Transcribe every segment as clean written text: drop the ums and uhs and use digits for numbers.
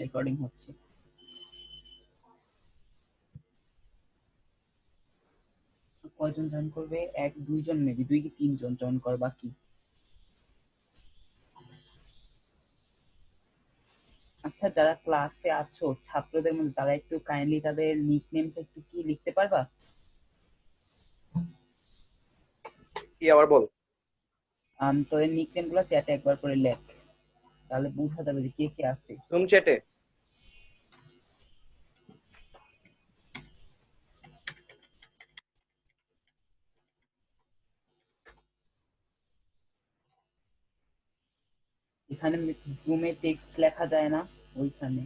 Recording হচ্ছে। কয়জন join করবে? এক দুইজন, মেবি 2 কি 3 জন জয়েন কর বাকি। আচ্ছা, যারা ক্লাসে আছো ছাত্রদের মধ্যে, তারা একটু কাইন্ডলি তাদের নিকনেমটা একটু কি লিখতে পারবা? কি আবার বল। তোদের নিকনেম গুলো চ্যাটে একবার করে লেখ, তাহলে বোঝা যাবে যে কে কে আছে। জুম চ্যাটে? এখানে জুমে টেক্সট লেখা যায় না, ওইখানে।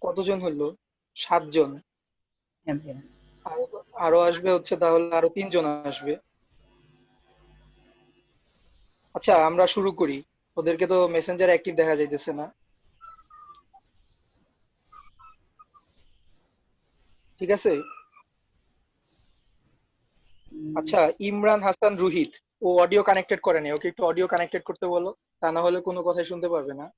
কতজন হলো? 7 জন। হ্যাঁ ভাইয়া। আরো আরো আসবে হচ্ছে, তাহলে আরো 3 জন আসবে। আচ্ছা, আমরা শুরু করি। ওদেরকে তো মেসেঞ্জার অ্যাক্টিভ দেখা যাইতেছে না। ঠিক আছে। আচ্ছা, ইমরান হাসান রুহিত, ও অডিও কানেক্টেড করে নাই, ওকে একটু অডিও কানেক্টেড করতে বলো, তা না হলে কোনো কথাই শুনতে পারবে না।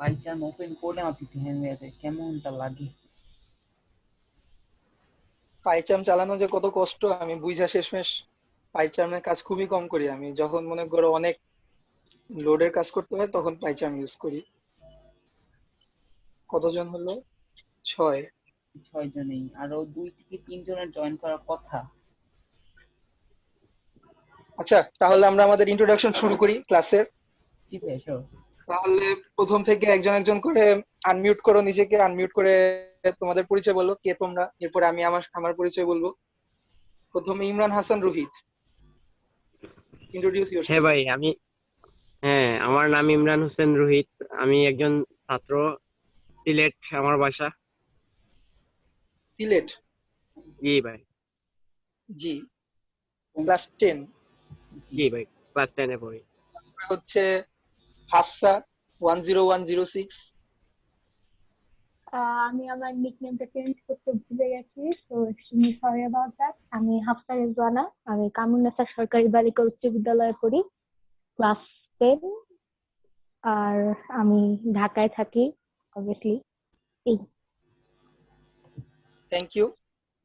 পাইচান ওপেন করলে আমার পিসি হ্যাং হয়ে যায়, কেমনটা লাগে। পাইচার্ম চালানো যে কত কষ্ট আমি বুঝা শেষমেশ পাইচার্মের কাজ খুবই কম করি। আমি যখন মনে করো অনেক লোডের কাজ করতে হয় তখন পাইচার্ম ইউজ করি। কতজন হলো? 6। 6 জনেই, আরো 2 থেকে 3 জনের জয়েন করার কথা। আচ্ছা, তাহলে আমরা আমাদের ইন্ট্রোডাকশন শুরু করি ক্লাসের। জি ভাইয়া, sure। তাহলে প্রথম থেকে একজন একজন করে আনমিউট করো, নিজেকে আনমিউট করে তোমাদের পরিচয় বলো, কে তোমরা। এরপরে আমি আমার আমার পরিচয় বলবো। প্রথমে ইমরান হাসান রুহিত, ইন্ট্রোডিউস হ্যাঁ ইয়োরসেলফ। ভাই, আমার নাম ইমরান হোসেন রোহিত। আমি একজন ছাত্র। সিলেট আমার বাসা। সিলেট? জি ভাই। জি। ক্লাস 10? জি। জি ভাই, ক্লাস 10-এ পড়ি। হচ্ছে হাফসা 10106। আমি আমার নিকনেমটা চেঞ্জ করতে ভুলে গেছি, তো এক্সট্রিমলি সরি অ্যাবাউট দ্যাট। আমি হাফসা রেজওয়ানা, আমি কামরুন্নেসা সরকারি বালিকা উচ্চ বিদ্যালয়ে পড়ি, ক্লাস 10। আর আমি ঢাকায় থাকি, অবভিয়াসলি। এই। Thank you.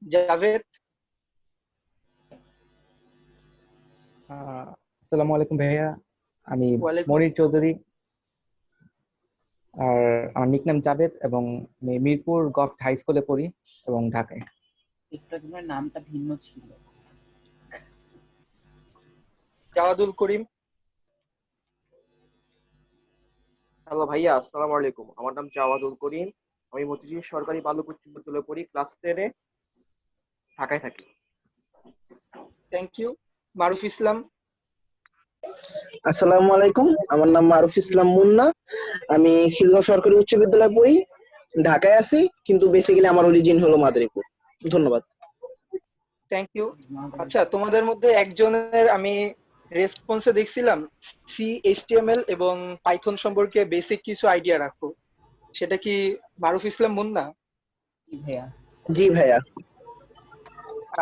জাভেদ? আসসালামু আলাইকুম ভাইয়া, আমি ওয়ালাইকুম মনির আসসালাম। চৌধুরী। আর আমার নিকনেম জাভেদ এবং আমি মিরপুর গভর্নমেন্ট হাই স্কুলে পড়ি এবং ঢাকায়। একটু তোমার নামটা ভিন্ন ছিল। জাওয়াদুল করিম? হ্যালো ভাইয়া, আসসালামু আলাইকুম। আমার নাম জাওয়াদুল করিম। আমি মতিঝিল সরকারি বালক উচ্চ বিদ্যালয়ে পড়ি, ক্লাস 10-এ, ঢাকায় থাকি। Thank you. মারুফ ইসলাম? আসসালামু আলাইকুম, আমার নাম মারুফ ইসলাম মুন্না। আমি খিলগাঁও সরকারি উচ্চ বিদ্যালয়ে পড়ি, ঢাকায় আছি, কিন্তু বেসিক্যালি আমার অরিজিন হলো মাদারীপুর। ধন্যবাদ। Thank you. আচ্ছা, তোমাদের মধ্যে একজনের আমি রেসপন্সে দেখছিলাম CHTML এবং পাইথন সম্পর্কে বেসিক কিছু আইডিয়া রাখো। সেটা কি মারুফ ইসলাম মুন্না? জি ভাইয়া। জি ভাইয়া।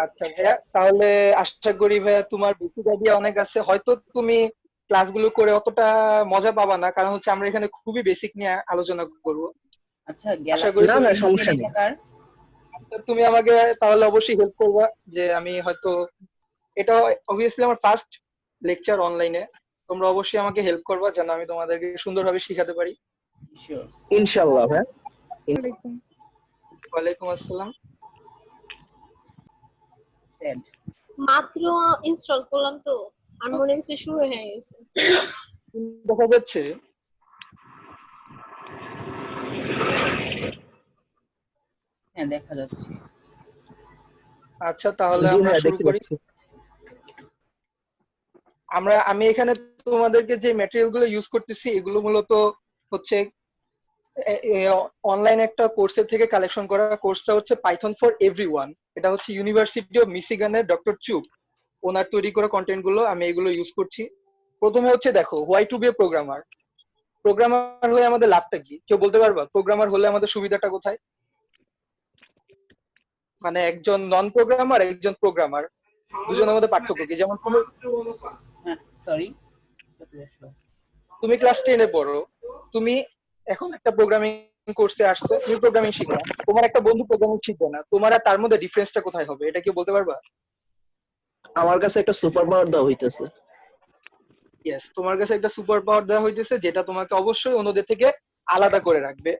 আচ্ছা ভাইয়া, তাহলে আশা করি ভাইয়া তোমার বেসিক আইডিয়া অনেক আছে। হয়তো তুমি ক্লাসগুলো করে অতটা মজা পাবা না, কারণ হচ্ছে আমরা এখানে খুবই বেসিক নিয়ে আলোচনা করব। আচ্ছা, আশা করি না তুমি ভাই, সমস্যা নেই। এলাকার। তুমি আমাকে তাহলে অবশ্যই হেল্প করবা, যে আমি হয়তো, এটা অবভিয়াসলি আমার ফার্স্ট লেকচার অনলাইনে, তোমরা অবশ্যই আমাকে হেল্প করবা যেন আমি তোমাদেরকে সুন্দরভাবে শিখাতে পারি। শিওর। ইনশাআল্লাহ ভাই। ওয়ালাইকুম। ওয়ালাইকুম আসসালাম। সেন্ড। মাত্র ইনস্টল করলাম তো। আমি মনে হচ্ছে শুরু হয়ে গেছে। দেখা যাচ্ছে? হ্যাঁ, দেখা যাচ্ছে। আচ্ছা, তাহলে জি আমরা ভাইয়া, শুরু দেখতে করি। পাচ্ছি। আমি এখানে তোমাদেরকে যে ম্যাটেরিয়াল গুলো ইউজ করতেছি এগুলো মূলত হচ্ছে অনলাইন একটা কোর্সের থেকে কালেকশন করা। কোর্সটা হচ্ছে পাইথন ফর এভরিওয়ান। এটা হচ্ছে ইউনিভার্সিটি অফ মিশিগানের ডক্টর চুপ ওনার তৈরি করা কন্টেন্ট গুলো, আমি এগুলো ইউজ করছি। প্রথমে হচ্ছে দেখো, why to be a programmer. Programmer হয়ে আমাদের লাভটা কি? কেউ বলতে পারবা প্রোগ্রামার হলে আমাদের সুবিধাটা কোথায়? মানে একজন নন প্রোগ্রামার, একজন প্রোগ্রামার, দুজনের মধ্যে পার্থক্য কি? যেমন হ্যাঁ, সরি। তুমি ক্লাস 10-এ পড়ো, তুমি এখন একটা প্রোগ্রামিং কোর্সে আসছো, তুমি প্রোগ্রামিং শিখবা, তোমার একটা বন্ধু প্রোগ্রামিং শিখবে না, তোমার আর তার মধ্যে ডিফারেন্সটা কোথায় হবে? এটা কি বলতে পারবা? আমার কাছে একটা সুপার পাওয়ার দেওয়া হইতেছে। ইয়েস, তোমার কাছে একটা সুপার পাওয়ার দেওয়া হইতেছে যেটা তোমাকে অবশ্যই অন্যদের থেকে আলাদা করে রাখবে।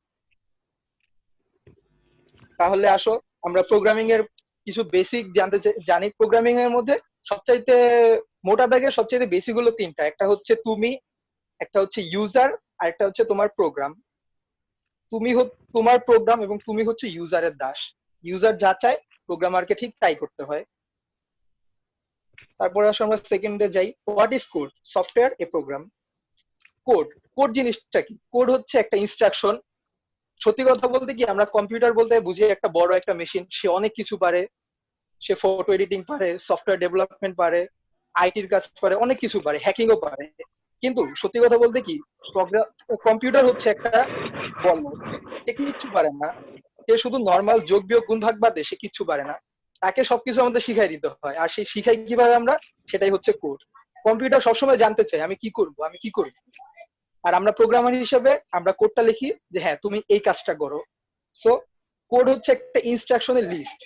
তাহলে আসো আমরা প্রোগ্রামিং এর কিছু বেসিক জানি। প্রোগ্রামিং এর মধ্যে সবচাইতে মোটা দাগে সবচাইতে বেসিক হলো তিনটা। একটা হচ্ছে তুমি, একটা হচ্ছে ইউজার, আর একটা হচ্ছে তোমার প্রোগ্রাম। তোমার প্রোগ্রাম এবং তুমি হচ্ছে ইউজারের দাস। ইউজার যা চায় প্রোগ্রামারকে ঠিক তাই করতে হয়। তারপরে আসো আমরা সেকেন্ডে যাই, what is code? Software a program. Code, code জিনিসটা কি? কোড হচ্ছে একটা ইনস্ট্রাকশন। সত্যি কথা বলতে কি, আমরা কম্পিউটার বলতে বুঝি একটা বড় একটা মেশিন, সে অনেক কিছু পারে, সে ফটো এডিটিং পারে, সফটওয়্যার ডেভেলপমেন্ট পারে, আইটির কাজ পারে, অনেক কিছু পারে, হ্যাকিংও পারে। কিন্তু সত্যি কথা বলতে কি, কম্পিউটার হচ্ছে একটা বল, সে কিচ্ছু পারে না। সে শুধু নর্মাল যোগ বিয়োগ গুণ ভাগ বাদে সে কিচ্ছু পারে না। তাকে সবকিছু আমাদের শিখাই দিতে হয়, আর সেই শিখাই কিভাবে আমরা, সেটাই হচ্ছে কোড। কম্পিউটার সবসময় জানতে চায় আমি কি করব, আমি কি করব। আর আমরা প্রোগ্রামার হিসেবে আমরা কোডটা লিখি যে হ্যাঁ তুমি এই কাজটা করো। সো কোড হচ্ছে একটা ইনস্ট্রাকশনের লিস্ট,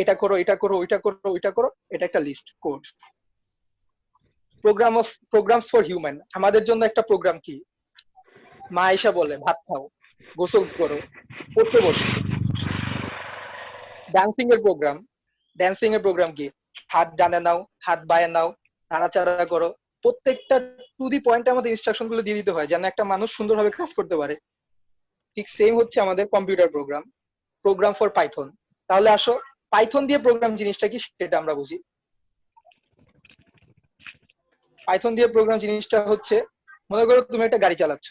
এটা করো, এটা করো, ওইটা করো, ওইটা করো, এটা একটা list, code. Programs for human, আমাদের জন্য একটা প্রোগ্রাম কি? মা আয়েশা বলে ভাত খাও, গোসল করো, পড়তে বসো। ডান্সিং এর প্রোগ্রাম, ড্যান্সিং এর প্রোগ্রাম কি? হাত ডানে নাও, হাত বায়ে নাও, নাড়াচাড়া করো। প্রত্যেকটা টু দি পয়েন্ট আমাদের ইনস্ট্রাকশন গুলো দিয়ে দিতে হয় যেন একটা মানুষ সুন্দরভাবে কাজ করতে পারে। ঠিক সেম হচ্ছে আমাদের computer program, program for Python. তাহলে আসো পাইথন দিয়ে প্রোগ্রাম জিনিসটা কি সেটা আমরা বুঝি। পাইথন দিয়ে প্রোগ্রাম জিনিসটা হচ্ছে, মনে করো তুমি একটা গাড়ি চালাচ্ছ।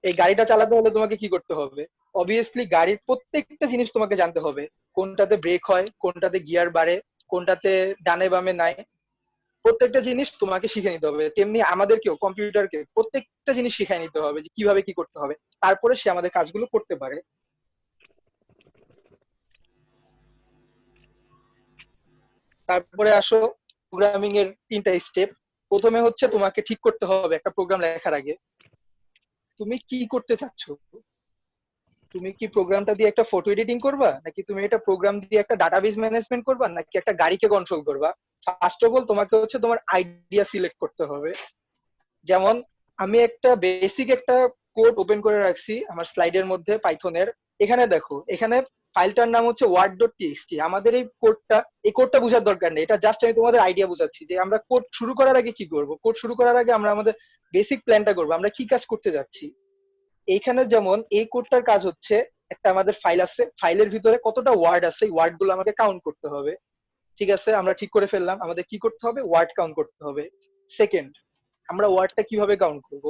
এই গাড়িটা চালাতে হলে তোমাকে কি করতে হবে? অবভিয়াসলি গাড়ির প্রত্যেকটা জিনিস তোমাকে জানতে হবে। কোনটাতে ব্রেক হয়, কোনটাতে গিয়ার বাড়ে, কোনটাতে ডানে বামে নাই, প্রত্যেকটা জিনিস তোমাকে শিখে নিতে হবে। তেমনি আমাদেরকেও, কম্পিউটারকে প্রত্যেকটা জিনিস শিখাই নিতে হবে যে কিভাবে কি করতে হবে, তারপরে সে আমাদের কাজগুলো করতে পারে। তারপরে আসো প্রোগ্রামিং এর তিনটা স্টেপ। প্রথমে হচ্ছে তোমাকে ঠিক করতে হবে একটা প্রোগ্রাম লেখার আগে তুমি কি করতে চাচ্ছ। তুমি কি প্রোগ্রামটা দিয়ে একটা ফটো এডিটিং করবা, নাকি তুমি এটা প্রোগ্রাম দিয়ে একটা ডাটাবেস ম্যানেজমেন্ট করবা, নাকি একটা গাড়িকে কন্ট্রোল করবা? ফার্স্ট অফ অল তোমাকে হচ্ছে তোমার আইডিয়া সিলেক্ট করতে হবে। যেমন আমি একটা বেসিক একটা কোড ওপেন করে রাখছি আমার স্লাইডের মধ্যে পাইথনের। এখানে দেখো, এখানে ফাইলটার নাম হচ্ছে word.txt। আমাদের এই কোডটা বোঝার দরকার নেই, এটা জাস্ট আমি তোমাদের আইডিয়া বোঝাচ্ছি যে আমরা কোড শুরু করার আগে কি করব। কোড শুরু করার আগে আমরা আমাদের বেসিক প্ল্যানটা করবো, আমরা কি কাজ করতে যাচ্ছি। এইখানে যেমন এই কোডটার কাজ হচ্ছে, একটা আমাদের ফাইল আছে, ফাইলের ভিতরে কতটা ওয়ার্ড আছে, এই ওয়ার্ড গুলো আমাকে কাউন্ট করতে হবে। ঠিক আছে, আমরা ঠিক করে ফেললাম আমাদের কি করতে হবে, ওয়ার্ড কাউন্ট করতে হবে। সেকেন্ড, আমরা ওয়ার্ডটা কিভাবে কাউন্ট করব,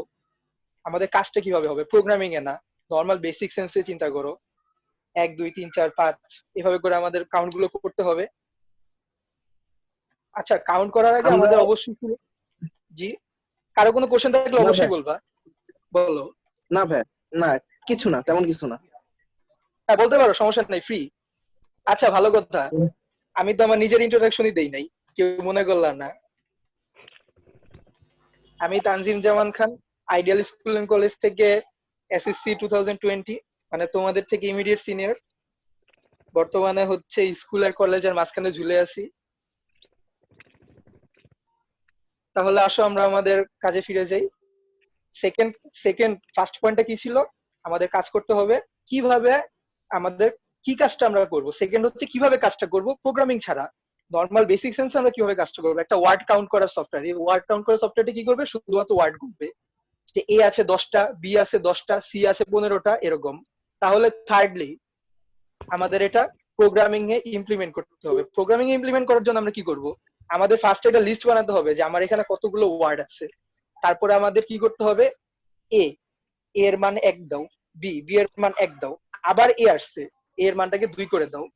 আমাদের কাজটা কিভাবে হবে? প্রোগ্রামিং এ না, নর্মাল বেসিক সেন্সে চিন্তা করো, 1 2 3 4 5 এভাবে করে আমাদের কাউন্ট গুলো করতে হবে। আচ্ছা, কাউন্ট করার আগে আমরা আমাদের অবশ্যই জি, কারো কোনো কোশ্চেন থাকলে না ভাই, অবশ্যই বলবা, বলো। না ভাই, না, কিছু না, তেমন কিছু না। হ্যাঁ বলতে পারো, সমস্যা নেই, ফ্রি। আচ্ছা, ভালো কথা, আমি তো আমার নিজের ইন্ট্রোডাকশনই দেই নাই, কেউ মনে করলাম না। আমি তানজিম জামান খান, আইডিয়াল স্কুল এন্ড কলেজ থেকে এসএসসি 2020, মানে তোমাদের থেকে ইমিডিয়েট সিনিয়র। বর্তমানে হচ্ছে স্কুল আর কলেজের মাঝখানে ঝুলে আছি। তাহলে আসো আমরা আমাদের কাজে ফিরে যাই। সেকেন্ড সেকেন্ড ফার্স্ট পয়েন্টটা কি ছিল? আমাদের কাজ করতে হবে কিভাবে, আমাদের কি কাজটা আমরা করব। সেকেন্ড হচ্ছে কিভাবে কাজটা করব প্রোগ্রামিং ছাড়া। নর্মাল বেসিক সেন্স আমরা কিভাবে কাজটা করবো, একটা ওয়ার্ড কাউন্ট করার সফটওয়্যার, এই ওয়ার্ড কাউন্ট করার সফটওয়্যারটা কি করবে, শুধুমাত্র ওয়ার্ড গুনবে, যে এ আছে 10টা, বি আছে 10টা, সি আছে 15টা এরকম। তাহলে থার্ডলি আমাদের এটা প্রোগ্রামিং এ ইমপ্লিমেন্ট করতে হবে। প্রোগ্রামিং এ ইমপ্লিমেন্ট করার জন্য আমরা কি করব, আমাদের ফার্স্ট একটা লিস্ট বানাতে হবে যে আমার এখানে কতগুলো ওয়ার্ড আছে। তারপরে আমাদের কি করতে হবে, এ এর মান 1 দাও, বি এর মান 1 দাও, আবার এ আসছে, এ এর মানটাকে 2 করে দাও।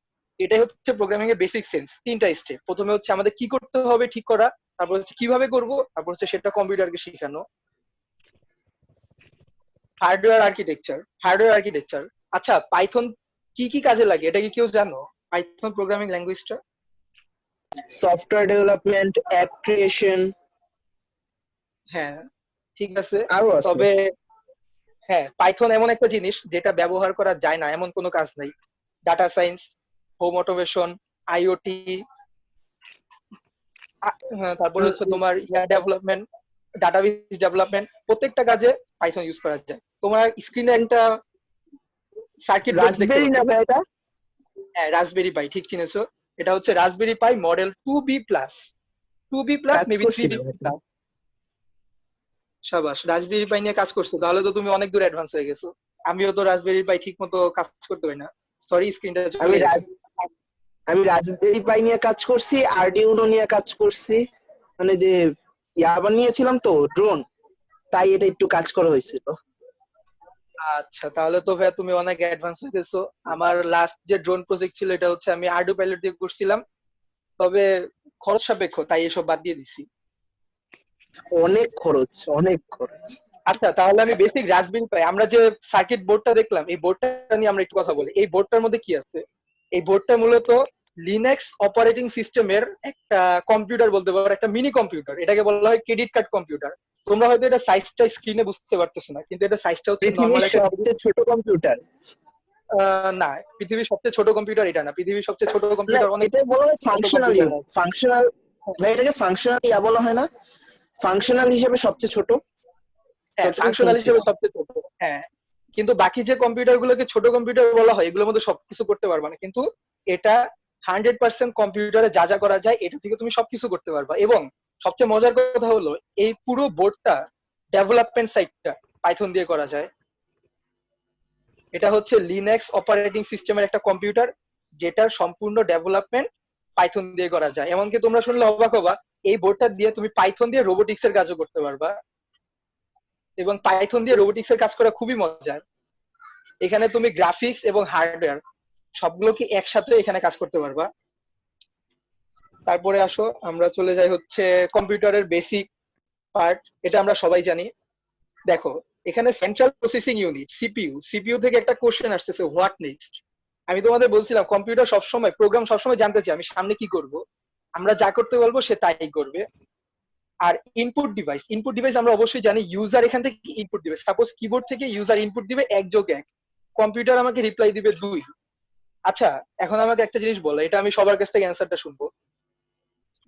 এটাই হচ্ছে প্রোগ্রামিং এর বেসিক সেন্স। তিনটা স্টেপ, প্রথমে হচ্ছে আমাদের কি করতে হবে ঠিক করা, তারপর হচ্ছে কিভাবে করব, তারপর হচ্ছে সেটা কম্পিউটারকে শেখানো। Hardware architecture. আচ্ছা, পাইথন কি কি কাজে লাগে এটা কি কেউ জানো? পাইথন প্রোগ্রামিং ল্যাঙ্গুয়েজটা? সফটওয়্যার ডেভেলপমেন্ট, অ্যাপ ক্রিয়েশন, হ্যাঁ, ঠিক আছে। আরো আছে। তবে হ্যাঁ, পাইথন এমন একটা জিনিস যেটা ব্যবহার করা যায় না এমন কোনো কাজ নাই। Data science, home automation, IoT, তারপরে হচ্ছে তোমার ডেভেলপমেন্ট, ডাটাবেস ডেভেলপমেন্ট, প্রত্যেকটা কাজে পাইথন ইউজ করা যায়। তোমার স্ক্রিনে একটা সার্কিট বোর্ড দেখতে রাসবেরি না পাচ্ছ। ভাই এটা? হ্যাঁ, রাসবেরি পাই, ঠিক চিনেছো। এটা হচ্ছে রাসবেরি পাই মডেল 2B+, 2B+, কাজ মেবি 3B+। করছিলাম এটা। সাবাস, রাসবেরি পাই নিয়ে কাজ করছো, তাহলে তো তুমি অনেক দূর অ্যাডভান্স হয়ে গেছো। আমিও তো রাসবেরি পাই ঠিক মতো কাজ করতে পারি না। সরি, স্ক্রিনটা আমি চলে গেছে। আমি রাসবেরি পাই নিয়ে কাজ করছি, আরডিউনো নিয়ে কাজ করছি, মানে যে আবার নিয়েছিলাম তো ড্রোন, তাই এটা একটু কাজ করা হয়েছিল। আচ্ছা, তাহলে তো ভাইয়া তুমি অনেক অ্যাডভান্স হয়ে গেছো। আমার লাস্ট যে ড্রোন প্রজেক্ট ছিল এটা হচ্ছে আমি আর্ডু পাইলট দিয়ে করছিলাম, তবে খরচ সাপেক্ষ, তাই এসব বাদ দিয়ে দিছি। অনেক খরচ, অনেক খরচ। আচ্ছা, তাহলে আমি বেসিক রাসবেরি পাই, আমরা যে সার্কিট বোর্ডটা দেখলাম এই বোর্ডটা নিয়ে আমরা একটু কথা বলি। এই বোর্ডটার মধ্যে কি আছে? এই বোর্ডটা মূলত লিনাক্স অপারেটিং সিস্টেমের একটা কম্পিউটার বলতে পারো, একটা মিনি কম্পিউটার। এটাকে বলা হয় ক্রেডিট কার্ড কম্পিউটার। তোমরা হয়তো এটা সাইজটা স্ক্রিনে বুঝতে পারতেছো না, কিন্তু এটা সাইজটা হচ্ছে নর্মাল পৃথিবীর একটা সবচেয়ে ছোট কম্পিউটার। না, পৃথিবীর সবচেয়ে ছোট কম্পিউটার এটা না। পৃথিবীর সবচেয়ে ছোট না, কম্পিউটার অনেক এটা বলা হয় ছোট ফাংশনাল কম্পিউটার। Unit, functional. ভাই এটাকে ফাংশনাল বলা হয় না? ফাংশনাল হিসেবে সবচেয়ে ছোট, হ্যাঁ, যতটুকু ফাংশনাল হিসেবে শুনছিলাম। সবচেয়ে ছোট। হ্যাঁ, কিন্তু বাকি যে কম্পিউটার গুলোকে ছোট কম্পিউটার বলা হয় এগুলোর মধ্যে সবকিছু করতে পারবা না, কিন্তু এটা 100% কম্পিউটারে যা যা করা যায় এটা থেকে তুমি সবকিছু করতে পারবা। এবং সবচেয়ে মজার কথা হলো এই পুরো বোর্ডটা ডেভেলপমেন্ট সাইটটা পাইথন দিয়ে করা যায়। এটা হচ্ছে লিনাক্স অপারেটিং সিস্টেমের একটা কম্পিউটার যেটার সম্পূর্ণ ডেভেলপমেন্ট পাইথন দিয়ে করা যায়। এমনকি তোমরা শুনলে অবাক হবা, এই বোর্ডটা দিয়ে তুমি পাইথন দিয়ে রোবোটিক্স এর কাজও করতে পারবা। এবং পাইথন দিয়ে রোবোটিক্স এর কাজ করা খুবই মজার। এখানে তুমি গ্রাফিক্স এবং হার্ডওয়্যার সবগুলোকে একসাথে এখানে কাজ করতে পারবা। তারপরে আসো আমরা চলে যাই হচ্ছে কম্পিউটারের বেসিক পার্ট, এটা আমরা সবাই জানি। দেখো, এখানে সেন্ট্রাল প্রসেসিং ইউনিট, সিপিইউ থেকে একটা কোশ্চেন আসতেছে, হোয়াট নেক্সট। আমি তোমাদের বলছিলাম কম্পিউটার সবসময়, প্রোগ্রাম সবসময় জানতে চাই আমি সামনে কি করব। আমরা যা করতে বলবো সে তাই করবে। আর ইনপুট ডিভাইস আমরা অবশ্যই জানি, ইউজার এখান থেকে ইনপুট দিবে। সাপোজ কিবোর্ড থেকে ইউজার ইনপুট দিবে 1+1, কম্পিউটার আমাকে রিপ্লাই দিবে 2। আচ্ছা, এখন আমাকে একটা জিনিস বলো, এটা আমি সবার কাছ থেকে অ্যান্সারটা শুনবো।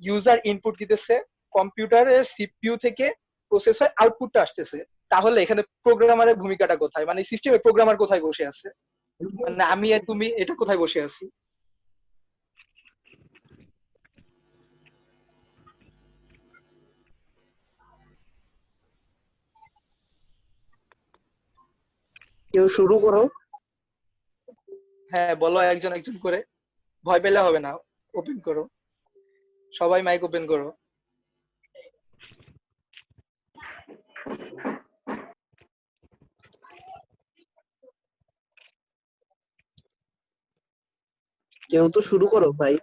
ইউজার ইনপুট দিতেছে, কম্পিউটারের সিপিইউ থেকে প্রসেস হয়, আউটপুটটা আসতেছে। তাহলে এখানে প্রোগ্রামারের ভূমিকাটা কোথায়, মানে সিস্টেমে প্রোগ্রামার কোথায় বসে আছে? মানে আমি আর তুমি এটা কোথায় বসে আছি? কেউ শুরু করো। হ্যাঁ, বলো একজন একজন করে, ভয় পেলে হবে না, ওপেন করো, সবাই মাইক ওপেন করো। কেউ তো শুরু করো ভাই।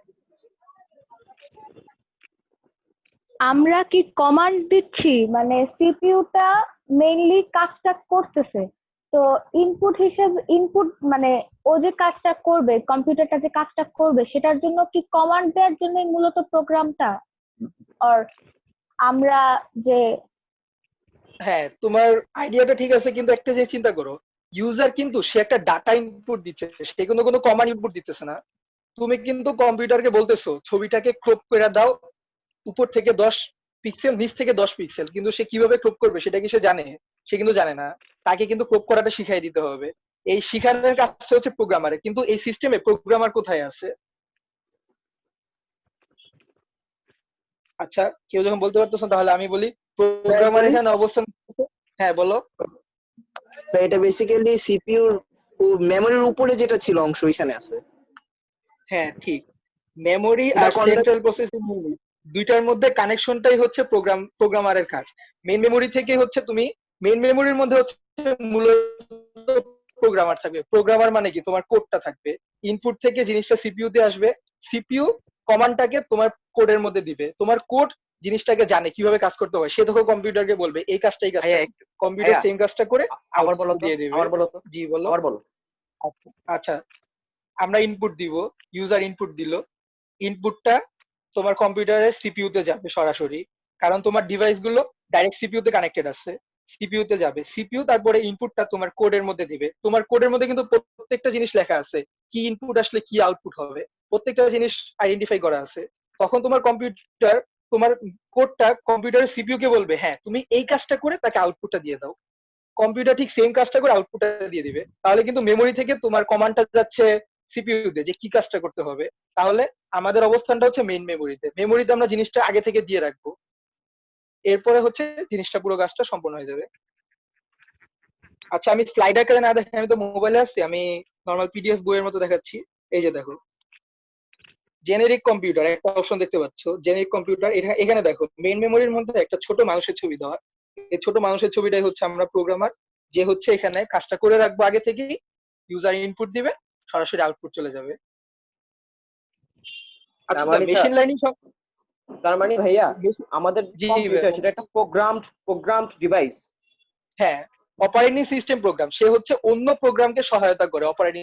আমরা কি কমান্ড দিচ্ছি, মানে সিপিইউটা মেইনলি কাজটা করতেছে, তো ইনপুট মানে ও যে কাজটা করবে, কম্পিউটারটা যে কাজটা করবে সেটার জন্য কি কমান্ড দেওয়ার জন্য মূলত প্রোগ্রামটা, আর আমরা যে হ্যাঁ, তোমার আইডিয়াটা ঠিক আছে, কিন্তু একটা যে চিন্তা করো, ইউজার কিন্তু সে একটা ডাটা ইনপুট দিচ্ছে, সে কিন্তু কোনো কমান্ড ইনপুট দিতেছে না। তুমি কিন্তু কম্পিউটারকে বলতেছো ছবিটাকে ক্রপ করে দাও, উপর থেকে 10 পিক্সেল, নিচ থেকে 10 পিক্সেল, কিন্তু সে কিভাবে ক্রপ করবে সেটা কি সে জানে? সে কিন্তু জানে না। তাকে কিন্তু ক্রপ করাটা শিখাই দিতে হবে। এই শিখানোর কাজটা হচ্ছে প্রোগ্রামারের, কিন্তু এই সিস্টেমে প্রোগ্রামার কোথায় আছে? আচ্ছা, কেউ যখন বলতে পারতেছো তাহলে আমি বলি। প্রোগ্রামার বলি। এখানে অবস্থান করতেছে। হ্যাঁ বলো। এটা বেসিক্যালি সিপিইউর মেমোরির উপরে যেটা ছিল অংশ এখানে আছে। হ্যাঁ ঠিক, মেমোরি এটা আর কন্ট্যাক্ট। সেন্ট্রাল প্রসেসিং ইউনিট দুইটার মধ্যে কানেকশনটাই হচ্ছে প্রোগ্রামারের কাজ। মেইন মেমোরি থেকে হচ্ছে তুমি, মেইন মেমোরির মধ্যে হচ্ছে মূলত প্রোগ্রামার থাকবে। প্রোগ্রামার মানে কি, তোমার কোডটা থাকবে। ইনপুট থেকে জিনিসটা সিপিইউ তে আসবে, সিপিইউ কমান্ডটাকে তোমার কোডের মধ্যে দিবে। তোমার কোড জিনিসটাকে জানে কিভাবে কাজ করতে হয়, সে তখন কম্পিউটারকে বলবে এই কাজটা এই কাজটা। ভাইয়া একটু, কম্পিউটার ভাইয়া সেম কাজটা করে আবার বলো আউটপুট তো, দিয়ে দিবে। আবার বলো তো, জি বলো। আবার বলো। আচ্ছা আচ্ছা, আমরা ইনপুট দিব, ইউজার ইনপুট দিল, ইনপুটটা তোমার কম্পিউটারের সিপিইউ তে যাবে সরাসরি, কারণ তোমার ডিভাইস গুলো ডাইরেক্ট সিপিইউ তে কানেক্টেড আছে। সিপিইউ তে যাবে, সিপিইউ তারপরে ইনপুটটা তোমার কোডের মধ্যে দিবে। তোমার কোডের মধ্যে কিন্তু প্রত্যেকটা জিনিস লেখা আছে, কি ইনপুট আসলে কি আউটপুট হবে, প্রত্যেকটা জিনিস আইডেন্টিফাই করা আছে। তখন তোমার কম্পিউটার, তোমার কোডটা কম্পিউটারের সিপিইউ কে বলবে হ্যাঁ তুমি এই কাজটা করে তাকে আউটপুটটা দিয়ে দাও। কম্পিউটার ঠিক সেম কাজটা করে আউটপুটটা দিয়ে দিবে। তাহলে কিন্তু মেমোরি থেকে তোমার কমান্ডটা যাচ্ছে সিপিইউ তে যে কি কাজটা করতে হবে। তাহলে আমাদের অবস্থানটা হচ্ছে মেইন মেমোরিতে। মেমোরিতে আমরা জিনিসটা আগে থেকে দিয়ে রাখবো, এরপরে হচ্ছে জিনিসটা পুরো কাজটা সম্পন্ন হয়ে যাবে। আচ্ছা, আমি স্লাইড আকারে না দেখে, আমি তো মোবাইলে আসছি, আমি নর্মাল পিডিএফ বইয়ের মতো দেখাচ্ছি। এই যে দেখো, জেনেরিক কম্পিউটার একটা অপশন দেখতে পাচ্ছ, জেনেরিক কম্পিউটার। এখানে দেখো মেইন মেমোরির মধ্যে একটা ছোট মানুষের ছবি দেওয়া। এই ছোট মানুষের ছবিটাই হচ্ছে আমরা প্রোগ্রামার, যে হচ্ছে এখানে কাজটা করে রাখবো আগে থেকেই। ইউজার ইনপুট দিবে, সরাসরি আউটপুট চলে যাবে। আচ্ছা, তার মানে মেশিন লার্নিং তার মানে ভাইয়া আমাদের জি কম্পিউটার সেটা একটা প্রোগ্রামড ডিভাইস। হ্যাঁ, অপারেটিং সিস্টেম প্রোগ্রাম, সে হচ্ছে অন্য প্রোগ্রামকে সহায়তা করে। অপারেটিং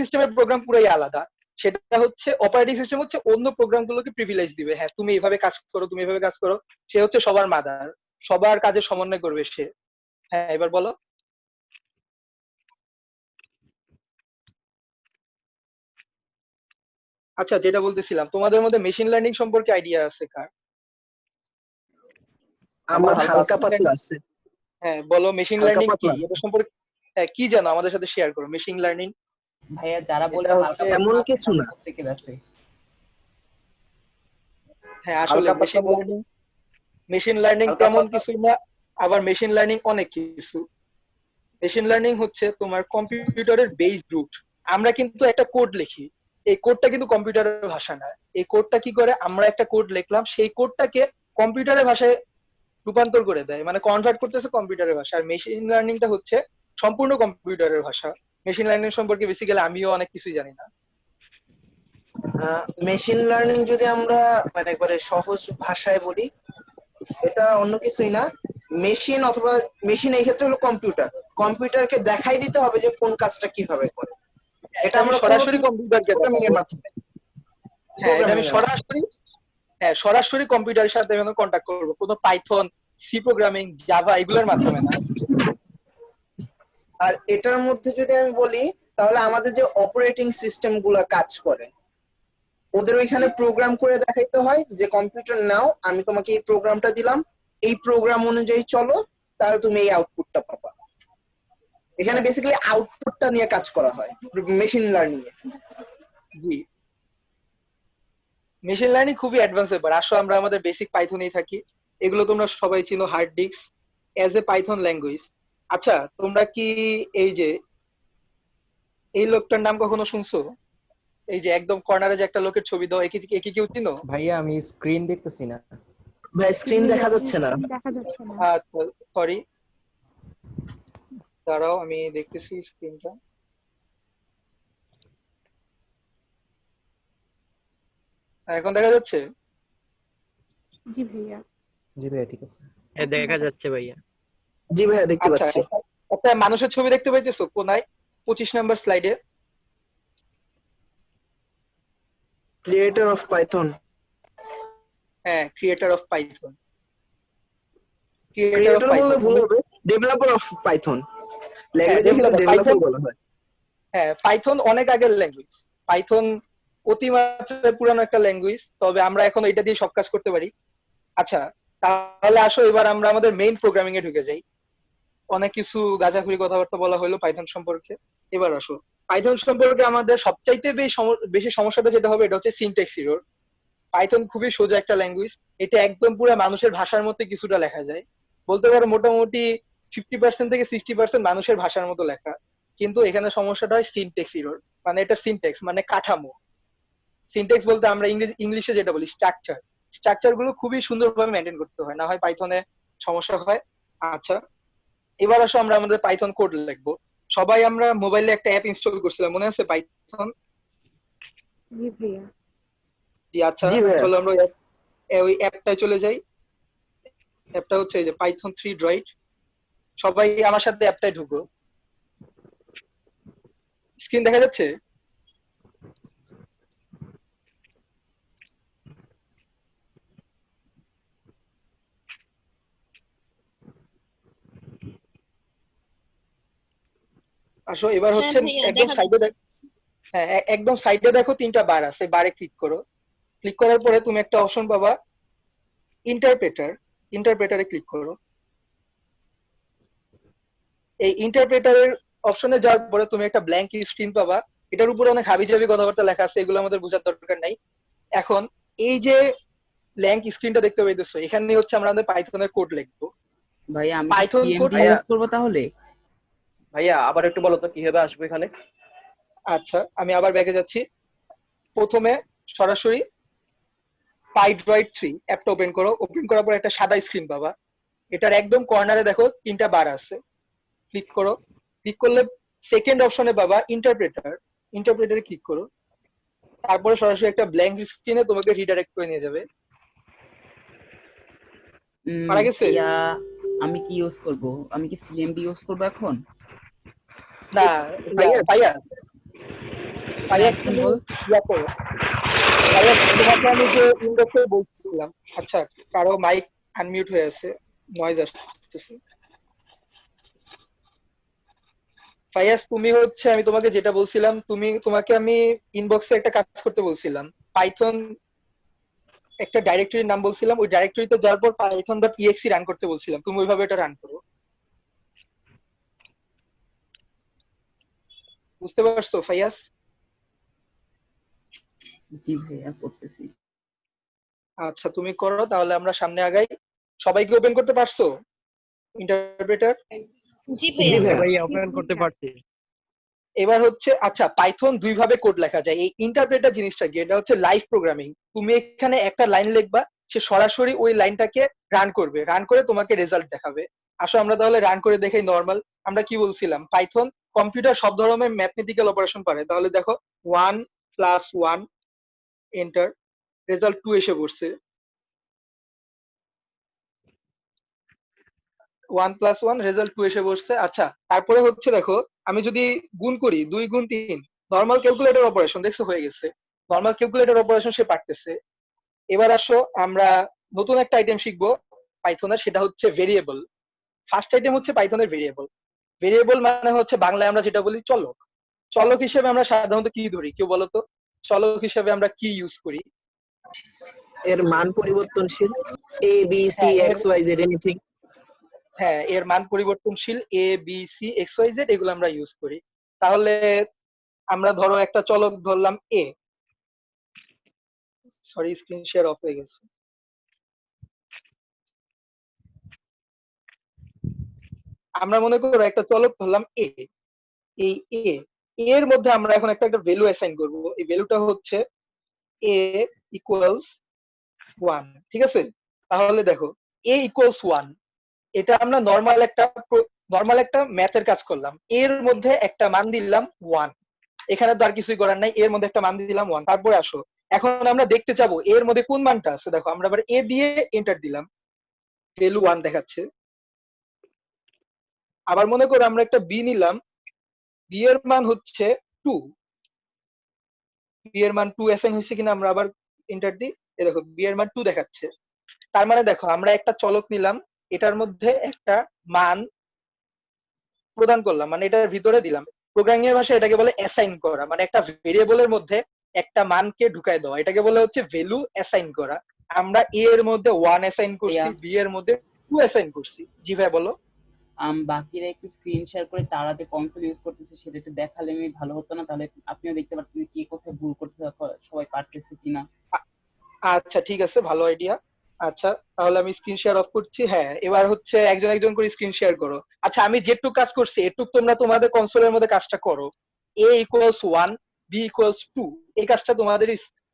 সিস্টেমের প্রোগ্রাম পুরাই আলাদা। সেটা হচ্ছে অপারেটিং সিস্টেম হচ্ছে অন্য প্রোগ্রামগুলোকে প্রিভিলেজ দিবে, হ্যাঁ তুমি এইভাবে কাজ করো, তুমি এইভাবে কাজ করো। সে হচ্ছে সবার মাদার, সবার কাজে সমন্বয় করবে সে। হ্যাঁ এবার বলো। আচ্ছা, যেটা বলতেছিলাম, তোমাদের মধ্যে মেশিন লার্নিং সম্পর্কে আইডিয়া আছে কার? আমার আমার হালকা হালকা আছে। পাতলা আছে। হ্যাঁ বলো, মেশিন হালকা লার্নিং কি, পাতলা আছে। এটা সম্পর্কে হ্যাঁ কি জানো আমাদের সাথে শেয়ার করো। মেশিন লার্নিং ভাইয়া যারা এটা বলবে হচ্ছে হালকা পাতলা এমন আছে কিছু তাদের না। প্রত্যেকের আছে। হ্যাঁ আসলে হালকা পাতলা মেশিন লার্নিং, মেশিন লার্নিং হালকা তেমন পাতলা। কিছু না, আবার মেশিন লার্নিং অনেক কিছু। মেশিন লার্নিং হচ্ছে তোমার কম্পিউটারের বেস রুট। আমরা কিন্তু একটা কোড লিখি, এই কোডটা কিন্তু কম্পিউটারের ভাষা না। এই কোডটা কি করে, আমরা একটা কোড লিখলাম, সেই কোডটাকে কম্পিউটারের ভাষায় রূপান্তর করে দেয়, মানে কনভার্ট করতেছে কম্পিউটারের ভাষা। আর মেশিন লার্নিংটা হচ্ছে সম্পূর্ণ কম্পিউটারের ভাষা। মেশিন লার্নিং সম্পর্কে বেসিক্যালি আমিও অনেক কিছুই জানি না। মেশিন লার্নিং যদি আমরা মানে একবারে সহজ ভাষায় বলি, এটা অন্য কিছুই না। মেশিন অথবা মেশিন এই ক্ষেত্রে হলো কম্পিউটার, কম্পিউটারকে দেখাই দিতে হবে যে কোন কাজটা কিভাবে করে। এটা এটা আমি আমরা করবো সরাসরি কি কম্পিউটারকে প্রোগ্রামিং দেখাবো। এর মাধ্যমে। হ্যাঁ এটা প্রোগ্রামিং আমি এর মাধ্যমে। সরাসরি, হ্যাঁ সরাসরি কম্পিউটারের সাথে আমি কন্ট্যাক্ট করবো, কোনো পাইথন, সি প্রোগ্রামিং, জাভা এগুলোর মাধ্যমে না। আর এটার মধ্যে যদি আমি বলি, তাহলে আমাদের যে অপারেটিং সিস্টেম গুলা কাজ করে, ওদের ওইখানে জি প্রোগ্রাম করে দেখাইতে হয় যে কম্পিউটার নাও, আমি তোমাকে এই প্রোগ্রামটা দিলাম, এই প্রোগ্রাম অনুযায়ী চলো, তাহলে তুমি এই আউটপুটটা পাবা। এখানে বেসিক্যালি আউটপুটটা নিয়ে কাজ করা হয় মেশিন লার্নিং এ। জি, মেশিন লার্নিং খুবই অ্যাডভান্স ব্যাপার। আসো আমরা আমাদের বেসিক পাইথনেই থাকি, এগুলো তোমরা সবাই চিনো, hard disk as a Python language. আচ্ছা, তোমরা কি এই যে এই লোকটার নাম কখনো শুনছো? এই যে একদম কর্নারে যে একটা লোকের ছবি দাও, একে একে কেউ চিনো? ভাইয়া আমি স্ক্রিন দেখতেছি না। ভাই স্ক্রিন ভাইয়া দেখা যাচ্ছে না। দেখা যাচ্ছে না। আচ্ছা সরি, দাঁড়াও আমি দেখতেছি স্ক্রিনটা। এখন দেখা যাচ্ছে? জি ভাইয়া। জি ভাইয়া ঠিক আছে। হ্যাঁ দেখা যাচ্ছে ভাইয়া। জি ভাইয়া দেখতে আচ্ছা, পাচ্ছি। একটা মানুষের ছবি দেখতে পাইতেছো কোনায়, 25 নাম্বার স্লাইডে? Creator of Python. হ্যাঁ, creator of Python, creator of creator বললে পাইথন। ভুল হবে, ডেভেলপার অফ পাইথন। হ্যাঁ ল্যাঙ্গুয়েজে কিন্তু ডেভেলপার ডেভেলপার পাইথন। বলা হয়। হ্যাঁ পাইথন অনেক আগের ল্যাঙ্গুয়েজ। পাইথন অতিমাত্রায় পুরানো একটা ল্যাঙ্গুয়েজ, তবে আমরা এখন এটা দিয়ে সব কাজ করতে পারি। আচ্ছা, তাহলে আসো এবার আমরা আমাদের মেইন প্রোগ্রামিং এ ঢুকে যাই। অনেক কিছু গাঁজাখুরি কথাবার্তা বলা হলো পাইথন সম্পর্কে, এবার আসো পাইথন সম্পর্কে। আমাদের সবচাইতে বেশি সমস্যাটা যেটা হবে এটা হচ্ছে সিনট্যাক্স এরর। পাইথন খুবই সোজা একটা ল্যাঙ্গুয়েজ। এটা একদম পুরো মানুষের ভাষার মধ্যে কিছুটা লেখা যায়, বলতে পারো মোটামুটি 50% থেকে 60% মানুষের ভাষার মতো লেখা। কিন্তু এখানে সমস্যাটা হয় সিনটেক্স এরর, মানে এটা সিনটেক্স মানে কাঠামো। সিনটেক্স বলতে আমরা ইংলিশে যেটা বলি স্ট্রাকচার, স্ট্রাকচার গুলো খুবই সুন্দরভাবে মেনটেন করতে হয়, না হয় পাইথনে সমস্যা হয়। আচ্ছা, এবার আসো আমরা আমাদের পাইথন কোড লিখবো। সবাই আমরা মোবাইলে একটা অ্যাপ ইনস্টল করছিলাম, মনে আছে পাইথন? জি ভাইয়া। জি আচ্ছা, জি ভাইয়া। চলো আমরা ওই অ্যাপটায় চলে যাই। অ্যাপটা হচ্ছে এই যে পাইথন 3 ড্রয়েড। সবাই আমার সাথে অ্যাপটায় ঢুকো। স্ক্রিন দেখা যাচ্ছে? আসো, এবার হ্যাঁ হচ্ছে ভাইয়া একদম দেখা সাইডে যাচ্ছে। হ্যাঁ, একদম সাইডে দেখো 3টা বার আছে, বারে ক্লিক করো। ক্লিক করার পরে তুমি একটা অপশন পাবা ইন্টারপ্রেটার। ইন্টারপ্রেটারে ক্লিক করো। এই ইন্টারপ্রেটারের অপশনে যাওয়ার পরে তুমি একটা ব্ল্যাঙ্ক স্ক্রিন পাবা। এটার উপরে অনেক হাবিজাবি কথাবার্তা লেখা আছে, এগুলো আমাদের বোঝার দরকার নাই। এখন এই যে ব্ল্যাঙ্ক স্ক্রিনটা দেখতে পাইতেছো, এখানে হচ্ছে আমরা আমাদের পাইথনের কোড লিখবো। ভাইয়া আমি কি পাইথন কোড। পিএমডি ভাইয়া ইউজ করবো তাহলে? ভাইয়া আবার একটু বলো তো কিভাবে আসবো এখানে? আচ্ছা, আমি আবার ব্যাকে যাচ্ছি। প্রথমে সরাসরি পাইড্রয়েড 3 অ্যাপটা ওপেন করো। ওপেন করার পর একটা সাদা স্ক্রিন পাবা। এটার একদম কর্নারে দেখো 3টা বার আছে, ক্লিক করো। ক্লিক করলে সেকেন্ড অপশনে পাবা ইন্টারপ্রেটার। ইন্টারপ্রেটারে ক্লিক করো। তারপরে সরাসরি একটা ব্ল্যাঙ্ক স্ক্রিনে তোমাকে রিডাইরেক্ট করে নিয়ে যাবে। পারা গেছে? ভাইয়া আমি কি ইউজ করব? আমি কি সিএমডি ইউজ করবো এখন? না, ভাইয়া ফাইয়াজ, হ্যাঁ ফাইয়াজ কি তুমি বল? ইয়া করো। ফাইয়াজ, তোমাকে আমি যে ইনবক্সে বলছিলাম। আচ্ছা, কারো মাইক আনমিউট হয়ে আছে, নয়েজ আসতেছে। ফাইয়াজ, তুমি হচ্ছে, আমি তোমাকে যেটা বলছিলাম, তোমাকে আমি ইনবক্সে একটা কাজ করতে বলছিলাম। পাইথন একটা ডাইরেক্টরির নাম বলছিলাম, ওই ডাইরেক্টরিতে যাওয়ার পর পাইথন ডট ইএক্সি রান করতে বলছিলাম, তুমি ওইভাবে এটা রান করো। বুঝতে পারছো ফাইয়াজ? জি ভাইয়া করতেছি। আচ্ছা, তুমি করো, তাহলে আমরা সামনে আগাই। সবাইকে ওপেন করতে পারছো ইন্টারপ্রেটার? জি জি ভাইয়া। হ্যাঁ ভাইয়া। ভাইয়া ওপেন করতে পারছি। এবার হচ্ছে, আচ্ছা, পাইথন দুই ভাবে কোড লেখা যায়। এই ইন্টারপ্রেটার জিনিসটা কি? এটা হচ্ছে লাইভ প্রোগ্রামিং। তুমি এখানে একটা লাইন লিখবা, সে সরাসরি ওই লাইনটাকে রান করবে, রান করে তোমাকে রেজাল্ট দেখাবে। আসো আমরা তাহলে রান করে দেখাই নর্মাল। আমরা কি বলছিলাম, পাইথন কম্পিউটার সব ধরনের ম্যাথমেটিক্যাল অপারেশন পারে। তাহলে দেখো 1 + 1 এন্টার, রেজাল্ট 2 এসে পড়ছে। 1 + 1 রেজাল্ট 2 এসে বসছে। আচ্ছা, তারপরে হচ্ছে দেখো, আমি যদি গুণ করি 2 × 3, নর্মাল ক্যালকুলেটর অপারেশন দেখছো হয়ে গেছে। নর্মাল ক্যালকুলেটর অপারেশন সে পারতেছে। এবার আসো আমরা নতুন একটা আইটেম শিখবো পাইথনের, সেটা হচ্ছে ভেরিয়েবল। ফার্স্ট আইটেম হচ্ছে পাইথনের ভেরিয়েবল। ভেরিয়েবল মানে হচ্ছে বাংলায় আমরা যেটা বলি চলক। চলক হিসেবে আমরা সাধারণত কি ধরি, কেউ বলো তো? চলক হিসেবে আমরা কি ইউজ করি? এর মান পরিবর্তনশীল, এ বি সি হ্যাঁ এক্স ওয়াই জেড এনিথিং। হ্যাঁ, এর মান পরিবর্তনশীল A B C X Y Z, এগুলো আমরা ইউজ করি। তাহলে আমরা ধরো একটা চলক ধরলাম এ। সরি, স্ক্রিন শেয়ার অফ হয়ে গেছে। আমরা মনে করো একটা চলক ধরলাম এ। এই এ এর মধ্যে আমরা এখন একটা ভ্যালু অ্যাসাইন করব। এই ভ্যালুটা হচ্ছে এ ইকুয়ালস 1, ঠিক আছে? তাহলে দেখো এ ইকুয়ালস 1, এটা আমরা নর্মাল একটা ম্যাথের কাজ করলাম। এর মধ্যে একটা মান দিলাম 1, এখানে তো আর কিছুই করার নাই, এর মধ্যে একটা মান দিলাম 1। তারপরে আসো, এখন আমরা দেখতে যাবো এর মধ্যে কোন মানটা আছে। দেখো আমরা আবার এ দিয়ে এন্টার দিলাম, ভ্যালু 1 দেখাচ্ছে। আবার মনে করো আমরা একটা বি নিলাম, বি এর মান হচ্ছে 2। বি এর মান 2 অ্যাসাইন হয়েছে কিনা আমরা আবার এন্টার দিই। এই দেখো বি এর মান 2 দেখাচ্ছে। তার মানে দেখো আমরা একটা চলক নিলাম, এটার মধ্যে একটা মান প্রদান করলাম, মানে এটার ভিতরে দিলাম। প্রোগ্রামিং এর ভাষায় এটাকে বলে অ্যাসাইন করা, মানে একটা ভেরিয়েবলের মধ্যে একটা মানকে ঢুকায় দেওয়া, এটাকে বলে হচ্ছে ভ্যালু অ্যাসাইন করা। আমরা এ এর মধ্যে 1 অ্যাসাইন করছি, ভাইয়া বি এর মধ্যে 2 অ্যাসাইন করছি। জি ভাই বলো। বাকিরা একটু স্ক্রিন শেয়ার করে তারাতে কনসোল ইউজ করতেছে সেটা একটু দেখালে আমি ভালো হতো না? তাহলে আপনিও দেখতে পারতেন যে কে কোথায় ভুল করছে, সবাই পারতেছে কিনা। আচ্ছা ঠিক আছে, ভালো আইডিয়া। আচ্ছা তাহলে আমি স্ক্রিন শেয়ার অফ করছি। হ্যাঁ, এবার হচ্ছে একজন একজন করে স্ক্রিন শেয়ার করো। আচ্ছা আমি যেটুকু কাজ করছি এটুকু তোমরা তোমাদের কনসোলের মধ্যে কাজটা করো। a ইকুয়ালস 1, b ইকুয়ালস 2, এই কাজটা তোমাদের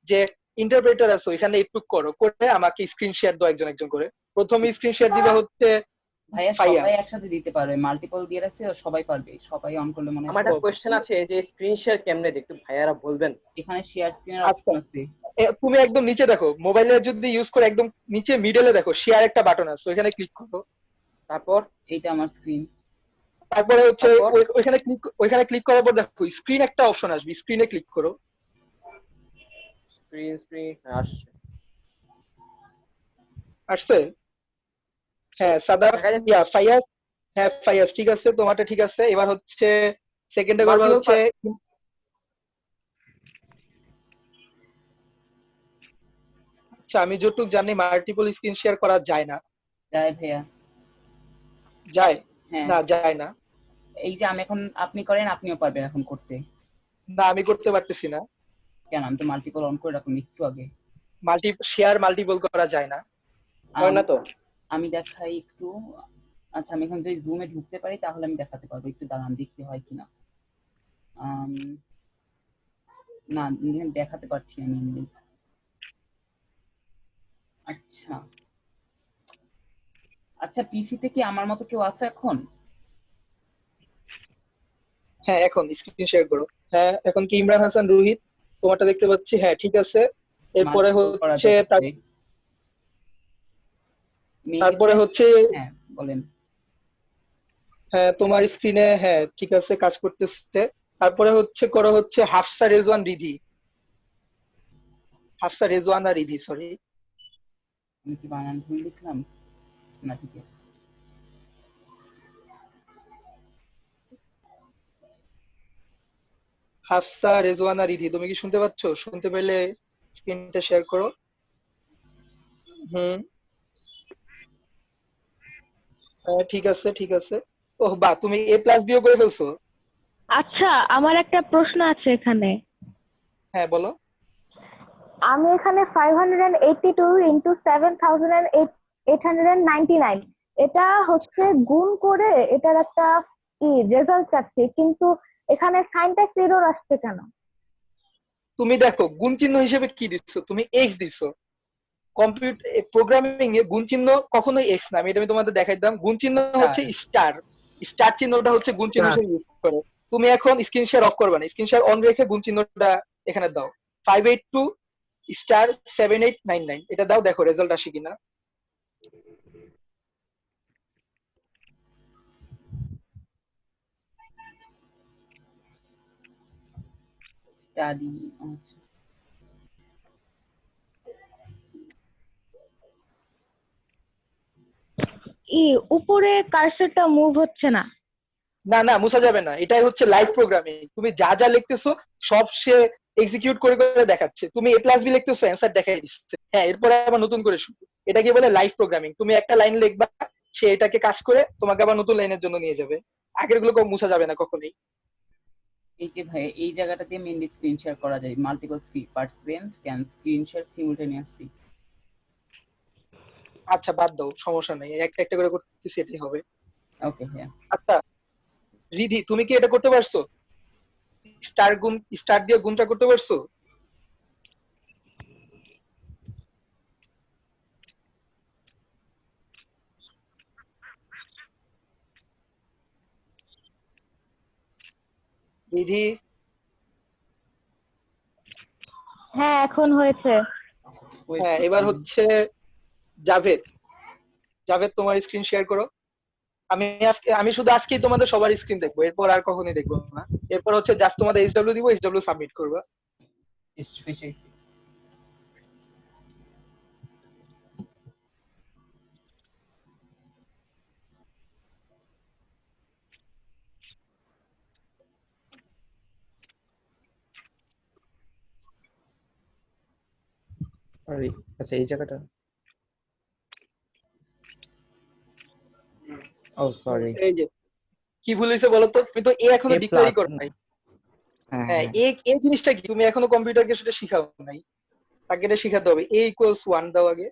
যে ইন্টারপ্রেটার আছে ওইখানে একটু করো, করে আমাকে স্ক্রিন শেয়ার দাও একজন একজন করে। প্রথমে স্ক্রিন শেয়ার দিবা হচ্ছে ভাইয়া ফাইয়া। সবাই একসাথে দিতে পারবে, মাল্টিপল দিয়ে রাখছে সবাই পারবে, সবাই অন করলে মনে আমার হয়। একটা কোয়েশ্চেন আছে যে স্ক্রিন শেয়ার কেমনে দিই, একটু ভাইয়ারা বলবেন? এখানে শেয়ার স্ক্রিনের আচ্ছা অপশন আছে। তুমি একদম নিচে দেখো, মোবাইলে যদি ইউজ করে একদম নিচে মিডলে দেখো শেয়ার একটা বাটন আছে, ওইখানে ক্লিক করো। তারপর এইটা আমার স্ক্রিন। তারপরে হচ্ছে তারপর ওইখানে ক্লিক করার পর দেখো স্ক্রিন একটা অপশন আসবে, স্ক্রিনে ক্লিক করো। স্ক্রিন আসছে। আসছে? হ্যাঁ সাদা দেখা যাচ্ছে ফাইয়াস। হ্যাঁ ফাইয়াস ঠিক আছে, তোমারটা ঠিক আছে। এবার হচ্ছে সেকেন্ডে করবা মাল্টিপল। হচ্ছে, আচ্ছা আমি যতটুকু জানি মাল্টিপল স্ক্রিন শেয়ার করা যায় না। যায় ভাইয়া। যায়? হ্যাঁ, না যায় না। এই যে আমি এখন, আপনি করেন, আপনিও পারবেন এখন করতে। না আমি করতে পারতেছি না। কেন? আমি তো মাল্টিপল অন করে রাখুন একটু আগে। মাল্টিপল করা যায় না। হয় না তো? আমি দেখাই একটু। আচ্ছা আমি এখন যদি জুমে ঢুকতে পারি তাহলে আমি দেখাতে পারবো, একটু দাঁড়ান দেখি হয় কিনা। আম, না এখানে দেখাতে পারছি আমি এমনি। আচ্ছা আচ্ছা, পিসিতে কি আমার মতো কেউ আছে এখন? হ্যাঁ এখন স্ক্রিন শেয়ার করো। হ্যাঁ এখন কি ইমরান হাসান রোহিত তোমারটা দেখতে পাচ্ছি। হ্যাঁ ঠিক আছে। এরপরে মাল্টিপল করা হচ্ছে যাচ্ছে। তারপরে হচ্ছে হ্যাঁ বলেন। হ্যাঁ তোমার স্ক্রিনে হ্যাঁ ঠিক আছে কাজ করতেছে। তারপরে হচ্ছে করো হচ্ছে হাফসা রেজওয়ানা রিধি সরি। আমি কি বানান ভুল লিখলাম? না ঠিক আছে। হাফসা রেজওয়ানা রিধি, তুমি কি শুনতে পাচ্ছ? শুনতে পেলে স্ক্রিনটা শেয়ার করো। হুম। হ্যাঁ ঠিক আছে ঠিক আছে। ওহ বাহ, তুমি A+B করে ফেলছো। আচ্ছা আমার একটা প্রশ্ন আছে এখানে। হ্যাঁ বলো। আমি এখানে 582 ইন্টু 7,899 এটা হচ্ছে গুণ করে এটার একটা রেজাল্ট চাচ্ছি, কিন্তু এখানে সাইনটা এরর আসছে কেন? তুমি দেখো গুণ চিহ্ন হিসেবে কি দিচ্ছ, তুমি এক্স দিছো। কম্পিউটার প্রোগ্রামিং এ গুণ চিহ্ন কখনোই এক্স না, আমি তোমাদের দেখাই দিলাম। গুণ চিহ্ন হচ্ছে স্টার। স্টার চিহ্নটা হচ্ছে গুণ চিহ্ন হিসেবে ইউজ করে। তুমি এখন স্ক্রিন শেয়ার অফ করবে না, স্ক্রিন শেয়ার অন রেখে গুণ চিহ্নটা এখানে দাও। 582 স্টার 7899 এটা দাও, দেখো রেজাল্ট আসে কিনা। স্টাডি। আচ্ছা উপরে কার্সরটা মুভ হচ্ছে না। না না মুছা যাবে না, এটাই হচ্ছে লাইভ প্রোগ্রামিং। তুমি যা যা লিখতেছো সব সে এক্সিকিউট করে করে দেখাচ্ছে। তুমি A+B লিখতেছো, অ্যান্সার দেখাই দিচ্ছে। হ্যাঁ এরপরে আবার নতুন করে শুরু। এটাকে বলে লাইভ প্রোগ্রামিং। তুমি একটা লাইন লিখবা, সে এটাকে কাজ করে তোমাকে আবার নতুন লাইনের জন্য নিয়ে যাবে। আগের গুলো মুছা যাবে না কখনোই। এই যে ভাই এই জায়গাটা দিয়ে মেইনলি স্ক্রিন শেয়ার করা যায়, multiple participant can screen share সিমুলটেনিয়াসলি। আচ্ছা বাদ দাও, সমস্যা নেই, একটা একটা করে করতেছি, এটাই হবে। ওকে হ্যাঁ। আচ্ছা রিধি তুমি কি এটা করতে পারছো? স্টার দিয়ে গুণটা করতে পারছো? রিধি? হ্যাঁ এখন হয়েছে। হ্যাঁ এবার হচ্ছে জাভেদ। জাভেদ তোমার স্ক্রিন শেয়ার করো। আমি শুধু আজকেই তোমাদের সবার স্ক্রিন দেখবো, এরপর আর কখনোই দেখবো না। এরপর হচ্ছে জাস্ট তোমাদের এইচডব্লিউ দিব, এইচডব্লিউ সাবমিট করবা। আচ্ছা এই জায়গাটা, ও সরি। এই যে কি ভুল হয়েছে বলো তো, তুমি তো এ এখনো ডিক্লেয়ারই করো নাই। হ্যাঁ হ্যাঁ হ্যাঁ এই জিনিসটা কি তুমি এখনো কম্পিউটারকে সেটা শিখাও নাই। তাকে এটা শিখাতে হবে। a = 1 দাও আগে,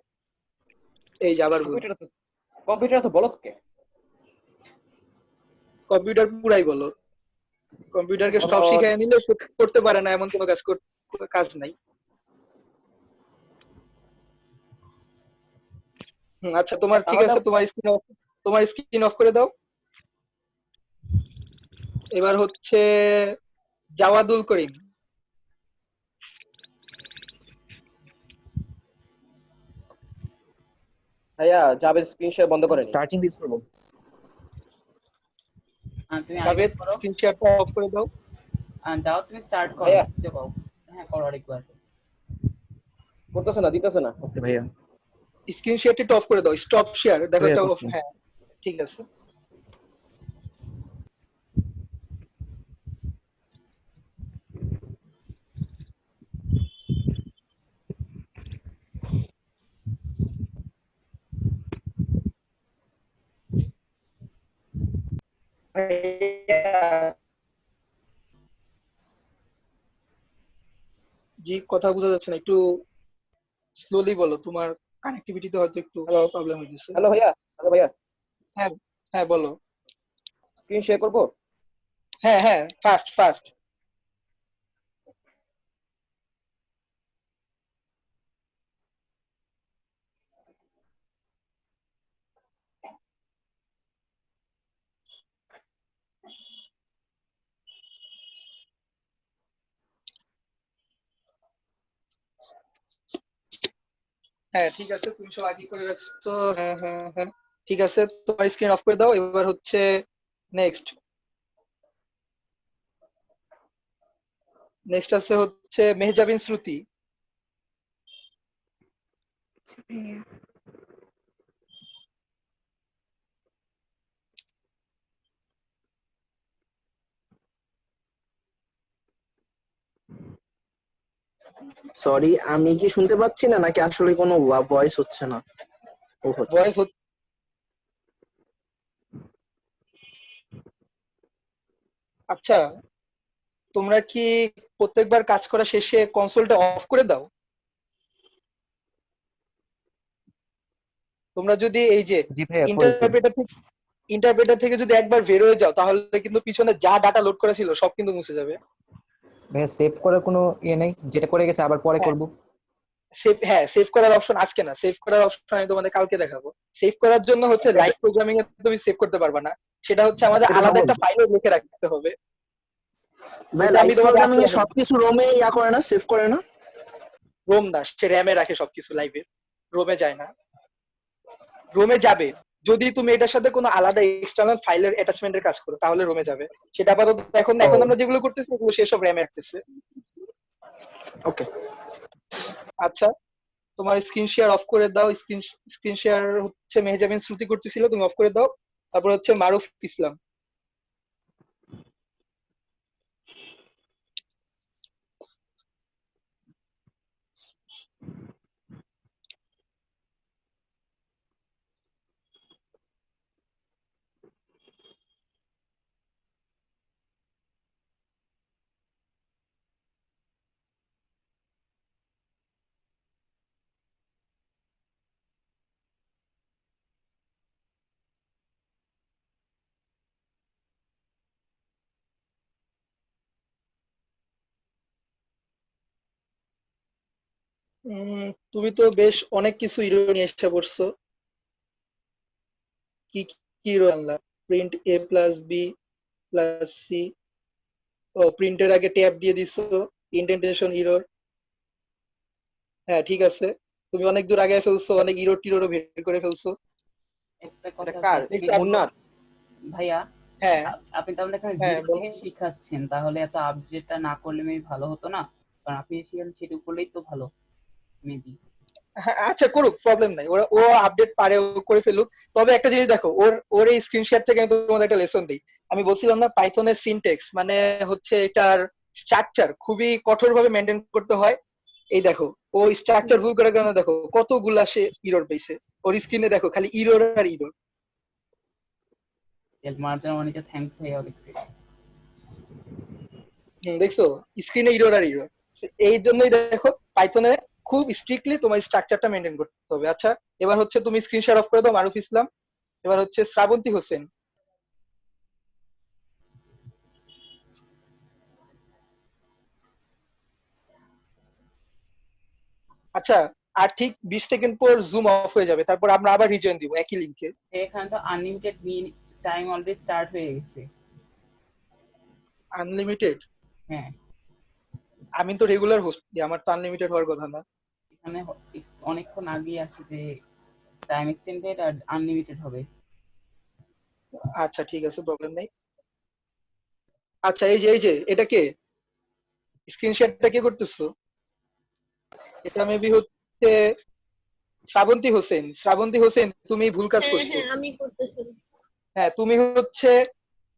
এই যে আবার ভুল। কম্পিউটার তো বলো কে? কম্পিউটার পুরাই বলো, কম্পিউটারকে সব শিখাই নিলে সে করতে পারে না এমন কোনো কাজ নাই। আচ্ছা তোমার ঠিক আছে, তোমার স্ক্রিন অফ করে দাও। এবার হচ্ছে জাওয়াদুল করিম। ভাইয়া জাভেদ স্ক্রিন শেয়ার বন্ধ করেনি। স্টার্টিং দিস করব। তুমি জাভেদ আরেকবার করো। স্ক্রিন শেয়ারটা অফ করে দাও। যাও তুমি স্টার্ট করো, ভাইয়া দেখতে পাও। হ্যাঁ করো আরেকবার। করতেছে না, দিতেছে না। ওকে ভাইয়া, স্ক্রিন শেয়ারটা অফ করে দাও, স্টপ শেয়ার দেখো ভাইয়া এটা করছি। হ্যাঁ ঠিক আছে। জি কথা বোঝা যাচ্ছে না, একটু স্লোলি বলো, তোমার কানেক্টিভিটিতে হয়তো একটু হ্যালো প্রবলেম হয়েছে। হ্যালো ভাইয়া, হ্যালো ভাইয়া, হ্যাঁ হ্যাঁ বলো। স্ক্রিন শেয়ার করবো? হ্যাঁ হ্যাঁ ফাস্ট ফাস্ট। হ্যাঁ ঠিক আছে, তুমি সব আগে করে রাখছো। হ্যাঁ হ্যাঁ হ্যাঁ ঠিক আছে, তোমার স্ক্রিন অফ করে দাও। এবার হচ্ছে নেক্সট নেক্সট আছে হচ্ছে মেহজাবিন শ্রুতি। আচ্ছা ভাইয়া। সরি, আমি কি শুনতে পাচ্ছি না নাকি আসলে কোনো ভয়েস হচ্ছে না? ও হচ্ছে। ভয়েস আচ্ছা, তোমরা কি প্রত্যেকবার কাজ করা শেষে কনসোলটা অফ করে দাও? তোমরা যদি এই যে জি ভাইয়া করি তো। ইন্টারপ্রেটার থেকে যদি একবার বের হয়ে যাও তাহলে কিন্তু পিছনে যা ডাটা লোড করা ছিল সব কিন্তু মুছে যাবে। ভাইয়া সেভ করার কোনো ইয়ে নেই, যেটা করে গেছে আবার পরে করব? সেভ করার অপশন আজকে না, সেভ করার অপশন আমি তোমাদের কালকে দেখাবো। সেভ করার জন্য হচ্ছে রাইট প্রোগ্রামিং এ তুমি সেভ করতে পারবে না, সেটা হচ্ছে আমাদের এটা আলাদা সম্ভব? একটা ফাইলে লিখে রাখতে হবে। ভাই ওইটা আমি লাইভ তোমাকে প্রোগ্রামিং আজকে এ দেখাবো। সবকিছু রোমে করে না, সেভ করে না? রোম না, সে র্যামে রাখে সবকিছু, লাইভে রোমে যায় না। রোমে যাবে যদি তুমি এটার সাথে কোনো আলাদা এক্সটার্নাল ফাইলের অ্যাটাচমেন্টের কাজ করো, তাহলে রোমে যাবে। সেটা আপাতত এখন ও এখন আমরা যেগুলো করতেছি এগুলো সেসব র্যামে রাখতেছে। ওকে। আচ্ছা তোমার স্ক্রিন শেয়ার অফ করে দাও। স্ক্রিন শেয়ার হচ্ছে মেহজাবিন শ্রুতি করতেছিল, তুমি অফ করে দাও। তারপর হচ্ছে মারুফ ইসলাম। তুমি তো বেশ অনেক কিছু হিরো নিয়ে এসে পড়ছো। কি কি হিরো আনলা? প্রিন্ট a+b+c, ও প্রিন্টের আগে ট্যাব দিয়ে দিছো, ইন্ডেন্টেশন হিরোর। হ্যাঁ ঠিক আছে, তুমি অনেক দূর আগে ফেলছো, অনেক হিরো টিরোরও বের করে ফেলছো। একটা এটা কথা কার? তুমি মুন্নার? ভাইয়া, হ্যাঁ আপনি তাহলে এখানে হ্যাঁ জিরো বলো। থেকে শিখাচ্ছেন, তাহলে এত আপডেটটা না করলে মেবি ভালো হতো না? কারণ আপনি শিখাচ্ছেন সেটা করলেই তো ভালো মেবি। হ্যাঁ আচ্ছা করুক, প্রবলেম নাই, ও আপডেট পারে, ও করে ফেলুক। তবে একটা জিনিস দেখো, ওর এই স্ক্রিনশট থেকে আমি তোমাদের একটা লেসন দিই। আমি বলছিলাম না পাইথনের সিনট্যাক্স মানে হচ্ছে এটার স্ট্রাকচার খুবই কঠোরভাবে মেনটেন করতে হয়। এই দেখো, ও স্ট্রাকচার ভুল করার কারণে দেখো কতগুলা সে ইরর পেয়েছে। ওর স্ক্রিনে দেখো খালি ইরর আর ইরর। হেল্প মারার জন্য অনেকে থ্যাঙ্কস ভাইয়া লিখছে। দেখছো স্ক্রিনে ইরর আর ইরর। এই জন্যই দেখো পাইথনে খুব স্ট্রিক্টলি তোমার স্ট্রাকচারটা মেনটেন করতে হবে। আচ্ছা, এবার হচ্ছে তুমি স্ক্রিন শেয়ার অফ করে দাও মারুফ ইসলাম। এবার হচ্ছে শ্রাবন্তী হোসেন। আচ্ছা, আর ঠিক 20 সেকেন্ড পর জুম অফ হয়ে যাবে, তারপর আমরা আবার রিজয়েন দিব একই লিংকে। এখানে তো আনলিমিটেড টাইম অলরেডি স্টার্ট হয়ে গেছে। আনলিমিটেড? হ্যাঁ, আমি তো রেগুলার হোস্ট, আমার তো আনলিমিটেড হওয়ার কথা না। এখানে অনেকক্ষণ আগেই আসে যে টাইম এক্সটেন্ডেড আর আনলিমিটেড হবে। আচ্ছা ঠিক আছে, প্রবলেম নেই। আচ্ছা, এই যে এটা কে, স্ক্রিন শেয়ারটা কে করতেছো? এটা মেবি হচ্ছে শ্রাবন্তী হোসেন। শ্রাবন্তী হোসেন, তুমি ভুল কাজ হ্যাঁ করছো। হ্যাঁ আমি করতেছি। হ্যাঁ, তুমি হচ্ছে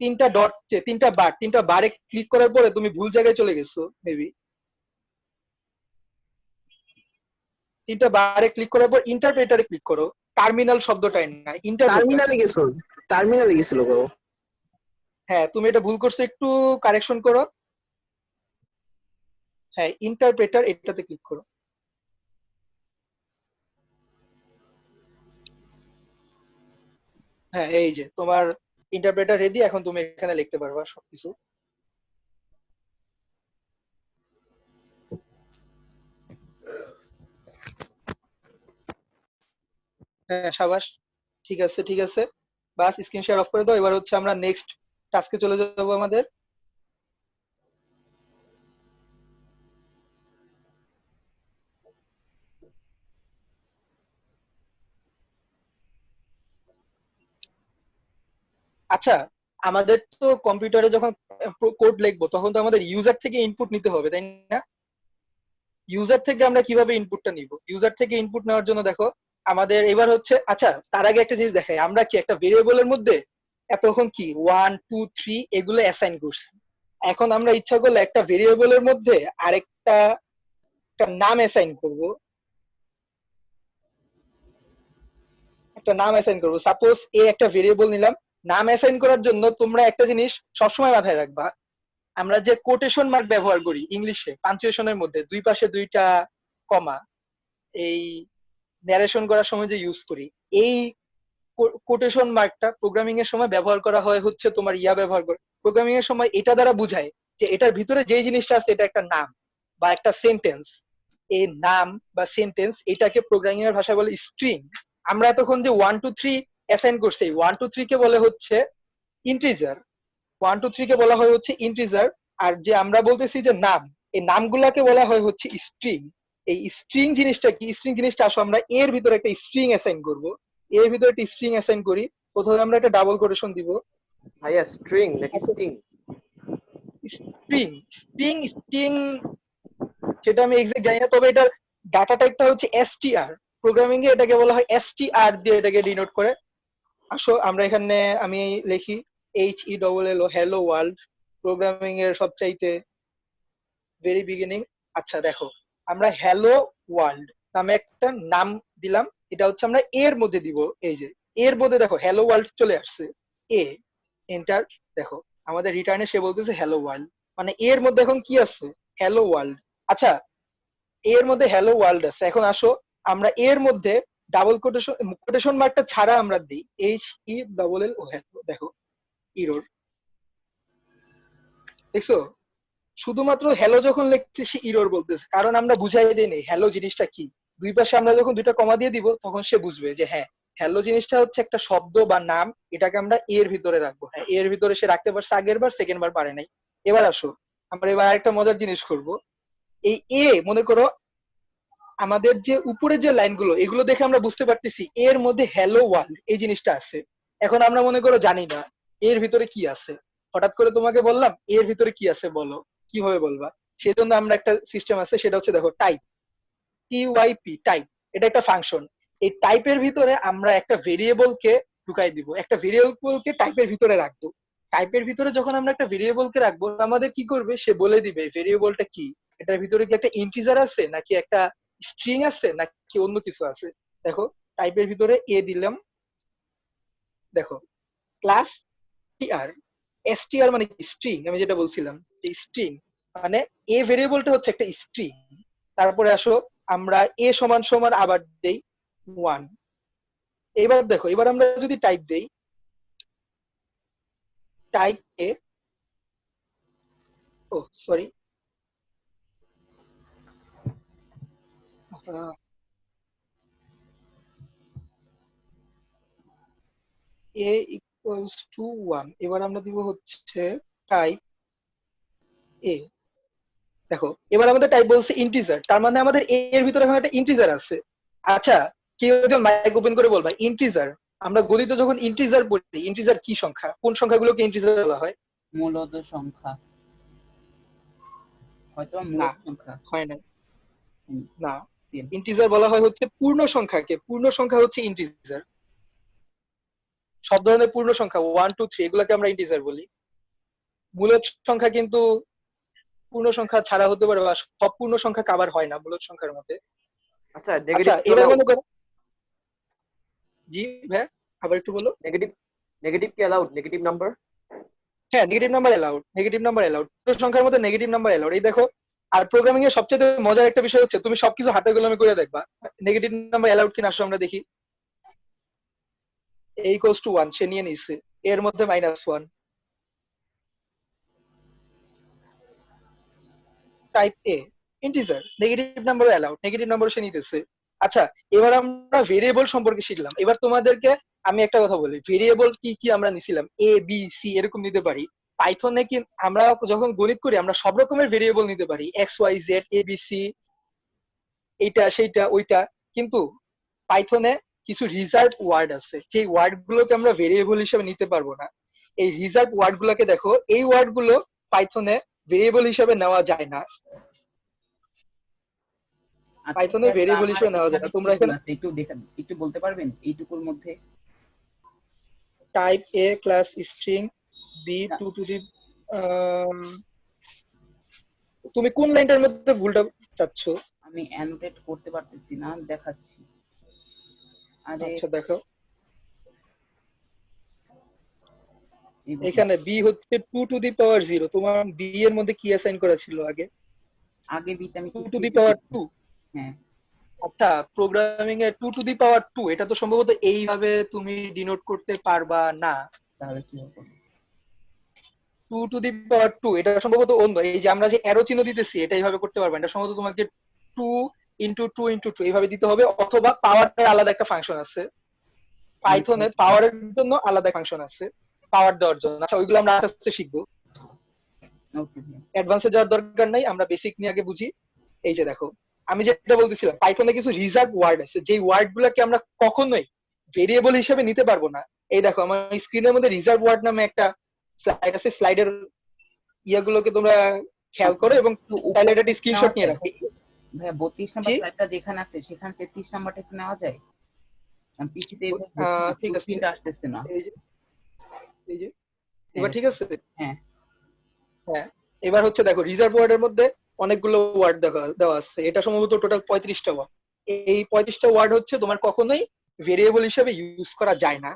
তিনটা বারে ক্লিক করার পরে তুমি ভুল জায়গায় চলে গেছো মেবি। তিনটা বারে ক্লিক করার পর ইন্টারপ্রেটারে ক্লিক করো। টার্মিনাল শব্দটাই না, ইন্টারপ্রেটার। টার্মিনালে গেছিল গো। হ্যাঁ, তুমি এটা ভুল করছো, একটু কারেকশন করো। হ্যাঁ, ইন্টারপ্রেটার এটাতে ক্লিক করো। হ্যাঁ, এই যে তোমার ইন্টারপ্রেটার রেডি, এখন তুমি এখানে লিখতে পারবা সবকিছু। হ্যাঁ সাবাস, ঠিক আছে ঠিক আছে। বাস স্ক্রিন শেয়ার অফ করে দাও। এবার হচ্ছে আমরা নেক্সট টাস্কে চলে যাবো আমাদের। আচ্ছা, আমাদের তো কম্পিউটারে যখন কোড লিখবো তখন তো আমাদের ইউজার থেকে ইনপুট নিতে হবে, তাই না? ইউজার থেকে আমরা কিভাবে ইনপুটটা নিব? ইউজার থেকে ইনপুট নেওয়ার জন্য দেখো আমাদের এবার হচ্ছে, আচ্ছা তার আগে একটা জিনিস দেখাই, আমরা কি একটা ভেরিয়েবলের মধ্যে এতক্ষণ কি 1 2 3 এগুলো অ্যাসাইন করছি। এখন আমরা ইচ্ছা করলে একটা ভেরিয়েবলের মধ্যে আরেকটা একটা নাম অ্যাসাইন করব। একটা নাম অ্যাসাইন করব, সাপোজ এ একটা ভেরিয়েবল নিলাম। নাম অ্যাসাইন করার জন্য তোমরা একটা জিনিস সবসময় মাথায় রাখবা, আমরা যে কোটেশন মার্ক ব্যবহার করি ইংলিশে পাঞ্চুয়েশনের মধ্যে দুই পাশে দুইটা কমা, এই ন্যারেশন করার সময় যে ইউজ করি, এই কোটেশন মার্কটা প্রোগ্রামিং এর সময় ব্যবহার করা হয় হচ্ছে তোমার ব্যবহার করে প্রোগ্রামিং এর সময় এটা দ্বারা বুঝায় যে এটার ভিতরে যে জিনিসটা আছে এটা একটা নাম বা একটা সেন্টেন্স। এই নাম বা সেন্টেন্স এটাকে প্রোগ্রামিং এর ভাষায় বলে স্ট্রিং। আমরা এতক্ষণ যে 1 2 3 অ্যাসাইন করছি, 1 2 3 কে বলে হচ্ছে ইন্টিজার। 1 2 3 কে বলা হয় হচ্ছে ইন্টিজার। আর যে আমরা বলতেছি যে নাম, এই নামগুলাকে বলা হয় হচ্ছে স্ট্রিং। এই স্ট্রিং জিনিসটা কি? স্ট্রিং জিনিসটা আসো আমরা এর ভিতরে একটা স্ট্রিং অ্যাসাইন করব। এর ভিতরে একটা স্ট্রিং অ্যাসাইন করি। প্রথমে আমরা একটা ডাবল কোটেশন দিব। ভাইয়া স্ট্রিং নাকি স্টিং? স্ট্রিং স্ট্রিং স্ট্রিং সেটা আমি এক্সাক্ট জানি না, তবে এটার ডাটা টাইপটা হচ্ছে এসটিআর। প্রোগ্রামিং এ এটাকে বলা হয় এসটিআর দিয়ে এটাকে ডিনোট করে। আসো আমরা এখানে আমি লিখি HELLO, হ্যালো ওয়ার্ল্ড, প্রোগ্রামিং এর সবচাইতে ভেরি বিগিনিং। আচ্ছা দেখো, আমরা হ্যালো ওয়ার্ল্ড নামে একটা নাম দিলাম, এটা হচ্ছে আমরা এর মধ্যে দিব। এই যে এর মধ্যে দেখো হ্যালো ওয়ার্ল্ড চলে আসছে। এ এন্টার, দেখো আমাদের রিটার্নে সে বলতেছে হ্যালো ওয়ার্ল্ড, মানে এর মধ্যে এখন কি আছে? Hello world. আচ্ছা, এর মধ্যে হ্যালো ওয়ার্ল্ড আছে। এখন আসো আমরা এর মধ্যে ডাবল কোটেশন মার্কটা ছাড়া আমরা দিই HELL, হ্যালো, দেখো ইরোর, দেখছো? শুধুমাত্র হ্যালো যখন লিখছে সে ইরর বলতেছে, কারণ আমরা বুঝাই দিই নি হ্যালো জিনিসটা কি। দুই পাশে আমরা যখন দুইটা কমা দিয়ে দিব তখন সে বুঝবে যে হ্যাঁ, হ্যালো জিনিসটা হচ্ছে একটা শব্দ বা নাম, এটাকে আমরা এর ভিতরে রাখবো। হ্যাঁ, এর ভিতরে সে রাখতে পারছে আগের বার, সেকেন্ড বার পারে নাই। এবার আসো আমরা এবার আরেকটা মজার জিনিস করব। এই মনে করো আমাদের যে উপরে যে লাইনগুলো এগুলো দেখে আমরা বুঝতে পারতেছি এর মধ্যে হ্যালো ওয়ার্ল্ড এই জিনিসটা আছে। এখন আমরা মনে করো জানি না এর ভিতরে কি আছে, হঠাৎ করে তোমাকে বললাম এর ভিতরে কি আছে বলো, কিভাবে বলবা? সেজন্য আমরা একটা সিস্টেম আছে, সেটা হচ্ছে দেখো টাইপ, TYP, টাইপ। এটা একটা ফাংশন। এই টাইপের ভিতরে আমরা একটা ভেরিয়েবলকে ঢুকাই দিব, একটা ভেরিয়েবলকে টাইপের ভিতরে রাখবো। টাইপের ভিতরে যখন আমরা একটা ভেরিয়েবলকে রাখবো, আমাদের কি করবে সে বলে দিবে ভেরিয়েবলটা কি, এটার ভিতরে কি একটা ইন্টিজার আছে নাকি একটা স্ট্রিং আছে নাকি অন্য কিছু আছে। দেখো টাইপের ভিতরে দিলাম, দেখো ক্লাস টিআর, এসটিআর মানে স্ট্রিং। আমি যেটা বলছিলাম যে স্ট্রিং মানে ভেরিয়েবলটা হচ্ছে একটা স্ট্রিং। তারপরে আসো আমরা এ সমান সমান আবার দেই 1। এবার দেখো, এবার আমরা যদি টাইপ দেই type a, oh sorry, a equals to 1। এবার আমরা দিব হচ্ছে টাইপ এ। দেখো এবার আমাদের টাইপ বলছে ইন্টিজার, তার মানে আমাদের এ এর ভিতরে এখন একটা ইন্টিজার আছে। আচ্ছা, কেউ একজন মাইক ওপেন করে বলবা ইন্টিজার, আমরা গণিতে যখন ইন্টিজার বলি, ইন্টিজার কি সংখ্যা, কোন সংখ্যাগুলোকে ইন্টিজার বলা হয়? মূলত সংখ্যা, হয়তো না, মূলত সংখ্যা। হয় না। হুম, না, তিন। ইন্টিজার বলা হয় হচ্ছে পূর্ণ সংখ্যাকে। পূর্ণ সংখ্যা হচ্ছে ইন্টিজার। সব ধরনের পূর্ণ সংখ্যা 1 2 3 এগুলোকে আমরা ইন্টিজার বলি। মূলদ সংখ্যা কিন্তু পূর্ণ সংখ্যা ছাড়া হতে পারে, বা সব পূর্ণ সংখ্যা কভার হয় না মূলদ সংখ্যার মধ্যে। আচ্ছা, আচ্ছা, নেগেটিভ কি এবার অ্যালাউড? মনে করো, জি ভাই আবার একটু বলো। নেগেটিভ নেগেটিভ কি অ্যালাউড? Negative number? হ্যাঁ, negative number allowed, negative number allowed, পূর্ণ সংখ্যার মধ্যে নেগেটিভ নাম্বার এলাউড। এই দেখো, আর প্রোগ্রামিং এর সবচেয়ে মজার একটা বিষয় হচ্ছে তুমি সবকিছু হাতে কলমে করে দেখবা নেগেটিভ নাম্বার এলাউড কিনা। আসলে আমরা দেখি a equals to 1 সে নিয়ে নিচ্ছে, এর মধ্যে -1। Type a integer, negative number allowed, negative number সে নিতেছে। আচ্ছা, এবার আমরা ভেরিয়েবল সম্পর্কে শিখলাম। এবার তোমাদেরকে আমি একটা কথা বলি, ভেরিয়েবল কি কি আমরা নিছিলাম, এ বি সি এরকম নিতে পারি। পাইথনে কি আমরা যখন গণিত করি আমরা সব রকমের ভেরিয়েবল নিতে পারি, এক্স ওয়াই জেড এ বি সি, এইটা সেইটা ওইটা। কিন্তু পাইথনে কিছু রিজার্ভ ওয়ার্ড আছে, যে ওয়ার্ড গুলোকে আমরা ভেরিয়েবল হিসেবে নিতে পারবো না। এই রিজার্ভ ওয়ার্ড গুলোকে দেখো, এই ওয়ার্ড গুলো পাইথনে ভেরিয়েবল হিসেবে নেওয়া যায় না। আচ্ছা পাইথনে স্যার, ভেরিয়েবল আমার হিসেবে নেওয়া যায় এখানে না। কি তোমরা ভুল এখানে আছে একটু বলতে পারবেন এইটুকুর মধ্যে? টাইপ এ ক্লাস স্ট্রিং বি না, টু টু দি, তুমি কোন লাইনটার মধ্যে ভুলটা চাচ্ছ? আমি অ্যানোটেট করতে পারতেছি না, দেখাচ্ছি। আরে আচ্ছা দেখো, এই বলুন। এখানে বি হচ্ছে 2 টু দি পাওয়ার 0। তোমার বি এর মধ্যে কি অ্যাসাইন করা ছিল আগে? আগে বিতে আমি 2 কিছু টু দি পাওয়ার 2। হ্যাঁ, আচ্ছা, প্রোগ্রামিং এ 2 টু দি পাওয়ার 2 এটা তো সম্ভবত এইভাবে তুমি ডিনোট করতে পারবা না। তাহলে কি হবে? 2 টু দি পাওয়ার 2 এটা সম্ভবত অন্য, এই যে আমরা যে অ্যারো চিহ্ন দিতেছি এটা এইভাবে করতে পারবে না। এটা সম্ভবত তোমাকে 2 ইনটু 2 ইনটু 2 এইভাবে দিতে হবে, অথবা পাওয়ারের আলাদা একটা ফাংশন আছে। পাইথনে পাওয়ারের জন্য আলাদা ফাংশন আছে, পাওয়ার দেওয়ার জন্য। আচ্ছা, ওইগুলো আমরা আস্তে আস্তে শিখবো, ওকে। অ্যাডভান্সে যাওয়ার দরকার নাই, আমরা বেসিক নিয়ে আগে বুঝি। এই যে দেখো, আমি যেটা বলতেছিলাম, পাইথনে কিছু রিজার্ভ ওয়ার্ড আছে, যেই ওয়ার্ড গুলাকে আমরা কখনোই ভেরিয়েবল হিসেবে নিতে পারবো না। এই দেখো আমার স্ক্রিনের মধ্যে রিজার্ভ ওয়ার্ড নামে একটা স্লাইড আছে, স্লাইডের ইয়াগুলোকে তোমরা খেয়াল করো এবং একটু তাহলে উপরে এটা স্ক্রিনশট নিয়ে রাখো। ভাইয়া 32 নাম্বার জি, স্লাইডটা যেখানে আছে সেখানে 33 নাম্বারটা একটু নেওয়া যায়? পিসিতে ঠিক আছে, স্ক্রিনটা আসতেছে না। এই যে এই যে এবার ঠিক আছে। হ্যাঁ, হ্যাঁ, এবার হচ্ছে দেখো, রিজার্ভ ওয়ার্ডের মধ্যে অনেকগুলো ওয়ার্ড দেওয়া আছে, এটা সম্ভবত টোটাল 35টা ওয়ার্ড। এই 35টা ওয়ার্ড হচ্ছে তোমার কখনোই ভেরিয়েবল হিসেবে ইউজ করা যায় না।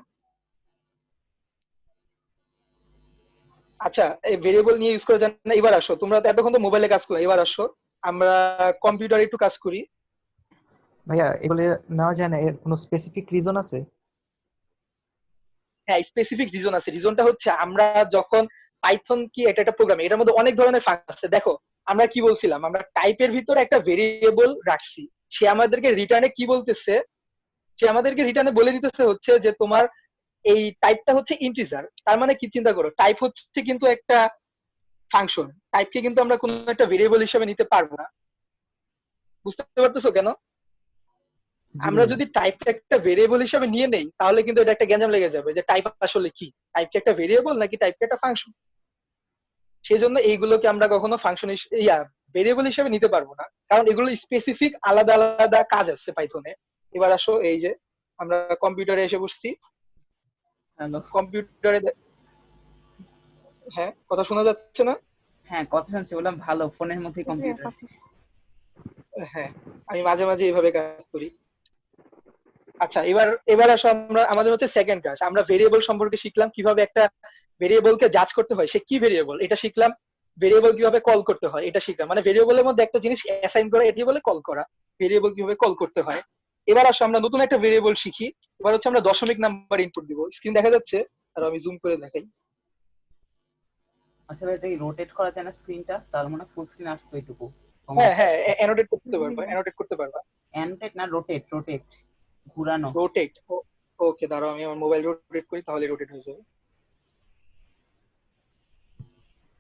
আচ্ছা, এই ভেরিয়েবল নিয়ে ইউজ করা যায় না। এবার আসো, তোমরা তো এতক্ষণ তো মোবাইলে কাজ করো, এবার আসো আমরা কম্পিউটারে একটু কাজ করি। ভাইয়া এগুলো নেওয়া যায় না, এর কোনো স্পেসিফিক রিজন আছে? হ্যাঁ, স্পেসিফিক রিজন আছে। রিজনটা হচ্ছে আমরা যখন পাইথন কি এটা একটা প্রোগ্রাম, এটার মধ্যে অনেক ধরনের ফাংশন আছে। দেখো আমরা কি বলছিলাম, আমরা টাইপের ভিতরে একটা ভেরিয়েবল রাখছি, সে আমাদেরকে রিটার্নে কি বলতেছে, সে আমাদেরকে রিটার্নে বলে দিতেছে হচ্ছে যে তোমার এই টাইপটা হচ্ছে ইন্টিজার। তার মানে কি, চিন্তা করো, টাইপ হচ্ছে কিন্তু একটা ফাংশন, টাইপকে কিন্তু আমরা কোনো একটা ভেরিয়েবল হিসেবে নিতে পারবো না। বুঝতে পারতেছো কেন? জি আমরা ভাইয়া। যদি টাইপটা একটা ভেরিয়েবল হিসেবে নিয়ে নেই তাহলে কিন্তু এটা একটা গ্যাঞ্জাম লেগে যাবে যে টাইপ আসলে কি, টাইপ কি একটা ভেরিয়েবল নাকি টাইপ কি একটা ফাংশন। সেই জন্য এইগুলোকে আমরা কখনো ফাংশন ভেরিয়েবল হিসেবে নিতে পারবো না, কারণ এগুলো স্পেসিফিক আলাদা আলাদা কাজ আছে পাইথনে। এবার আসো, এই যে আমরা কম্পিউটারে এসে বসছি। হ্যালো। কম্পিউটারে হ্যাঁ, কথা শোনা যাচ্ছে না? হ্যাঁ, কথা শুনছি, বললাম ভালো, ফোনের মধ্যেই কম্পিউটার। হ্যাঁ, আমি মাঝে মাঝে এইভাবে কাজ করি। আচ্ছা, এবার এবার আসো, আমরা আমাদের হচ্ছে সেকেন্ড ক্লাস, আমরা ভেরিয়েবল সম্পর্কে শিখলাম, কিভাবে একটা ভেরিয়েবলকে জাজ করতে হয়, সে কি ভেরিয়েবল এটা শিখলাম। ভেরিয়েবল কিভাবে কল করতে হয় এটা শিখলাম, মানে ভেরিয়েবলের মধ্যে একটা জিনিস অ্যাসাইন করা, এটি বলে কল করা। ভেরিয়েবল কিভাবে কল করতে হয়। এবার আসো আমরা নতুন একটা ভেরিয়েবল শিখি। এবার হচ্ছে আমরা দশমিক নাম্বার ইনপুট দিব। স্ক্রিন দেখা যাচ্ছে? আর আমি জুম করে দেখাই। আচ্ছা ভাই, এটা রোটেট করা যায় না স্ক্রিনটা? তার মানে ফুল স্ক্রিন আসতো এইটুকু। হ্যাঁ হ্যাঁ, অ্যানোটেট করতে পারবা, অ্যানোটেট করতে পারবা। অ্যানোটেট না, রোটেট, রোটেট, ঘুরানো। রোটেট, ওকে দাঁড়াও আমি আমার মোবাইল রোটেট করি, তাহলে রোটেট হয়ে যাবে।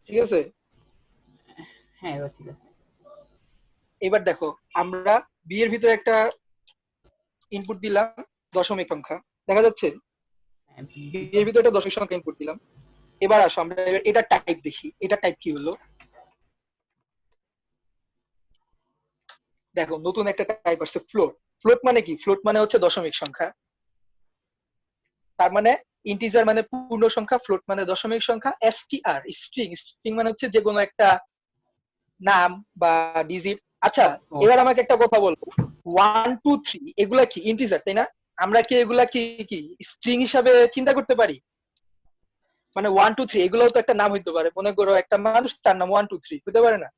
ঠিক আছে, হ্যাঁ এবার ঠিক আছে। এবার দেখো আমরা বি এর ভিতরে একটা ইনপুট দিলাম, দশমিক সংখ্যা দেখা যাচ্ছে। হ্যাঁ, বি এর ভিতরে একটা দশমিক সংখ্যা ইনপুট দিলাম। এবার আসো আমরা এটা টাইপ দেখি, এটা টাইপ কি হলো। দেখো নতুন একটা টাইপ আসছে, ফ্লোট। ফ্লোট মানে কি? ফ্লোট মানে হচ্ছে দশমিক সংখ্যা। তার মানে ইন্টিজার মানে পূর্ণ সংখ্যা, ফ্লোট মানে দশমিক সংখ্যা। এসটিআর স্ট্রিং, স্ট্রিং মানে হচ্ছে যে কোনো একটা নাম বা ডিজিট। আচ্ছা এবার আমাকে একটা কথা বলবো, 1 2 3 এগুলা কি ইন্টিজার, তাই না? আমরা কি এগুলা কি কি স্ট্রিং হিসাবে চিন্তা করতে পারি? মানে 1 2 3 এগুলোও তো একটা নাম হইতে পারে, মনে করো একটা মানুষ তার নাম 1 2 3 হতে পারে না?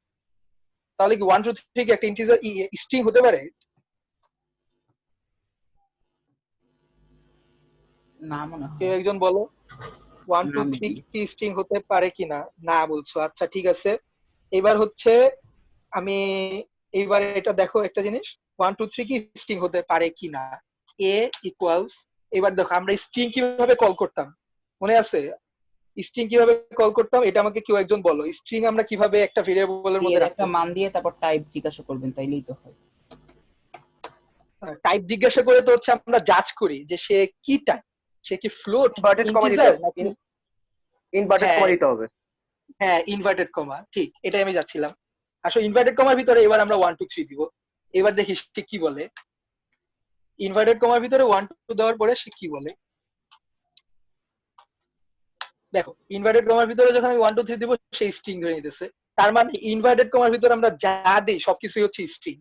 তাহলে কি 1 2 3 কি একটা ইন্টিজার স্ট্রিং হতে পারে? না মনে হয়। কেউ একজন বলো 1 2 না, 3 maybe। কি স্ট্রিং হতে পারে কিনা। না বলছো, আচ্ছা ঠিক আছে। এবার হচ্ছে আমি এইবার এটা দেখো একটা জিনিস, 1 2 3 কি স্ট্রিং হতে পারে কিনা। এ ইকুয়ালস, এবার দেখো আমরা স্ট্রিং কিভাবে কল করতাম মনে আছে? স্ট্রিং কিভাবে কল করতাম এটা আমাকে কেউ একজন বলো। স্ট্রিং আমরা কিভাবে একটা ভেরিয়েবলের মধ্যে এর একটা রাখতাম? মান দিয়ে তারপর টাইপ জিজ্ঞাসা করবেন, তাইলেই তো হয়। টাইপ জিজ্ঞাসা করে তো হচ্ছে আমরা জাজ করি যে সে কি টাইপ, সে কি ফ্লোট, ইনভার্টেড কমা দিতে ইন্টিজার হবে, নাকি। ইনভার্টেড হ্যাঁ কমা দিতে হবে। হ্যাঁ, ইনভার্টেড কমা, ঠিক এটাই আমি যাচ্ছিলাম। আসলে ইনভার্টেড কমার ভিতরে এবার আমরা 1 2 3 দিব। এবার দেখি সে কি বলে। ইনভার্টেড কমার ভিতরে 1 2 দেওয়ার পরে সে কি বলে। দেখো ইনভার্টেড কমার ভিতরে যখন আমি 1 2 3 দিব সেই স্ট্রিং ধরে নিতেছে। তার মানে ইনভার্টেড কমার ভিতরে আমরা যা দিই সবকিছুই হচ্ছে স্ট্রিং।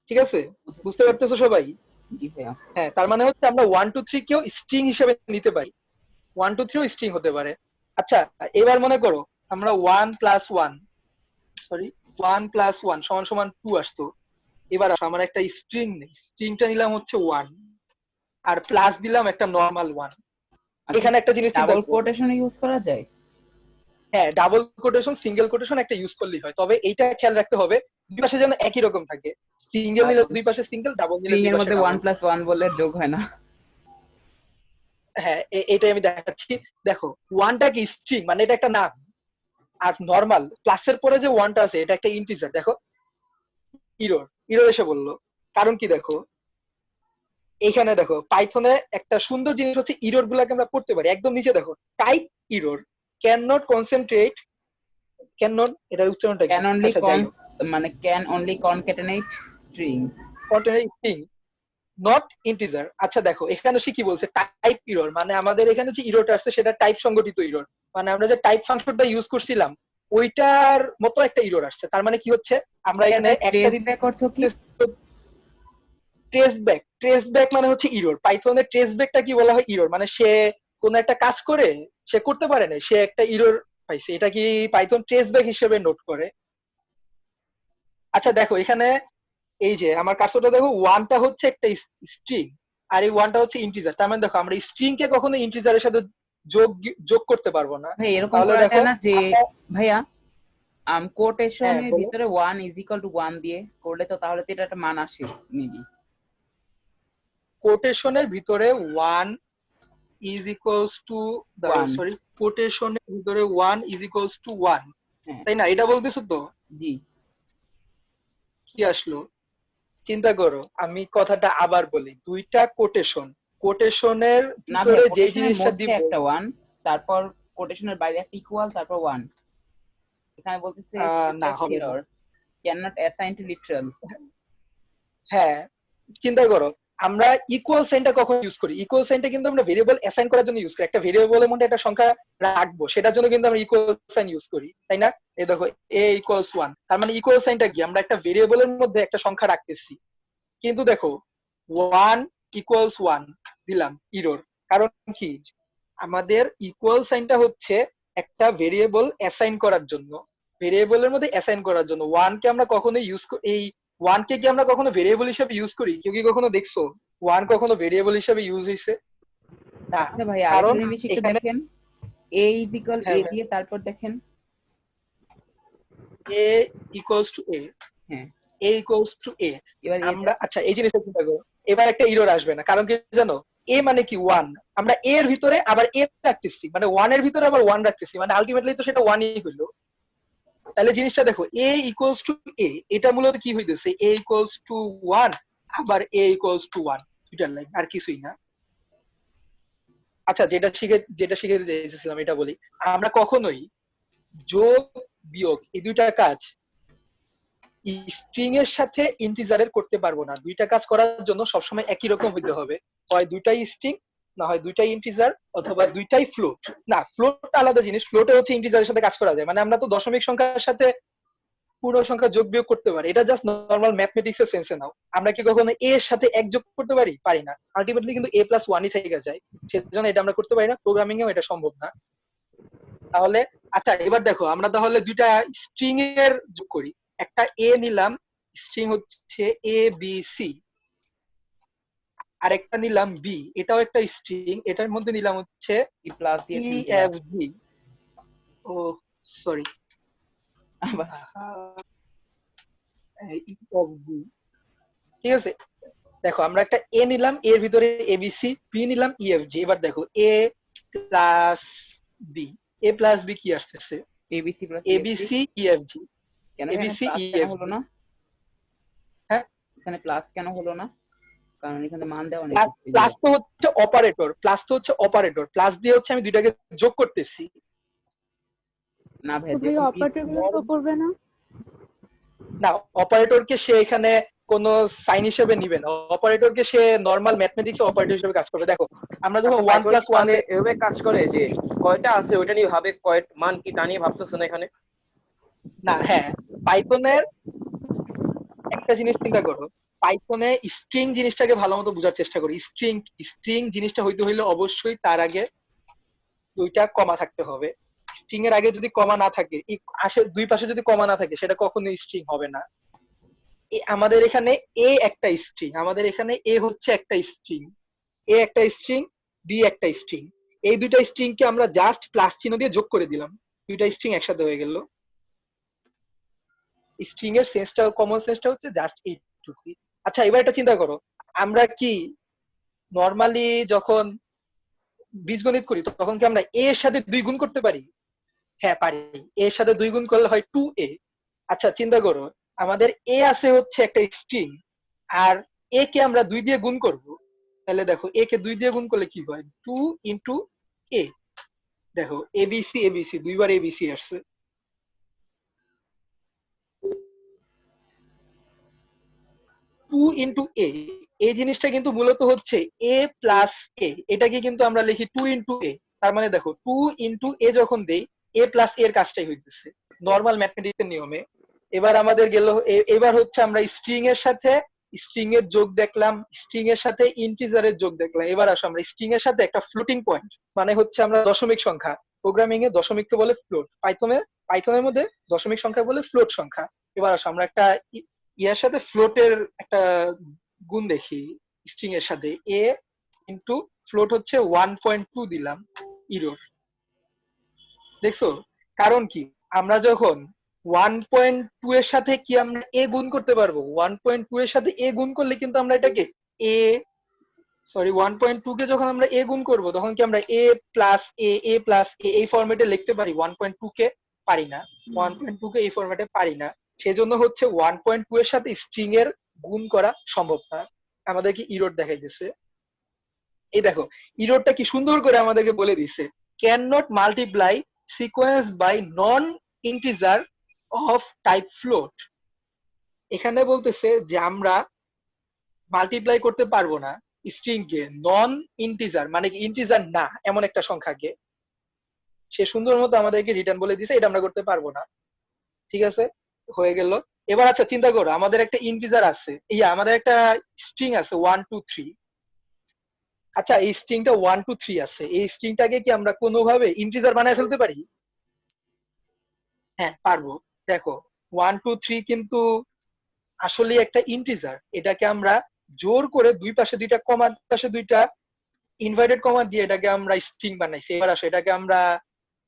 ঠিক আছে, বুঝতে পারতেছো সবাই? জি ভাইয়া। হ্যাঁ, তার মানে হচ্ছে আমরা 1 2 3 কেও স্ট্রিং হিসেবে নিতে পারি, 1 2 3 ও স্ট্রিং হতে পারে। আচ্ছা এবার মনে করো আমরা 1 প্লাস 1 সরি 1 প্লাস 1 সমান সমান 2 আসতো। এবার আসো আমার একটা স্ট্রিং নেই, স্ট্রিংটা নিলাম হচ্ছে 1 আর প্লাস দিলাম একটা নরমাল 1। এখানে একটা জিনিস চিন্তা ডাবল করো। কোটেশন ইউজ করা যায়? হ্যাঁ, ডাবল কোটেশন সিঙ্গেল কোটেশন একটা ইউজ করলেই হয়, তবে এইটা খেয়াল রাখতে হবে দুই পাশে যেন একই রকম থাকে। সিঙ্গেল নিলে দুই পাশে সিঙ্গেল, ডাবল নিলে স্ট্রিং দুই এর পাশে মধ্যে ডাবল। 1+1 বললে যোগ হয় না। হ্যাঁ এটাই আমি দেখাচ্ছি। দেখো ওয়ানটা কি স্ট্রিং মানে এটা একটা নাম, আর নরমাল প্লাসের পরে যে ওয়ানটা আছে এটা একটা ইন্টিজার। দেখো ইরর, ইরর এসে বললো, কারণ কি দেখো এইখানে দেখো পাইথনে একটা সুন্দর জিনিস হচ্ছে ইরর গুলাকে আমরা পড়তে পারি। একদম নিচে দেখো type error, can not concentrate, can not এটার উচ্চারণটা কি? ক্যান অনলি আচ্ছা যাই হোক, মানে can only concatenate string. Container string not integer. আচ্ছা দেখো এখানে সে কি বলছে, টাইপ ইরর মানে আমাদের এখানে যে ইররটা আসছে সেটা টাইপ সংগঠিত ইরর, মানে আমরা যে টাইপ ফাংশনটা ইউজ করছিলাম ওইটার মতো একটা ইরর আসছে। তার মানে কি হচ্ছে আমরা এখানে একটা ট্রেস ব্যাক অর্থ কি? ট্রেস ব্যাক, ট্রেস ব্যাক মানে হচ্ছে ইরর। পাইথনের ট্রেস ব্যাকটা কি বলা হয়? ইরর মানে সে কোন একটা কাজ করে সে করতে পারে না, সে একটা ইরর পাইছে, এটা কি পাইথন ট্রেস ব্যাক হিসেবে নোট করে। আচ্ছা দেখো এখানে এই যে আমার কার্সরটা দেখো, ওয়ানটা হচ্ছে একটা স্ট্রিং আর এই ওয়ানটা হচ্ছে ইন্টিজার। তার মানে দেখো আমরা স্ট্রিং কে কখনো ইন্টিজারের সাথে যোগ যোগ করতে পারবো না। ভাই এরকম তাহলে করা দেখো যায় না যে ভাইয়া হ্যাঁ কোটেশনের বলো। ভিতরে 1 ইজ ইকুয়াল টু 1 দিয়ে করলে তো তাহলে তো এটা একটা মান আসে মেবি। কোটেশনের ভিতরে one is equals to, 1। Sorry, কোটেশনের ভিতরে one is equals to one, হ্যাঁ তাই না? এটা বলতেছো তো? জি। কি আসলো চিন্তা করো, আমি কথাটা আবার বলি, দুইটা কোটেশন, কোটেশনের না ভাই, ভিতরে যে কোটেশনের জিনিসটা মধ্যে দিব একটা 1, তারপর কোটেশনের বাইরে একটা ইকুয়াল, তারপর 1। এখানে বলতেছে না হবে না। Error can not assign to literal. হ্যাঁ চিন্তা করো, আমরা ইকুয়াল সাইনটা কখন ইউজ করি? ইকুয়াল সাইনটা কিন্তু আমরা ভেরিয়েবল অ্যাসাইন করার জন্য ইউজ করি। একটা ভেরিয়েবলের মধ্যে একটা সংখ্যা রাখবো সেটার জন্য কিন্তু আমরা ইকুয়াল সাইন ইউজ করি, তাই না? এই দেখো এ ইকুয়ালস 1, তার মানে ইকুয়াল সাইনটা কি? আমরা একটা ভেরিয়েবলের মধ্যে একটা সংখ্যা রাখতেছি, কিন্তু দেখো 1 ইকুয়ালস 1 দিলাম, ইরর। কারণ কি? আমাদের ইকুয়াল সাইনটা হচ্ছে একটা ভেরিয়েবল অ্যাসাইন করার জন্য। ভেরিয়েবলের মধ্যে অ্যাসাইন করার জন্য। ওয়ান কে আমরা কখনো এই ওয়ান কে কি আমরা কখনো ভেরিয়েবল হিসেবে ইউজ করি? কেউ কি কখনো দেখছো ওয়ান কখনো ভেরিয়েবল হিসেবে ইউজ হয়েছে? না। আচ্ছা ভাই, কারণ আরেকটা জিনিস একটু এখানে দেখেন, এ ইজ ইকুয়াল হ্যাঁ এ ভাই, দিয়ে তারপর দেখেন। এ ইকুয়ালস টু এ, হ্যাঁ, এ ইকুয়ালস টু এ। এবার এ আমরা আচ্ছা এই জিনিসটা চিন্তা করো, এবার একটা ইরর আসবে না, কারণ কি জানো? এ মানে কি ওয়ান, আমরা এ এর ভিতরে আবার এ রাখতেছি, মানে ওয়ান এর ভিতরে আবার ওয়ান রাখতেছি, মানে আলটিমেটলি তো সেটা ওয়ানই হইলো। তাহলে জিনিসটা দেখো, এ ইকুয়ালস টু এ, এটা মূলত কি হইতেছে? এ ইকুয়ালস টু ওয়ান, আবার এ ইকুয়ালস টু ওয়ান, দুইটার লাইন, আর কিছুই না। আচ্ছা যেটা শিখে যেতেছিলাম এটা বলি, আমরা কখনোই যোগ বিয়োগ এই দুইটা কাজ স্ট্রিং এর সাথে ইন্টিজারের করতে পারবো না। দুইটা কাজ করার জন্য সবসময় একই রকম হইতে হবে, হয় দুইটাই স্ট্রিং, না হয় দুইটাই ইন্টিজার, অথবা দুইটাই ফ্লোট। না, ফ্লোট আলাদা জিনিস, ফ্লোটে হচ্ছে ইন্টিজারের সাথে কাজ করা যায়, মানে আমরা তো দশমিক সংখ্যার সাথে পূর্ণ সংখ্যা যোগ বিয়োগ করতে পারি, এটা জাস্ট নর্মাল ম্যাথমেটিক্স এর সেন্সে নাও। আমরা কি কখনো এ এর সাথে এক যোগ করতে পারি? পারি না, আলটিমেটলি কিন্তু এ প্লাস ওয়ানই থেকে যায়, সেজন্য এটা আমরা করতে পারি না, প্রোগ্রামিং এও এটা সম্ভব না। তাহলে আচ্ছা এবার দেখো, আমরা তাহলে দুইটা স্ট্রিং এর যোগ করি। একটা এ নিলাম, স্ট্রিং হচ্ছে এ বি সি, আর একটা নিলাম বি, এটাও একটা স্ট্রিং, এটার মধ্যে নিলাম হচ্ছে কি প্লাস ই দিয়েছেন কিনা এফ জি। ও সরি, আবার। ই এফ জি, ঠিক আছে। দেখো আমরা একটা এ নিলাম, এর ভিতরে এবিসি, বি নিলাম ই এফ জি। এবার দেখো এ প্লাস বি, এ প্লাস বি কি আসতেছে? ABC plus EFG. ABC E F G, কেন এখানে এবিসি প্লাস ই কেন এফ হলো জি। না? হ্যাঁ, এখানে প্লাস কেন হলো না? কারণ এখানে মান দেওয়া নেই প্লাস তো, এই যে প্লাস তো হচ্ছে অপারেটর, প্লাস তো হচ্ছে অপারেটর, প্লাস দিয়ে হচ্ছে আমি দুইটাকে যোগ করতেছি। না ভাই, তো ভাইয়া যখন অপারেটর গুলো শো করবে না? না, অপারেটরকে সে এখানে কোনো সাইন হিসেবে নিবে না, অপারেটরকে সে নর্মাল ম্যাথমেটিক্স অপারেটর হিসেবে কাজ করবে। দেখো আমরা যখন আচ্ছা ওয়ান পাইথন প্লাস ওয়ান, তাহলে এভাবে কাজ করে যে কয়টা আছে ওইটা নিয়ে ভাবে, কয় মান কি তা নিয়ে ভাবতেছে না এখানে? না হ্যাঁ, পাইথনের একটা জিনিস চিন্তা করো, পাইথনে স্ট্রিং জিনিসটাকে ভালো মতো বোঝার চেষ্টা করি। স্ট্রিং স্ট্রিং জিনিসটা হইতে হইলে অবশ্যই তার আগে দুইটা কমা থাকতে হবে। স্ট্রিং এর আগে যদি কমা না থাকে, দুই পাশে যদি কমা না থাকে, সেটা কখনোই স্ট্রিং হবে না। আমাদের এখানে এ একটা স্ট্রিং, আমাদের এখানে এ হচ্ছে একটা স্ট্রিং, এ একটা স্ট্রিং, বি একটা স্ট্রিং। এই দুইটা স্ট্রিং কে আমরা জাস্ট প্লাস চিহ্ন দিয়ে যোগ করে দিলাম, দুইটা স্ট্রিং একসাথে হয়ে গেল। স্ট্রিং এর সেন্সটা, কমন সেন্সটা হচ্ছে জাস্ট এইটুকুই। আচ্ছা এবার একটা চিন্তা করো, আমরা কি নর্মালি যখন বীজগণিত করি তখন কি আমরা এ এর সাথে দুই গুণ করতে পারি? হ্যাঁ পারি, এ এর সাথে দুই গুণ করলে হয় টু এ। আচ্ছা চিন্তা করো, আমাদের এ আছে হচ্ছে একটা স্ট্রিং, আর এ কে আমরা দুই দিয়ে গুণ করব, তাহলে দেখো এ কে দুই দিয়ে গুণ করলে কি হয়? টু ইন্টু এ। দেখো এবিসি এবিসি, দুইবার এবিসি আসছে। টু ইন্টু এ, এই জিনিসটা কিন্তু মূলত হচ্ছে এ প্লাস এ, এটাকে কিন্তু আমরা লিখি টু ইন্টু এ। তার মানে দেখো টু ইন্টু এ যখন দেই, এ প্লাস এর কাজটাই হইতেছে নর্মাল ম্যাথমেটিক্স এর নিয়মে। এবার আমাদের গেল, এবার হচ্ছে আমরা স্ট্রিং এর সাথে স্ট্রিং এর যোগ দেখলাম, স্ট্রিং এর সাথে ইন্টিজারের যোগ দেখলাম। এবার আসো আমরা স্ট্রিং এর সাথে একটা ফ্লোটিং পয়েন্ট, মানে হচ্ছে আমরা দশমিক সংখ্যা, প্রোগ্রামিং এ দশমিককে বলে ফ্লোট, পাইথনের মধ্যে দশমিক সংখ্যা বলে ফ্লোট সংখ্যা। এবার আসো আমরা একটা ইয়ার সাথে ফ্লোটের একটা গুণ দেখি, স্ট্রিং এর সাথে এ ইন্টু ফ্লোট হচ্ছে 1.2 দিলাম, ইরর। দেখছো কারণ কি? আমরা যখন 1.2 এর সাথে কি আমরা এ গুণ করতে পারবো? 1.2 এর সাথে এ গুণ করলে কিন্তু আমরা এটাকে এ, সরি 1.2 কে যখন আমরা এ গুণ করব, তখন কি আমরা এ প্লাস এ প্লাস এই ফরম্যাটে লিখতে পারি? 1.2 কে পারি না, 1.2 কে এই ফরম্যাটে পারি না। সেজন্য হচ্ছে 1.2 এর সাথে স্ট্রিং এর গুণ করা সম্ভব না, আমাদেরকে ইরর দেখাইতেছে। এই দেখো ইররটা কি সুন্দর করে আমাদেরকে বলে দিছে, can not multiply sequence by non integer of type float. এখানে বলতেছে যে আমরা মাল্টিপ্লাই করতে পারবো না স্ট্রিং কে নন ইন্টিজার, মানে কি ইন্টিজার না এমন একটা সংখ্যাকে। সে সুন্দর মতো আমাদেরকে রিটার্ন বলে দিছে এটা আমরা করতে পারবো না। ঠিক আছে, হয়ে গেল। এবার আচ্ছা চিন্তা করো, আমাদের একটা ইন্টিজার আছে, আমাদের একটা স্ট্রিং আছে 1 2 3। আচ্ছা এই স্ট্রিংটা 1 2 3 আছে, এই স্ট্রিংটাকে কি আমরা কোনোভাবে ইন্টিজার বানায় ফেলতে পারি? হ্যাঁ পারবো। দেখো 1 2 3 কিন্তু আসলে একটা ইন্টিজার, এটাকে আমরা জোর করে দুই পাশে দুইটা কমা, পাশে দুইটা ইনভার্টেড কমা দিয়ে এটাকে আমরা স্ট্রিং বানাইছি। এবার আসো এটাকে আমরা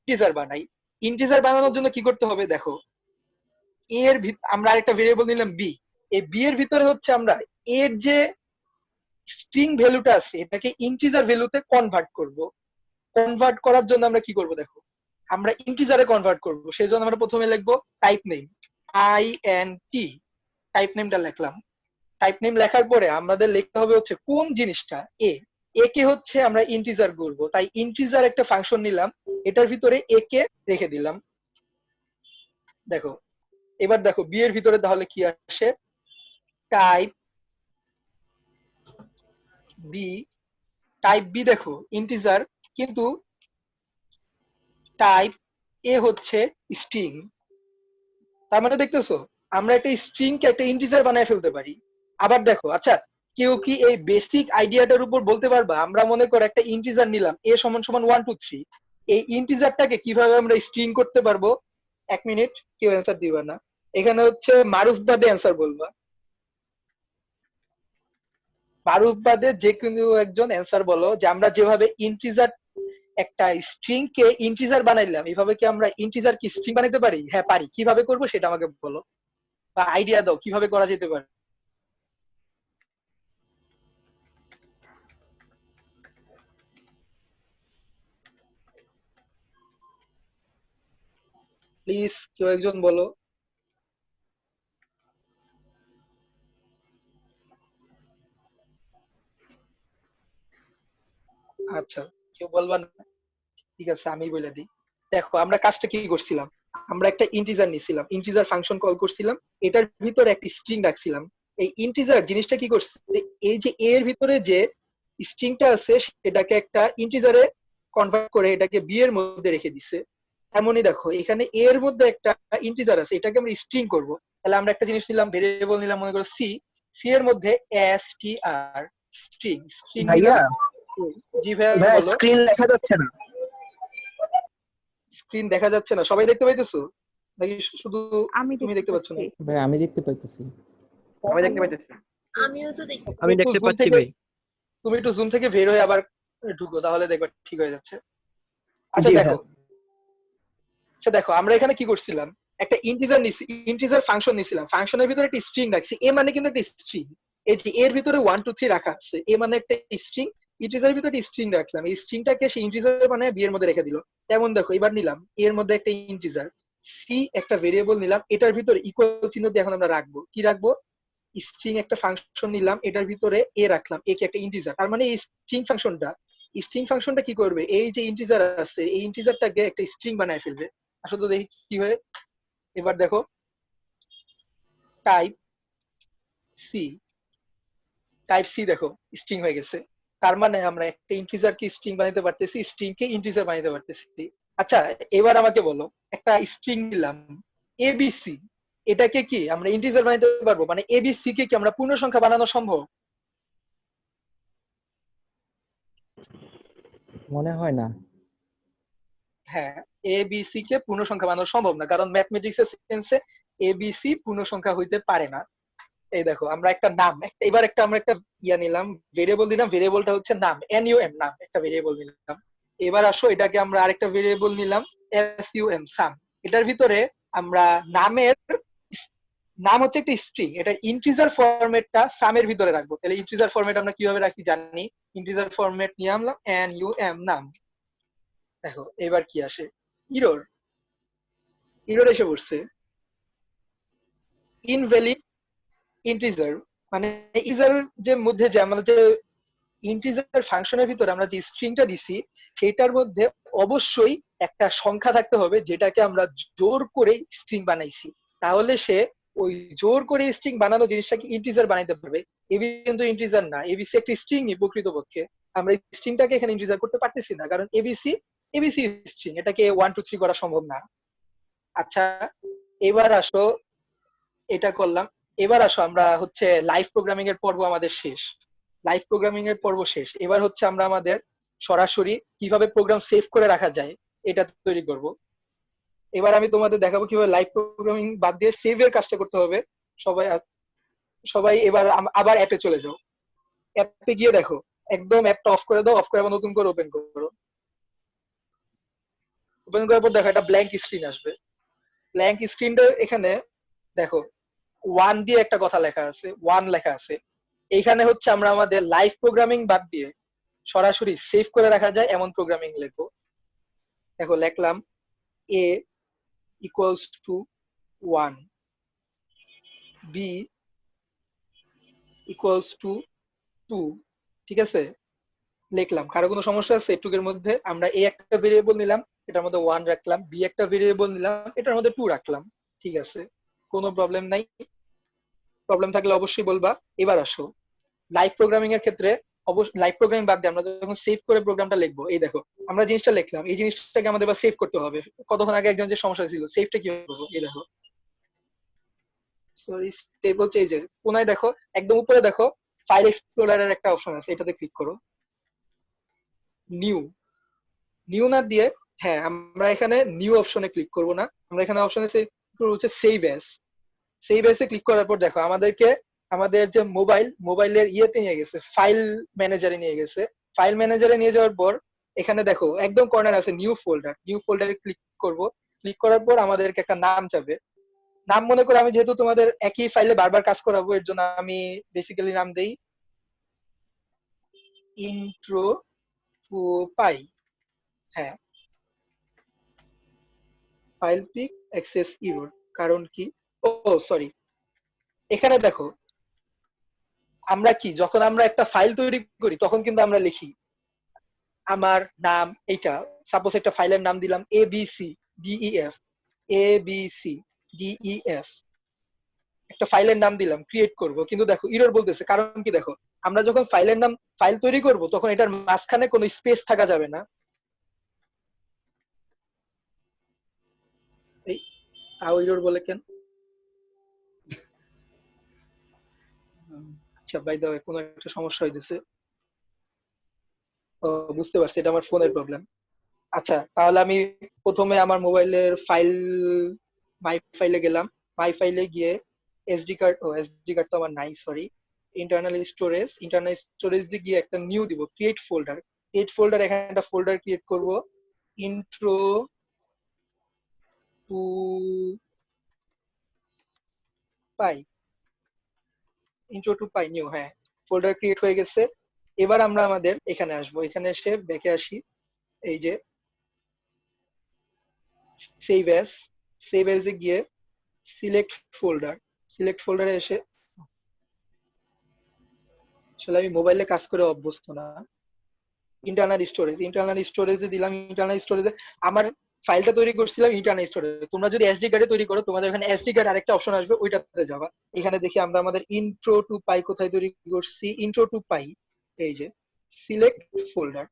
ইন্টিজার বানাই। ইন্টিজার বানানোর জন্য কি করতে হবে দেখো, আমরা আরেকটা ভেরিয়েবল নিলাম বি। এই বি এর ভিতরে হচ্ছে আমরা এর যে স্ট্রিং ভ্যালুটা আছে এটাকে ইন্টিজার ভ্যালুতে কনভার্ট করব। কনভার্ট করার জন্য আমরা কি করব দেখো, আমরা ইন্টিজারে কনভার্ট করব, সেই জন্য আমরা প্রথমে লিখবো টাইপ নেম, INT, টাইপ নেমটা লিখলাম। টাইপ নেম লেখার পরে আমাদের লিখতে হবে হচ্ছে কোন জিনিসটা এ কে হচ্ছে আমরা ইন্টিজার করব, তাই ইন্টিজার একটা ফাংশন নিলাম, এটার ভিতরে এ কে রেখে দিলাম। দেখো এবার দেখো বি এর ভিতরে তাহলে কি আসে, টাইপ বি, টাইপ বি দেখো ইন্টিজার, কিন্তু টাইপ এ হচ্ছে স্ট্রিং। তার মানে দেখতেছো আমরা একটা স্ট্রিং কে একটা ইন্টিজার বানায় ফেলতে পারি। আবার দেখো, আচ্ছা কেউ কি এই বেসিক আইডিয়াটার উপর বলতে পারবা, আমরা মনে করো একটা ইন্টিজার নিলাম a সমান সমান 1 2 3, এই ইন্টিজারটাকে কিভাবে আমরা স্ট্রিং করতে পারবো? 1 মিনিট, কেউ অ্যান্সার দিবা না, এখানে হচ্ছে মারুফ বাদে অ্যান্সার বলবা, মারুফ বাদে যে কোনো একজন অ্যান্সার বলো যে আমরা যেভাবে ইন্টিজার একটা স্ট্রিং কে ইন্টিজার বানাইলাম, এভাবে কি আমরা ইন্টিজার কি স্ট্রিং বানাইতে পারি? হ্যাঁ পারি, কিভাবে করবো সেটা আমাকে বলো বা আইডিয়া দাও কিভাবে করা যেতে পারে। প্লিজ কেউ একজন বলো। আচ্ছা কেউ বলবা না, ঠিক আছে আমি বলে দিই। দেখো আমরা কাজটা কি করছিলাম, আমরা একটা ইন্টিজার নিছিলাম, ইন্টিজার ফাংশন কল করছিলাম, এটার ভিতরে একটা স্ট্রিং রাখছিলাম। এই ইন্টিজার জিনিসটা কি করছে, এই যে এর ভিতরে যে স্ট্রিংটা আছে সেটাকে একটা ইন্টিজারে কনভার্ট করে এটাকে বি এর মধ্যে রেখে দিছে। এমনই দেখো এখানে এর মধ্যে একটা ইন্টিজার আছে, এটাকে আমরা স্ট্রিং করব। তাহলে আমরা একটা জিনিস নিলাম, ভেরিয়েবল নিলাম, মনে করো সি, সি এর মধ্যে str, স্ট্রিং, স্ট্রিং ভাইয়া, দিলাম। জি ভাইয়া ভাইয়া বলো। স্ক্রিন দেখা যাচ্ছে না। স্ক্রিন দেখা যাচ্ছে না, সবাই দেখতে পাইতেছো নাকি শুধু আমি তুমি দেখতে পাচ্ছ না? ভাই আমি দেখতে পাইতেছি। আমি দেখতে পাইতেছি। আমিও তো দেখি। আমি দেখতে পাচ্ছি ভাই। তুমি একটু জুম থেকে বের হয়ে আবার ঢুকো, তাহলে দেখবে ঠিক হয়ে যাচ্ছে। আচ্ছা জি দেখো, ভাইয়া। আচ্ছা দেখো আমরা এখানে কি করছিলাম, একটা ইন্টিজার নিছি, ইন্টিজার ফাংশন নিছিলাম, ফাংশনের ভিতরে একটা স্ট্রিং রাখছি, এ মানে কিন্তু একটা স্ট্রিং। এই যে এর ভিতরে 1 2 3 রাখা আছে, এ মানে একটা স্ট্রিং, ইন্টিজারের ভিতরে একটা স্ট্রিং রাখলাম, এই স্ট্রিংটাকে সেই ইন্টিজার মানে বি এর মধ্যে রেখে দিল। তেমন দেখো এবার নিলাম এর মধ্যে একটা ইন্টিজার সি, একটা ভেরিয়েবল নিলাম, এটার ভিতরে ইকুয়াল চিহ্ন দিয়ে এখন আমরা রাখবো, কি রাখবো, স্ট্রিং একটা ফাংশন নিলাম, এটার ভিতরে এ রাখলাম, এ কি একটা ইন্টিজার, তার মানে এই স্ট্রিং ফাংশনটা কি করবে, এই যে ইন্টিজার আছে এই ইন্টিজারটাকে একটা স্ট্রিং বানায় ফেলবে। আসলে তো দেখি কি হয়। এবার দেখো টাইপ সি, টাইপ সি দেখো স্ট্রিং হয়ে গেছে, তার মানে আমরা একটা ইন্টিজার কি স্ট্রিং বানাইতে পারতেছি, স্ট্রিং কে ইন্টিজার বানাইতে পারতেছি। আচ্ছা এবার আমাকে বলো, একটা স্ট্রিং নিলাম এবিসি, এটাকে কি আমরা ইন্টিজার বানাইতে পারবো? মানে এবিসি কে কি আমরা পূর্ণ সংখ্যা বানানো সম্ভব? মনে হয় না। হ্যাঁ, এবিসি কে পূর্ণ সংখ্যা বানানো সম্ভব না, কারণ ম্যাথমেটিক্স এর সেন্সে এবিসি পূর্ণ সংখ্যা হইতে পারে না। এই দেখো আমরা একটা নাম, এবার আমরা একটা নিলাম, ভেরিয়েবল দিলাম, ভেরিয়েবলটা হচ্ছে নাম, NUM, নাম একটা ভেরিয়েবল নিলাম। এবার আসো এটাকে আমরা আরেকটা ভেরিয়েবল নিলাম SUM, সাম। এটার ভিতরে আমরা নামের নাম হচ্ছে একটা স্ট্রিং, এটা ইন্টিজার ফরম্যাটটা সামের ভিতরে রাখবো। তাহলে ইন্টিজার ফরম্যাট আমরা কিভাবে রাখি জানি, ইন্টিজার ফরম্যাট নিয়ে আনলাম NUM, নাম। দেখো এবার কি আসে, ইরর, ইরর এসে পড়ছে, ইনভ্যালিড ইন্টিজার। মানে ইন্টিজার যে মধ্যে যে আমরা যে ইন্টিজার ফাংশনের ভিতরে আমরা যে স্ট্রিংটা দিছি সেটার মধ্যে অবশ্যই একটা সংখ্যা থাকতে হবে যেটাকে আমরা জোর করে স্ট্রিং বানাইছি, তাহলে সে ওই জোর করে স্ট্রিং বানানো জিনিসটাকে ইন্টিজার বানাইতে পারবে। এবি কিন্তু ইন্টিজার না, এবিসি একটা স্ট্রিংই প্রকৃতপক্ষে, আমরা স্ট্রিংটাকে এখানে ইন্টিজার করতে পারতেছি না, কারণ এবিসি এবিসি স্ট্রিং, এটাকে 1 2 3 করা সম্ভব না। আচ্ছা এবার আসো, এটা করলাম, এবার আসো আমরা হচ্ছে লাইভ প্রোগ্রামিং এর পর্ব আমাদের শেষ, লাইভ প্রোগ্রামিং এর পর্ব শেষ। এবার হচ্ছে আমরা আমাদের সরাসরি কিভাবে প্রোগ্রাম সেভ করে রাখা যায় এটা তৈরি করব। এবার আমি তোমাদের দেখাবো কিভাবে লাইভ প্রোগ্রামিং বাদ দিয়ে সেভের কাজটা করতে হবে। সবাই সবাই এবার আবার অ্যাপে চলে যাও। অ্যাপে গিয়ে দেখো, একদম অ্যাপটা অফ করে দাও, অফ করে আবার নতুন করে ওপেন করো। ওপেন করার পর দেখো একটা ব্ল্যাঙ্ক স্ক্রিন আসবে। ব্ল্যাঙ্ক স্ক্রিনটা এখানে দেখো ওয়ান দিয়ে একটা কথা লেখা আছে, ওয়ান লেখা আছে। এইখানে হচ্ছে আমরা আমাদের লাইভ প্রোগ্রামিং বাদ দিয়ে সরাসরি সেভ করে রাখা যায় এমন প্রোগ্রামিং লিখবো। দেখো লিখলাম a equals to 1, b equals to 2, ঠিক আছে? লিখলাম। কারো কোনো সমস্যা আছে এটুকের মধ্যে? আমরা a একটা ভেরিয়েবল নিলাম, এটার মধ্যে 1 রাখলাম, b একটা ভেরিয়েবল নিলাম, এটার মধ্যে 2 রাখলাম, ঠিক আছে, কোনো প্রবলেম নাই। প্রবলেম থাকলে অবশ্যই বলবা। এবার আসো লাইভ প্রোগ্রামিং এর ক্ষেত্রে, অবশ্যই লাইভ প্রোগ্রামিং বাদ দিয়ে আমরা যখন সেভ করে প্রোগ্রামটা লিখবো, এই দেখো আমরা জিনিসটা লিখলাম, এই জিনিসটাকে আমাদের এবার সেভ করতে হবে। কতক্ষণ আগে একজন যে সমস্যা ছিল, সেভটা কি করবো? এই দেখো, সরি, সেভ হচ্ছে এই যে কোনায় দেখো, একদম উপরে দেখো ফাইল এক্সপ্লোরারের একটা অপশন আছে, এটাতে ক্লিক করো। নিউ, নিউ না দিয়ে, হ্যাঁ আমরা এখানে নিউ অপশনে ক্লিক করব না, আমরা এখানে অপশনে হচ্ছে সেভ অ্যাজ। সেভ অ্যাজে ক্লিক করার পর দেখো আমাদেরকে আমাদের যে মোবাইলের ইয়েতে নিয়ে গেছে, ফাইল ম্যানেজারে নিয়ে গেছে। ফাইল ম্যানেজারে নিয়ে যাওয়ার পর এখানে দেখো একদম কর্নার আছে নিউ ফোল্ডার, নিউ ফোল্ডারে ক্লিক করব। ক্লিক করার পর আমাদেরকে একটা নাম চাবে। নাম মনে করো, আমি যেহেতু তোমাদের একই ফাইলে বারবার কাজ করাবো, এর জন্য আমি বেসিক্যালি নাম দেই ইন্ট্রো টু পাই। হ্যাঁ, ফাইল পিক অ্যাক্সেস ইরর, কারণ কি, ও সরি, এখানে দেখো আমরা কি, যখন আমরা একটা ফাইল তৈরি করি তখন কিন্তু আমরা লিখি আমার নাম, এইটা সাপোজ একটা ফাইলের নাম দিলাম এবিসি ডিইএফ, এবিসি ডিইএফ, একটা ফাইলের নাম দিলাম, ক্রিয়েট করব, কিন্তু দেখো ইরর বলতেছে। কারণ কি, দেখো আমরা যখন ফাইলের নাম ফাইল তৈরি করব তখন এটার মাঝখানে কোনো স্পেস থাকা যাবে না। এই তাও ইরর বলে কেন? আচ্ছা, বাই দ্য ওয়ে কোনো একটা সমস্যা হইতেছে। ও, বুঝতে পারছি, এটা আমার ফোনের প্রবলেম। আচ্ছা, তাহলে আমি প্রথমে আমার মোবাইলের ফাইল, মাই ফাইলে গেলাম। মাই ফাইলে গিয়ে এসডি কার্ড, ও এসডি কার্ড তো আমার নাই, সরি, ইন্টারনাল স্টোরেজ দিয়ে গিয়ে একটা নিউ দিব, ক্রিয়েট ফোল্ডার। ক্রিয়েট ফোল্ডার, এখানে একটা ফোল্ডার ক্রিয়েট করব, ইন্ট্রো টু পাই, ইন্ট্রো টু পাই নিউ, হ্যাঁ ফোল্ডার ক্রিয়েট হয়ে গেছে। এবার আমরা আমাদের এখানে আসবো, এখানে এসে ব্যাকে আসি, এই যে সেভ অ্যাজ, সেভ অ্যাজে গিয়ে সিলেক্ট ফোল্ডার, সিলেক্ট ফোল্ডারে এসে, আসলে আমি মোবাইলে কাজ করে অভ্যস্ত না, ইন্টারনাল স্টোরেজ, ইন্টারনাল স্টোরেজে দিলাম। ইন্টারনাল স্টোরেজে আমার ফাইলটা তৈরি করছিলাম ইন্টারনাল স্টোরেজে। তোমরা যদি এসডি কার্ডে তৈরি করো, তোমাদের এখানে এসডি কার্ড আরেকটা অপশন আসবে, ওইটাতে যাবা। এখানে দেখি আমরা আমাদের ইন্ট্রো টু পাই কোথায় তৈরি করছি, ইন্ট্রো টু পাই, এই যে সিলেক্ট ফোল্ডার,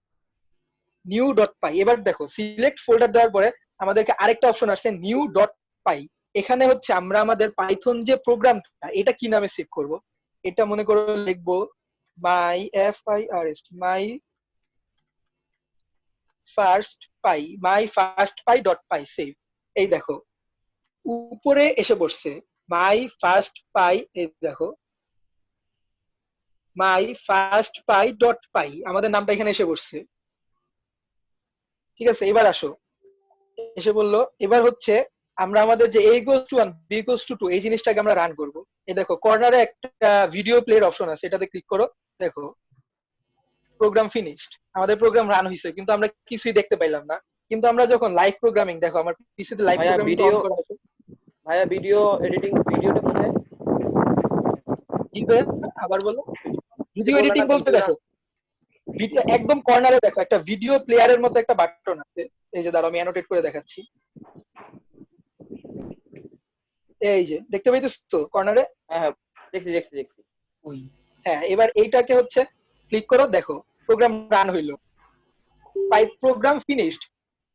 নিউ ডট পাই। এবার দেখো সিলেক্ট ফোল্ডার দেওয়ার পরে আমাদেরকে আরেকটা অপশন আসছে নিউ ডট পাই। এখানে হচ্ছে আমরা আমাদের পাইথন যে প্রোগ্রামটা, এটা কি নামে সেভ করব। এটা মনে করো লিখবো মাই FIRST, my first pi dot pi, save. এই দেখো উপরে এসে পড়ছে মাই ফার্স্ট পাই, এই দেখো মাই ফার্স্ট পাই ডট পাই, আমাদের নামটা এখানে এসে পড়ছে, ঠিক আছে। এবার আসো, এসে বললো এবার হচ্ছে আমরা আমাদের যে a equals to 1 b equals to 2 এই জিনিসটাকে আমরা রান করব। এই দেখো কর্নারে একটা ভিডিও প্লের অপশন আছে, এটাতে ক্লিক করো। দেখো প্রোগ্রাম ফিনিশড, আমাদের প্রোগ্রাম রান হয়েছে, কিন্তু আমরা কিছুই দেখতে পাইলাম না। কিন্তু আমরা যখন লাইভ প্রোগ্রামিং, দেখো আমার পিসিতে লাইভ ভাইয়া প্রোগ্রামিং ভিডিও, অন করা আছে। ভাইয়া ভিডিও এডিটিং, ভিডিওটা কোথায়? কি ভাইয়া আবার বলো? ভিডিও বললেন এডিটিং না বলতে ভিডিওটা? দেখো ভিডিও একদম কর্নারে দেখো একটা ভিডিও প্লেয়ারের মতো একটা বাটন আছে, এই যে দাঁড়াও আমি অ্যানোটেট করে দেখাচ্ছি। এই যে দেখতে পাইতেছো কর্নারে? হ্যাঁ হ্যাঁ, দেখছি দেখছি দেখছি। ওই হ্যাঁ, এবার এইটাকে হচ্ছে ক্লিক করো, দেখো প্রোগ্রাম রান হইলো, প্রোগ্রাম ফিনিশড,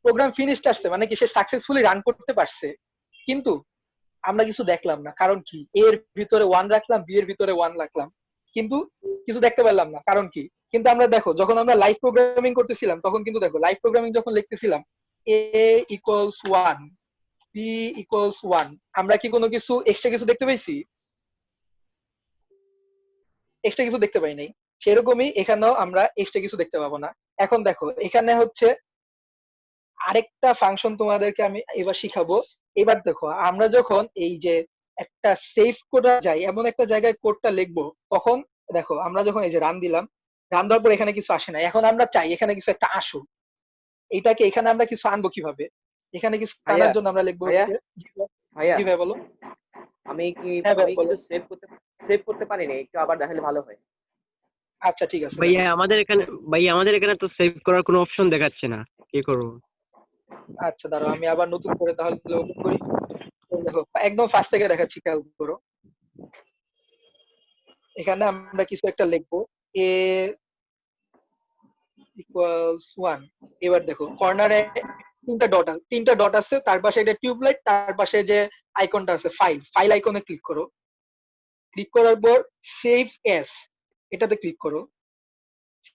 প্রোগ্রাম ফিনিশড আসছে, মানে কি সে সাকসেসফুলি রান করতে পারছে। কিন্তু আমরা কিছু দেখলাম না, কারণ কি, এর ভিতরে 1 রাখলাম, বি এর ভিতরে 1 রাখলাম, কিন্তু কিছু দেখতে পারলাম না, কারণ কি। কিন্তু আমরা দেখো যখন আমরা লাইভ প্রোগ্রামিং করতেছিলাম তখন কিন্তু দেখো লাইভ প্রোগ্রামিং যখন লিখতেছিলাম a equals 1, p equals 1, আমরা কি কোনো কিছু এক্সট্রা কিছু দেখতে পাইছি? এক্সট্রা কিছু দেখতে পাই নাই। সেরকমই এখানেও আমরা এক্সট্রা কিছু দেখতে পাবো না। এখন দেখো এখানে হচ্ছে আরেকটা ফাংশন তোমাদেরকে আমি এবার শিখাবো। এবার দেখো আমরা যখন এই যে একটা সেভ করা যায় এমন একটা জায়গায় কোডটা লিখবো, তখন দেখো আমরা যখন এই যে রান দিলাম, রান দেওয়ার পর এখানে কিছু আসে না। এখন আমরা চাই এখানে কিছু একটা আসুক। এইটাকে এখানে আমরা কিছু আনবো কিভাবে? এখানে কিছু ভাইয়া আনার জন্য আমরা লিখবো ভাইয়া হচ্ছে ভাইয়া জি ভাই বলো। আমি কি হ্যাঁ ভাই আমি বলো। কিন্তু সেভ করতে পারিনি, একটু আবার দেখালে ভালো হয়। আচ্ছা ঠিক আছে ভাইয়া দেখো। আমাদের এখানে তো সেভ করার কোনো অপশন দেখাচ্ছে না, কি করবো? আচ্ছা দাঁড়াও আমি আবার নতুন করে তাহলে ওপেন করি। দেখো একদম ফার্স্ট থেকে দেখাচ্ছি, খেয়াল করো। এখানে আমরা কিছু একটা লিখবো, এ ইকুয়ালস 1। এবার দেখো কর্নারে তিনটা ডট আছে, তার পাশে একটা টিউবলাইট, তার পাশে যে আইকনটা আছে ফাইল আইকনে ক্লিক করো। ক্লিক করার পর সেভ এস এটাতে ক্লিক করো।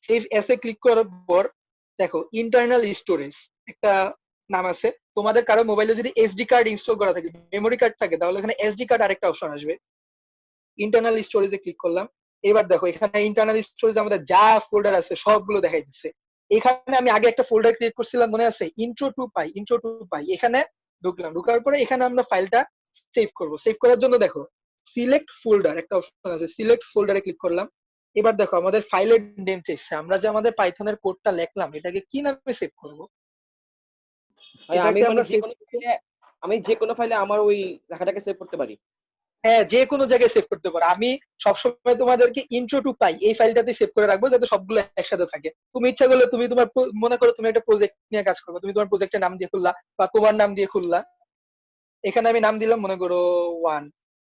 সেভ এস এ ক্লিক করার পর দেখো ইন্টারনাল স্টোরেজ একটা নাম আছে। তোমাদের কারো মোবাইলে যদি এসডি কার্ড ইনস্টল করা থাকে, মেমোরি কার্ড থাকে, তাহলে এখানে এসডি কার্ড আরেকটা অপশন আসবে। ইন্টারনাল স্টোরেজে ক্লিক করলাম। এবার দেখো এখানে ইন্টারনাল স্টোরেজে আমাদের যা ফোল্ডার আছে সবগুলো দেখাই দিচ্ছে। এখানে আমি আগে একটা ফোল্ডার ক্রিয়েট করছিলাম, মনে আছে? intro2py। এখানে ঢুকলাম, ঢুকার পরে এখানে আমরা ফাইলটা সেভ করব। সেভ করার জন্য দেখো সিলেক্ট ফোল্ডার একটা অপশন আছে, সিলেক্ট ফোল্ডারে ক্লিক করলাম। এবার দেখো আমাদের ফাইলের নেম চাইছে, আমরা যে আমাদের পাইথনের কোডটা লিখলাম এটাকে কি নামে সেভ করব? ভাইয়া আমি এটাকে মানে আমরা সেভ, যে কোনো ফাইলে আমার ওই লেখাটাকে সেভ করতে পারি? হ্যাঁ যে কোনো জায়গায় সেভ করতে পারো। আমি সবসময় তোমাদেরকে intro2py এই ফাইলটাতে সেভ করে রাখবো, যাতে সবগুলো একসাথে থাকে। তুমি ইচ্ছা করলে তুমি তোমার মনে করো তুমি একটা প্রজেক্ট নিয়ে কাজ করবে, তুমি তোমার প্রজেক্টের নাম দিয়ে খুললা বা তোমার নাম দিয়ে খুললা। এখানে আমি নাম দিলাম মনে করো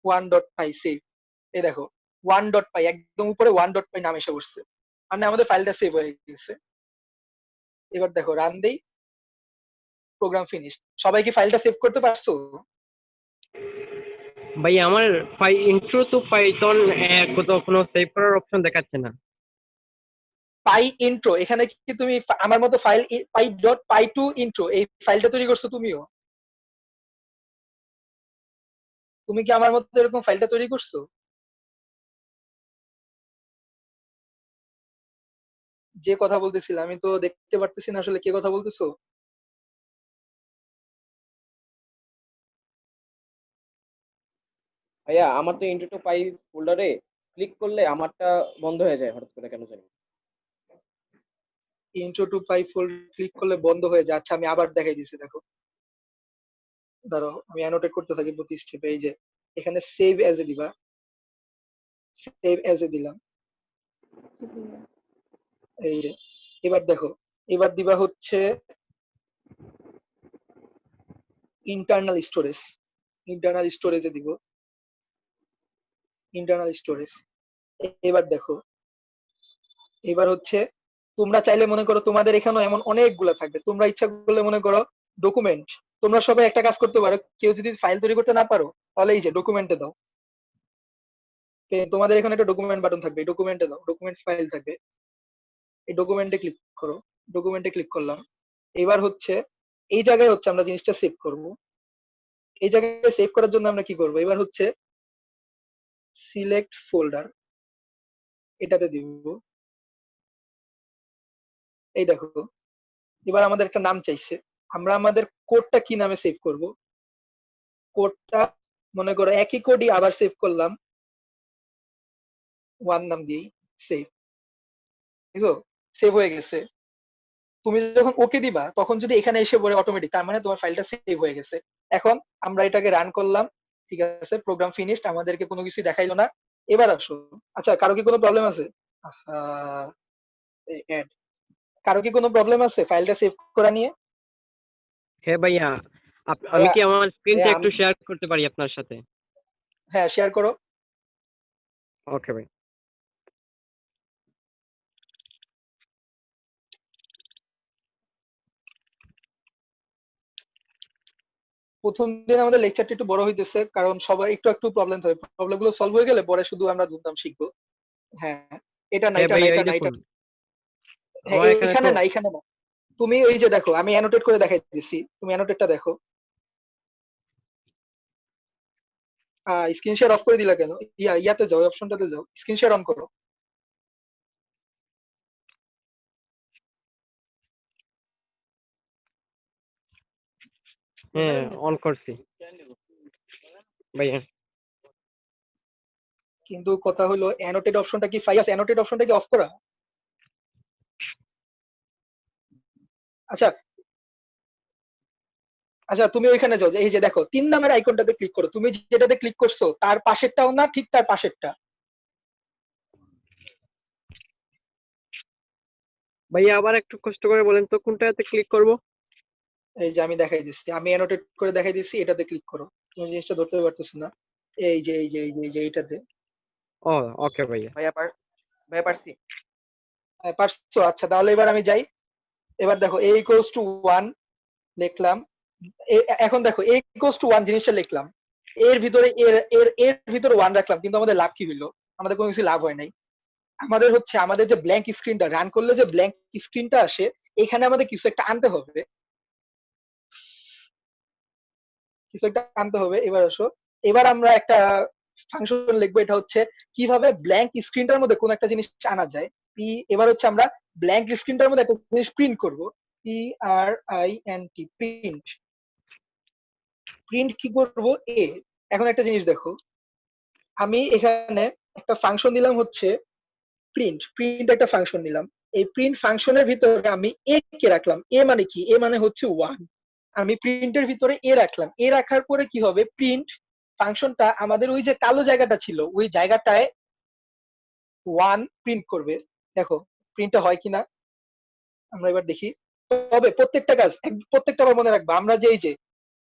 ওয়ান ডট পাই সেভ। এই দেখো 1.py একদম উপরে 1.py নাম এসে বসছে, মানে আমাদের ফাইলটা সেভ হয়ে গেছে। এবার দেখো রান দেই, প্রোগ্রাম ফিনিশ। সবাই কি ফাইলটা সেভ করতে পারছো? ভাইয়া আমার ইন্ট্রো টু পাইথন কোথাও কোনো সেভ করার অপশন দেখাচ্ছে না। পাই ইন্ট্রো, এখানে কি তুমি আমার মতো ফাইল পাই.py2 ইন্ট্রো এই ফাইলটা তৈরি করছো তুমিও? তুমি কি আমার মতো এরকম ফাইলটা তৈরি করছো? যে কথা বলতেছিলাম আমি তো দেখতে পারতেছি না আসলে কে কথা বলতেছো। ভাইয়া আমার তো intro2py ফোল্ডারে ক্লিক করলে আমারটা বন্ধ হয়ে যায় হঠাৎ করে, কেন জানি। intro2py ফোল্ডার ক্লিক করলে বন্ধ হয়ে যায়? আচ্ছা আমি আবার দেখাই দিচ্ছি, দেখো দাঁড়াও আমি অ্যানোটেট করতে থাকি প্রতি স্টেপে। এই যে এখানে সেভ অ্যাজ এ দিবা, সেভ অ্যাজ এ দিলাম। জি ভাইয়া। এই যে এবার দেখো, এবার দিবা হচ্ছে ইন্টারনাল স্টোরেজ। ইন্টারনাল স্টোরেজে দিব, ইন্টারনাল স্টোরেজ। এবার দেখো, এবার হচ্ছে তোমরা চাইলে মনে করো তোমাদের এখানেও এমন অনেকগুলা থাকবে, তোমরা ইচ্ছা করলে মনে করো ডকুমেন্ট। তোমরা সবাই একটা কাজ করতে পারো, কেউ যদি ফাইল তৈরি করতে না পারো তাহলে এই যে ডকুমেন্টে দাও। তোমাদের এখানে একটা ডকুমেন্ট বাটন থাকবে, ডকুমেন্টে দাও, ডকুমেন্ট ফাইল থাকবে, এই ডকুমেন্টে ক্লিক করো। ডকুমেন্টে ক্লিক করলাম। এবার হচ্ছে এই জায়গায় হচ্ছে আমরা জিনিসটা সেভ করব। এই জায়গায় সেভ করার জন্য আমরা কি করব? এবার হচ্ছে সিলেক্ট ফোল্ডার এটাতে দিব। এই দেখো এবার আমাদের একটা নাম চাইছে, আমরা আমাদের কোডটা কি নামে সেভ করব? কোডটা মনে করো একই কোডই আবার সেভ করলাম ওয়ান নাম দিয়েই, সেভ। বুঝছো? সেভ হয়ে গেছে। তুমি যখন ওকে দিবা তখন যদি এখানে এসে পড়ে অটোমেটিক, তার মানে তোমার ফাইলটা সেভ হয়ে গেছে। এখন আমরা এটাকে রান করলাম, ঠিক আছে, প্রোগ্রাম ফিনিশড, আমাদেরকে কোনো কিছু দেখাইলো না। এবার আসো, আচ্ছা কারো কি কোনো প্রবলেম আছে? আহ, add। কারো কি কোনো প্রবলেম আছে ফাইলটা সেভ করা নিয়ে? হ্যাঁ ভাইয়া, আমি ভাইয়া কি আমার স্ক্রিনটা ভাইয়া একটু শেয়ার করতে পারি আপনার সাথে? হ্যাঁ শেয়ার করো। ওকে ভাই। প্রথম দিন আমাদের লেকচারটা একটু বড় হইতেছে, কারণ সবার একটু একটু প্রবলেম হয়। প্রবলেম গুলো সলভ হয়ে গেলে পরে শুধু আমরা ধুমধাম শিখবো। হ্যাঁ এটা না, হ্যাঁ এটা না, ভাইয়া, এটা এই না, এটা দেখুন হ্যাঁ আমার এখানে এইখানে তো। না, এখানে না। তুমি ওই যে দেখো আমি অ্যানোটেট করে দেখাই দিচ্ছি, তুমি অ্যানোটেটটা দেখো। স্ক্রিন শেয়ার অফ করে দিলা কেন? ইয়াতে যাও, অপশনটাতে যাও, স্ক্রিন শেয়ার অন করো। হ্যাঁ, অন করছি ভাইয়া। কিন্তু কথা হলো অ্যানোটেড অপশনটা কি ফাইয়াস, অ্যানোটেড অপশনটা কি অফ করা? আচ্ছা আচ্ছা, তুমি ওইখানে যাও, এই যে দেখো 3 নামের আইকনটাতে ক্লিক করো, তুমি যেটাতে ক্লিক করছো তার পাশেরটাও না, ঠিক তার পাশেরটা। ভাইয়া আবার একটু কষ্ট করে বলেন তো কোনটাতে ক্লিক করব? এই যে আমি দেখাই দিচ্ছি, আমি অ্যানোটেট করে দেখাই দিচ্ছি, এটাতে ক্লিক করো। তুমি জিনিসটা ধরতে পারতেছো না? এই যে এইটাতে। ও ওকে ভাইয়া। ভাইয়া পারছি। পারছো? আচ্ছা তাহলে এবার আমি যাই। এবার দেখো a ইকুয়ালস টু 1 লিখলাম। এখন দেখো a ইকুয়ালস টু 1 জিনিসটা লিখলাম, এর ভিতরে এর ভিতরে 1 রাখলাম, কিন্তু আমাদের লাভ কি হইলো? আমাদের কোনো কিছু লাভ হয় নাই। আমাদের হচ্ছে আমাদের যে ব্ল্যাঙ্ক স্ক্রিনটা রান করলে যে ব্ল্যাঙ্ক স্ক্রিনটা আসে, এখানে আমাদের কিছু একটা আনতে হবে, কিছু একটা আনতে হবে। এবার আসো, এবার আমরা একটা ফাংশন লিখবো, এটা হচ্ছে কিভাবে ব্ল্যাঙ্ক স্ক্রিনটার মধ্যে কোন একটা জিনিস আনা যায়। এবার হচ্ছে আমরা ব্ল্যাঙ্ক স্ক্রিনটার মধ্যে একটা জিনিস প্রিন্ট করবো, PRINT, প্রিন্ট। প্রিন্ট কি করব? এ। এখন একটা জিনিস দেখো, আমি এখানে একটা ফাংশন দিলাম হচ্ছে প্রিন্ট একটা ফাংশন নিলাম। এই প্রিন্ট ফাংশনের ভিতরে আমি এ কে রাখলাম। এ মানে কি? এ মানে হচ্ছে 1। আমি প্রিন্টের ভিতরে এ রাখলাম। এ রাখার পরে কি হবে? প্রিন্ট ফাংশনটা আমাদের ওই যে কালো জায়গাটা ছিল, ওই জায়গাটায় 1 প্রিন্ট করবে। দেখো প্রিন্টটা হয় কিনা আমরা এবার দেখি। তবে প্রত্যেকটা কাজ প্রত্যেকটা আবার মনে রাখবা, আমরা যে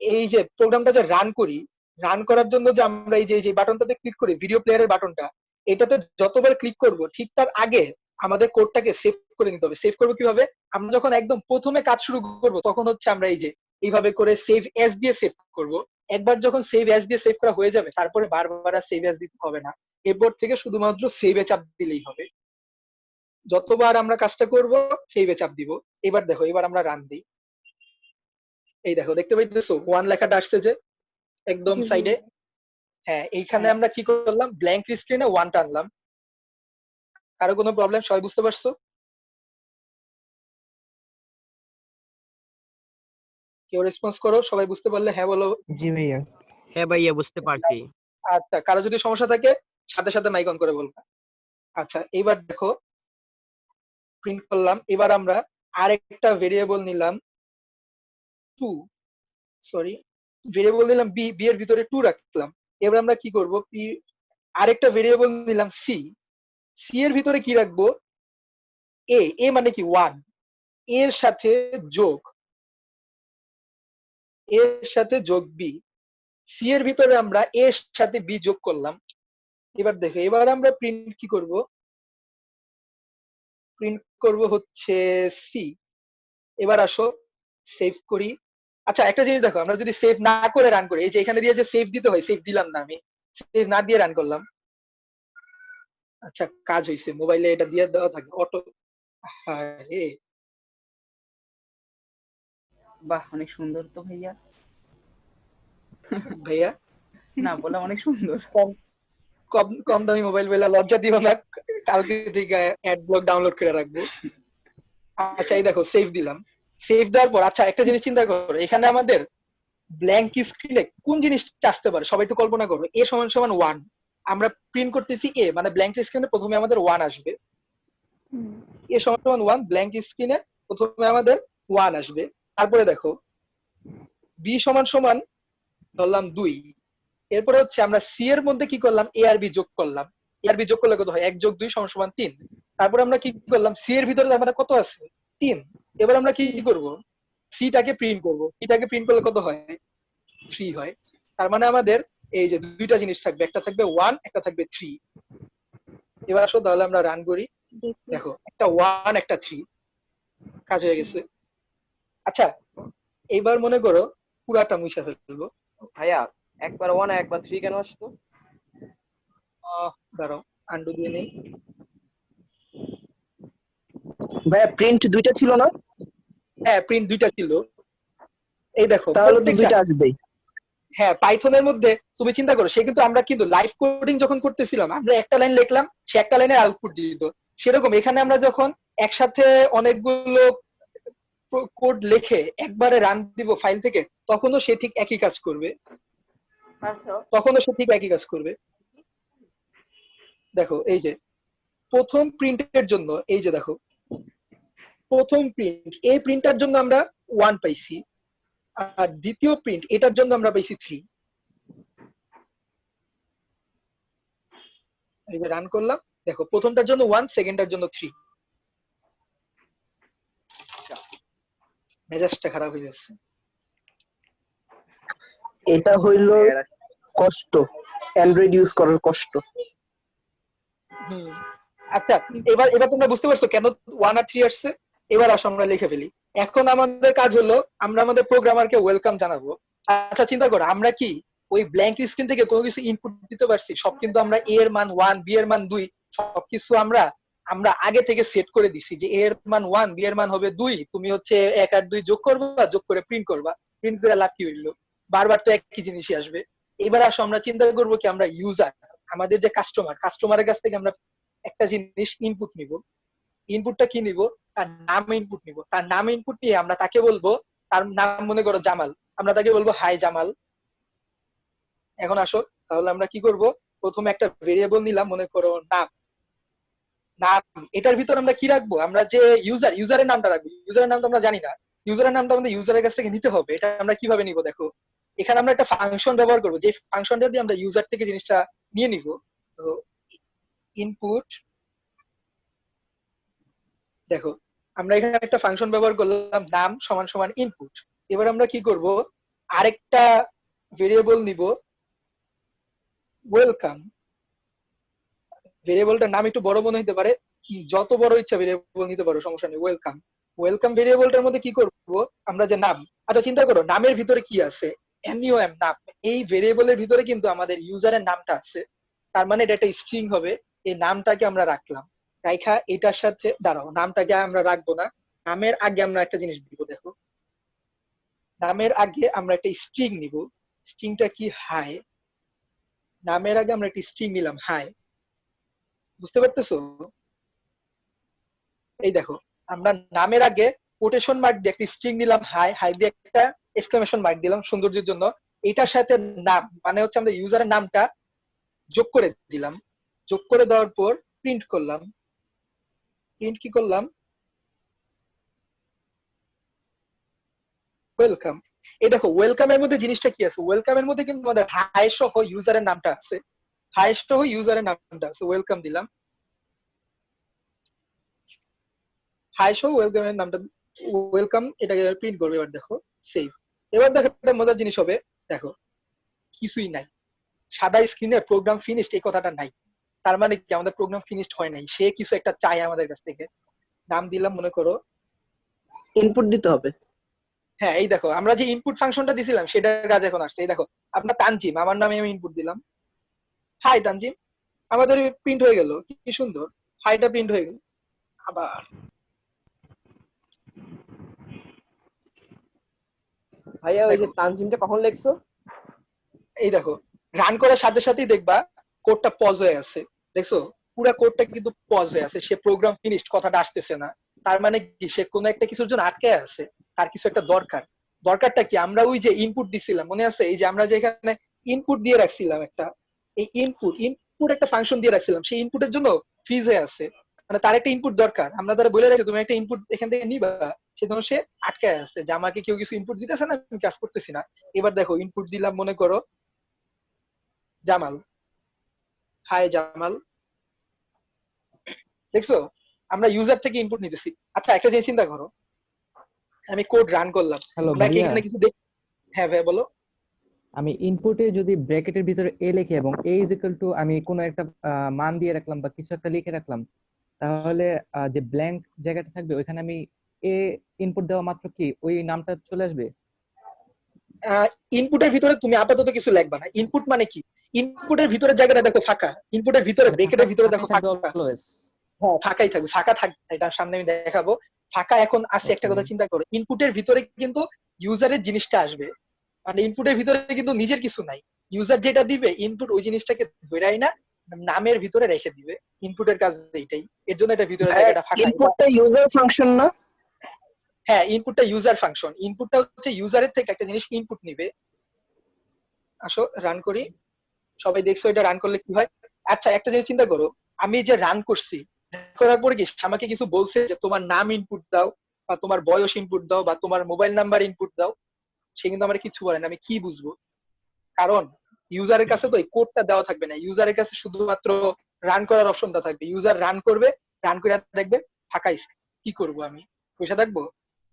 এই যে প্রোগ্রামটা যে রান করি, রান করার জন্য যে আমরা এই যে বাটনটাতে ক্লিক করি, ভিডিও প্লেয়ারের বাটনটা, এটাতে যতবার ক্লিক করব ঠিক তার আগে আমাদের কোডটাকে সেভ করে নিতে হবে। সেভ করবো কিভাবে? আমরা যখন একদম প্রথমে কাজ শুরু করব তখন হচ্ছে আমরা এই যে এইভাবে করে সেভ এস দিয়ে সেভ করব। একবার যখন সেভ এস দিয়ে সেভ করা হয়ে যাবে, তারপরে বারবার আর সেভ এস দিতে হবে না। এরপর থেকে শুধুমাত্র সেভে চাপ দিলেই হবে। যতবার আমরা কাজটা করব সেভে চাপ দিব। এবার দেখো, এবার আমরা রান দিই। এই দেখো, দেখতে পাইতেছো 1 লেখাটা আসছে যে একদম জি সাইডে। ভাইয়া। হ্যাঁ, এইখানে হ্যাঁ আমরা কি করলাম? ব্ল্যাঙ্ক স্ক্রিনে 1 টানলাম। কারো কোনো প্রবলেম? সবাই বুঝতে পারছো? কেউ রেসপন্স করো, সবাই বুঝতে পারলে হ্যাঁ বলো। জি ভাইয়া। হ্যাঁ ভাইয়া বুঝতে পারছি। আচ্ছা, কারো যদি সমস্যা থাকে সাথে সাথে মাইক অন করে বলবা। আচ্ছা, এবার দেখো প্রিন্ট করলাম। এবার আমরা আরেকটা ভেরিয়েবল নিলাম 2, সরি, ভেরিয়েবল নিলাম বি, বি এর ভিতরে 2 রাখলাম। এবার আমরা কি করব? আরেকটা ভেরিয়েবল নিলাম সি, সি এর ভিতরে কি রাখবো? এ মানে কি 1, এর সাথে যোগ, এর সাথে যোগ বি। সি এর ভিতরে আমরা এর সাথে বি যোগ করলাম। এবার দেখো, এবার আমরা প্রিন্ট কি করব? প্রিন্ট করব হচ্ছে সি। এবার আসো সেভ করি। আচ্ছা একটা জিনিস দেখো, আমরা যদি সেভ না করে রান করি, এই যে এখানে দিয়ে যে সেভ দিতে হয়, সেভ দিলাম না, আমি সেভ না দিয়ে রান করলাম। আচ্ছা কাজ হয়েছে, মোবাইলে এটা দিয়ে দেওয়া থাকে অটো। হ্যাঁ বাহ, অনেক সুন্দর তো ভাইয়া। ভাইয়া, না, বললাম অনেক সুন্দর। কম কম কম দামি মোবাইল বেলা, লজ্জা দিও না, কালকে থেকে অ্যাড ব্লক ডাউনলোড করে রাখবো। আচ্ছা এই দেখো সেভ দিলাম। সেভ দেওয়ার পর আচ্ছা একটা জিনিস চিন্তা করো, এখানে আমাদের ব্ল্যাঙ্ক স্ক্রিনে কোন জিনিসটা আসতে পারে? সবাই একটু কল্পনা করো। এ সমান সমান 1, আমরা প্রিন্ট করতেছি এ, মানে ব্ল্যাঙ্ক স্ক্রিনে প্রথমে আমাদের 1 আসবে। হুম। এ সমান সমান 1, ব্ল্যাঙ্ক স্ক্রিনে প্রথমে আমাদের 1 আসবে। তারপরে দেখো বি সমান সমান ধরলাম 2। এরপরে হচ্ছে আমরা সি এর মধ্যে কি করলাম? এ আর বি যোগ করলাম। এ আর বি যোগ করলে কত হয়? 1 যোগ 2 সমান সমান 3। তারপরে আমরা কি করলাম? সি এর ভিতরে আমাদের কত আছে? 3। এবার আমরা কি করব? সিটাকে প্রিন্ট করব। সিটাকে প্রিন্ট করলে কত হয়? 3 হয়। তার মানে আমাদের এই যে দুইটা জিনিস থাকবে, একটা থাকবে 1, একটা থাকবে 3। এবার আসো তাহলে আমরা রান করি। দেখি। দেখো একটা 1 একটা 3, কাজ হয়ে গেছে। আচ্ছা এইবার মনে করো পুরাটা মুছে ফেলবো। ভাইয়া একবার 1 আর একবার 3 কেন আসতো? দাঁড়াও, আন্ডু দিয়ে নেই। ভাইয়া প্রিন্ট দুইটা ছিল না? হ্যাঁ প্রিন্ট দুইটা ছিল। এই দেখো তাহলে তো প্রত্যেকটা, দুইটা আসবেই। হ্যাঁ, পাইথনের মধ্যে তুমি চিন্তা করো, সে কিন্তু আমরা কিন্তু লাইভ কোডিং যখন করতেছিলাম আমরা একটা লাইন লিখলাম, সে একটা লাইনের আউটপুট দিত। সেরকম এখানে আমরা যখন একসাথে অনেকগুলো কোড লিখে একবারে রান দিব ফাইল থেকে, তখনও সে ঠিক একই কাজ করবে। দেখো এই যে প্রথম প্রিন্টের জন্য, এই যে দেখো প্রথম প্রিন্ট, এই প্রিন্টার জন্য আমরা 1 পাইছি, আর দ্বিতীয় প্রিন্ট এটার জন্য আমরা পাইছি 3। এই যে রান করলাম, দেখো প্রথমটার জন্য 1, সেকেন্ডটার জন্য 3। মেজাজটা খারাপ হয়ে যাচ্ছে। এটা হইলো কষ্ট, অ্যান্ড্রয়েড ইউজ করার কষ্ট। হুম, আচ্ছা এবার এবার তোমরা বুঝতে পারছো কেন 1 আর 3 আসছে। এবার আসো আমরা লিখে ফেলি। এখন আমাদের কাজ হলো আমরা আমাদের প্রোগ্রামারকে ওয়েলকাম জানাবো। আচ্ছা চিন্তা করো, আমরা কি ওই ব্ল্যাঙ্ক স্ক্রিন থেকে কোনো কিছু ইনপুট দিতে পারছি? সব কিন্তু আমরা a এর মান 1, b এর মান 2 সবকিছু আমরা আমরা আগে থেকে সেট করে দিছি যে a এর মান 1, b এর মান হবে 2, তুমি হচ্ছে 1 আর 2 যোগ করবা, যোগ করে প্রিন্ট করবা। প্রিন্ট করে লাভ কি হইলো? বারবার তো একই জিনিসই আসবে। এবার আসো আমরা চিন্তা করবো কি, আমরা ইউজার, আমাদের যে কাস্টমারের কাছ থেকে আমরা একটা জিনিস ইনপুট নিব। ইনপুটটা কি নিব? তার নাম ইনপুট নিব। তার নাম ইনপুট নিয়ে আমরা তাকে বলবো, তার নাম মনে করো জামাল, আমরা তাকে বলবো হাই জামাল। এখন আসো তাহলে আমরা কি করব, প্রথমে একটা ভেরিয়েবল নিলাম, মনে করো নাম। নাম এটার ভিতর আমরা কি রাখবো? আমরা যে ইউজারের নামটা রাখবো। ইউজারের নামটা আমরা জানি না, ইউজারের নামটা আমাদের ইউজারের কাছ থেকে নিতে হবে। এটা আমরা কিভাবে নিব? দেখো এখানে আমরা একটা ফাংশন ব্যবহার করবো, যে ফাংশনটা দিয়ে আমরা ইউজার থেকে জিনিসটা নিয়ে নিব। তো ইনপুট, দেখো আমরা এখানে একটা ফাংশন ব্যবহার করলাম, নাম সমান সমান ইনপুট। এবার আমরা কি করব, আরেকটা ভেরিয়েবল নিব ওয়েলকাম। ভেরিয়েবলটার নাম একটু বড় মনে হতে পারে, যত বড় ইচ্ছা ভেরিয়েবল নিতে পারো, সমস্যা নেই। ওয়েলকাম, ওয়েলকাম ভেরিয়েবলটার মধ্যে কি করব, আমরা যে নাম, আচ্ছা চিন্তা করো নামের ভিতরে কি আছে? NUM, নাম। এই ভেরিয়েবলের ভিতরে কিন্তু আমাদের ইউজারের নামটা আছে, তার মানে এটা একটা স্ট্রিং হবে। এই নামটাকে আমরা রাখলাম, রাইখা এটার সাথে দাঁড়াও, নামটাকে আমরা রাখবো না, নামের আগে আমরা একটা জিনিস দিব। দেখো নামের আগে আমরা একটা স্ট্রিং নিব। স্ট্রিংটা কি? হাই। নামের আগে আমরা একটা স্ট্রিং নিলাম হাই। বুঝতে পারতেছো? এই দেখো আমরা নামের আগে কোটেশন মার্ক দিয়ে একটা স্ট্রিং নিলাম হাই, হাই দিয়ে একটা এক্সক্লেমেশন মার্ক দিলাম সৌন্দর্যের জন্য। এটার সাথে নাম মানে হচ্ছে আমাদের ইউজারের নামটা যোগ করে দিলাম। যোগ করে দেওয়ার পর প্রিন্ট করলাম। প্রিন্ট কি করলাম? ওয়েলকাম। এই দেখো ওয়েলকামের মধ্যে জিনিসটা কি আছে? ওয়েলকামের মধ্যে কিন্তু আমাদের হাই সহ ইউজারের নামটা আছে। হাই সহ ইউজারের নামটা আছে, ওয়েলকাম দিলাম। হাই সহ ওয়েলকামের নামটা, ওয়েলকাম, এটাকে প্রিন্ট করবে। এবার দেখো সেভ। এবার দেখো একটা মজার জিনিস হবে, দেখো কিছুই নাই, সাদা স্ক্রিনে প্রোগ্রাম ফিনিশড এই কথাটা নাই। তার মানে কি আমাদের প্রোগ্রাম ফিনিশড হয় নাই, সে কিছু একটা চাই আমাদের কাছ থেকে। নাম দিলাম মনে করো, ইনপুট দিতে হবে। হ্যাঁ এই দেখো আমরা যে ইনপুট ফাংশনটা দিছিলাম সেটার কাজ এখন আসছে। এই দেখো আপনার তানজিম, আমার নামে আমি ইনপুট দিলাম হাই তানজিম, আমাদের প্রিন্ট হয়ে গেল। কি সুন্দর, হাইটা প্রিন্ট হয়ে গেল। আবার ভাইয়া ওই যে দেখো, তানজিমটা কখন লিখছো? এই দেখো রান করার সাথে সাথেই দেখবা কোডটা পজ হয়ে আছে। দেখছো পুরা কোডটা কিন্তু পজ হয়ে আছে, সে প্রোগ্রাম ফিনিশড কথাটা আসতেছে না। তার মানে কি সে কোনো একটা কিছুর জন্য আটকে আছে, তার কিছু একটা দরকার। দরকারটা কি? আমরা ওই যে ইনপুট দিছিলাম, মনে আছে? এই যে আমরা যে এখানে ইনপুট দিয়ে রাখছিলাম একটা, এই ইনপুট ইনপুট একটা ফাংশন দিয়ে রাখছিলাম, সেই ইনপুটের জন্য ফ্রিজ হয়ে আছে। মানে তার একটা ইনপুট দরকার, আমরা তারা বলে রাখছি তুমি একটা ইনপুট এখান থেকে নিবা, সেজন্য সে আটকে আছে যে আমাকে কেউ কিছু ইনপুট দিতেছে না, আমি কাজ করতেছি না। এবার দেখো ইনপুট দিলাম মনে করো জামাল, হাই জামাল। দেখছো আমরা ইউজার থেকে ইনপুট নিতেছি। আচ্ছা একটা জিনিস চিন্তা করো, আমি কোড রান করলাম, হ্যালো আমরা কি ভাইয়া, এখানে কিছু দেখ? হ্যাঁ ভাই বলো। আমি ইনপুটে যদি ব্র্যাকেটের ভিতরে এ লিখি এবং এ ইজ ইকুয়াল টু আমি কোনো একটা মান দিয়ে রাখলাম বা কিছু একটা লিখে রাখলাম, তাহলে যে ব্ল্যাঙ্ক জায়গাটা থাকবে ওইখানে আমি এ ইনপুট দেওয়া মাত্র কি ওই নামটা চলে আসবে? ইনপুটের ভিতরে তুমি আপাতত কিছু লিখবা না। ইনপুট মানে কি? ইনপুটের ভিতরের জায়গাটা দেখো ফাঁকা, ইনপুটের ভিতরে মানে ব্র্যাকেটের ভিতরে দেখো ফাঁকাই থাকবে ফাঁকা। অলওয়েজ? হ্যাঁ ফাঁকাই থাকবে, ফাঁকা থাকবে, এটা সামনে আমি দেখাবো। ফাঁকা এখন আসছে। একটা ওকে। কথা চিন্তা করো, ইনপুটের ভিতরে কিন্তু ইউজারের জিনিসটা আসবে। মানে ইনপুটের ভিতরে কিন্তু নিজের কিছু নাই, ইউজার যেটা দিবে ইনপুট ওই জিনিসটাকে ধরেই না নামের ভিতরে রেখে দিবে, ইনপুটের কাজ এইটাই, এর জন্য এটা ভিতরে জায়গাটা ফাঁকা। ইনপুটটা ইউজার ফাংশন না? হ্যাঁ, ইনপুটটা ইউজার ফাংশন, ইনপুটটা হচ্ছে ইউজারের থেকে একটা জিনিস ইনপুট নিবে। আসো রান করি, সবাই দেখছো এটা রান করলে কি হয়। আচ্ছা একটা জিনিস চিন্তা করো, আমি যে রান করছি, রান করার পরে কি আমাকে কিছু বলছে যে তোমার নাম ইনপুট দাও বা তোমার বয়স ইনপুট দাও বা তোমার মোবাইল নাম্বার ইনপুট দাও? সে কিন্তু আমার কিছু বলে না, আমি কি বুঝবো? কারণ ইউজারের কাছে তো এই কোডটা দেওয়া থাকবে না, ইউজারের কাছে শুধুমাত্র রান করার অপশনটা থাকবে। ইউজার রান করবে, রান করে দেখবে ফাঁকা স্ক্রিন, কি করব আমি? বসে থাকবো